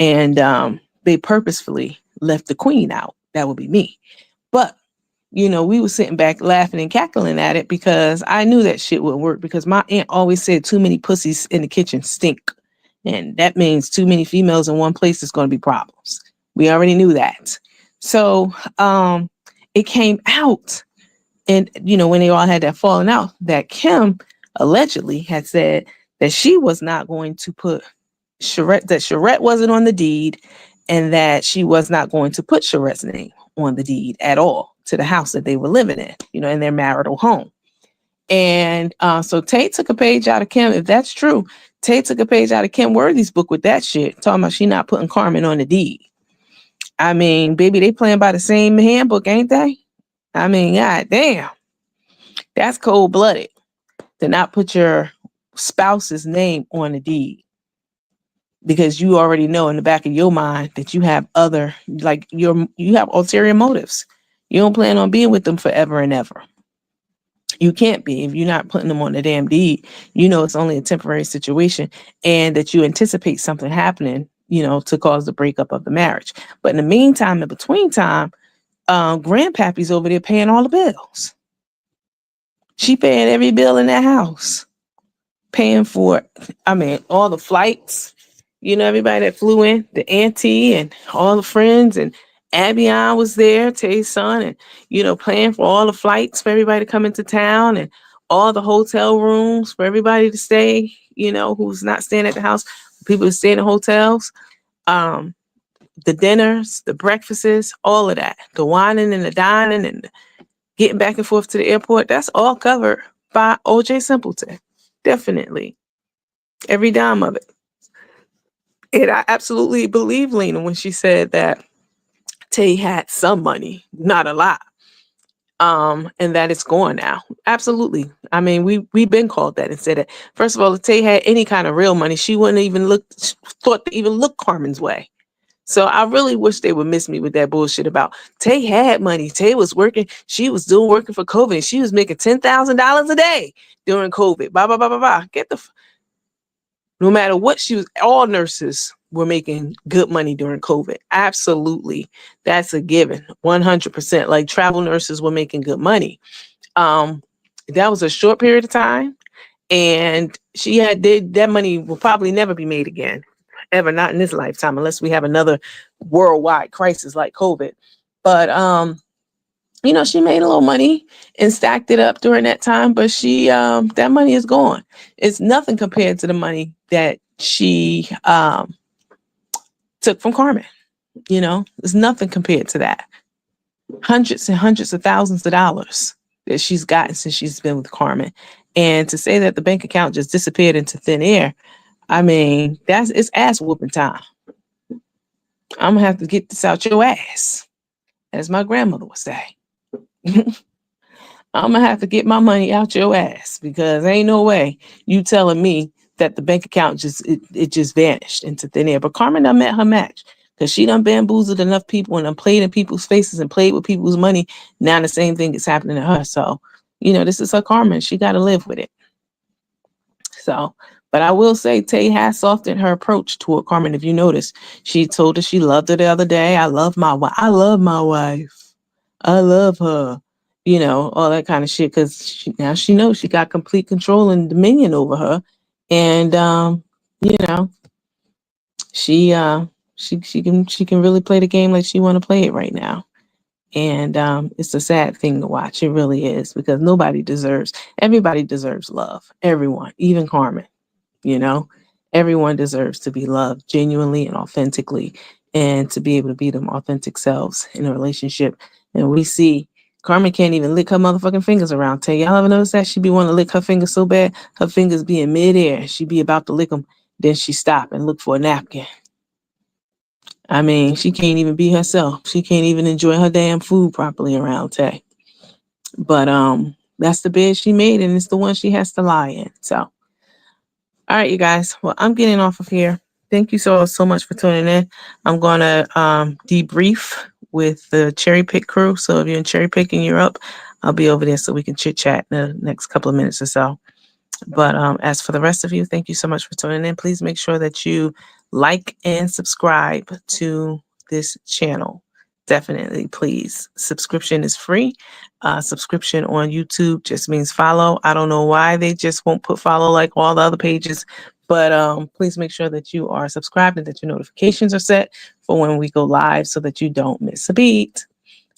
And they purposefully left the queen out. That would be me. But we were sitting back laughing and cackling at it because I knew that shit would work, because my aunt always said too many pussies in the kitchen stink. And that means too many females in one place is going to be problems. We already knew that. So it came out, and when they all had that falling out, that Kim allegedly had said that she was not going to put Sherette wasn't on the deed, and that she was not going to put Sherette's name on the deed at all to the house that they were living in, in their marital home. And so Tay took a page out of Kim. If that's true, Tay took a page out of Kim Worthy's book with that shit, talking about she not putting Carmen on the deed. I mean, baby, they playing by the same handbook, ain't they? I mean, god damn. That's cold-blooded to not put your spouse's name on the deed. because you already know in the back of your mind that you have other, like you have ulterior motives. You don't plan on being with them forever and ever. You can't be if you're not putting them on the damn deed. You know it's only a temporary situation, and that you anticipate something happening, to cause the breakup of the marriage. But in the meantime, in between time, grandpappy's over there paying all the bills. She paying every bill in that house, paying for, all the flights. Everybody that flew in, the auntie and all the friends, and Abion was there, Tay's son, and, paying for all the flights for everybody to come into town, and all the hotel rooms for everybody to stay, who's not staying at the house, people who stay in the hotels, the dinners, the breakfasts, all of that, the whining and the dining and getting back and forth to the airport. That's all covered by OJ Simpleton. Definitely. Every dime of it. And I absolutely believe Lena when she said that Tay had some money, not a lot, and that it's gone now. Absolutely. I mean, we've been called that and said that. First of all, if Tay had any kind of real money, she wouldn't even thought to even look Carmen's way. So I really wish they would miss me with that bullshit about Tay had money. Tay was working. She was working for COVID. And she was making $10,000 a day during COVID. Blah, blah, blah, blah, blah. No matter what she was, all nurses were making good money during COVID. Absolutely. That's a given. 100%. Like travel nurses were making good money. That was a short period of time. And that money will probably never be made again. Ever, not in this lifetime, unless we have another worldwide crisis like COVID. But she made a little money and stacked it up during that time, but she that money is gone. It's nothing compared to the money that she took from Carmen. It's nothing compared to that. Hundreds and hundreds of thousands of dollars that she's gotten since she's been with Carmen. And to say that the bank account just disappeared into thin air, it's ass whooping time. I'm gonna have to get this out your ass, as my grandmother would say. I'm gonna have to get my money out your ass, because ain't no way you telling me that the bank account just vanished into thin air. But Carmen done met her match, because she done bamboozled enough people and done played in people's faces and played with people's money. Now the same thing is happening to her. So, this is her karma. She got to live with it. So, but I will say Tay has softened her approach toward Carmen. If you notice, she told her she loved her the other day. I love my wife. I love my wife. I love her. All that kind of shit. Because now she knows she got complete control and dominion over her. And, she can really play the game like she want to play it right now. And it's a sad thing to watch. It really is, because everybody deserves love. Everyone, even Carmen. Everyone deserves to be loved genuinely and authentically, and to be able to be them authentic selves in a relationship. And we see Carmen can't even lick her motherfucking fingers around Tay. Y'all ever notice that? She be wanting to lick her fingers so bad, her fingers be in midair. She be about to lick them, then she stop and look for a napkin. She can't even be herself. She can't even enjoy her damn food properly around Tay. But that's the bed she made, and it's the one she has to lie in. So, all right, you guys. Well, I'm getting off of here. Thank you so much for tuning in. I'm gonna debrief with the Cherry Pick crew. So if you're in Cherry Pick and you're up, I'll be over there so we can chit chat in the next couple of minutes or so. But as for the rest of you, thank you so much for tuning in. Please make sure that you like and subscribe to this channel. Definitely, please. Subscription is free. Subscription on YouTube just means follow. I don't know why they just won't put follow like all the other pages, but please make sure that you are subscribed and that your notifications are set for when we go live so that you don't miss a beat.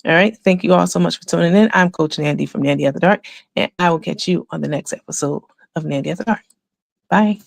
All right. Thank you all so much for tuning in. I'm Coach Nandy from Nandy After Dark, and I will catch you on the next episode of Nandy After Dark. Bye.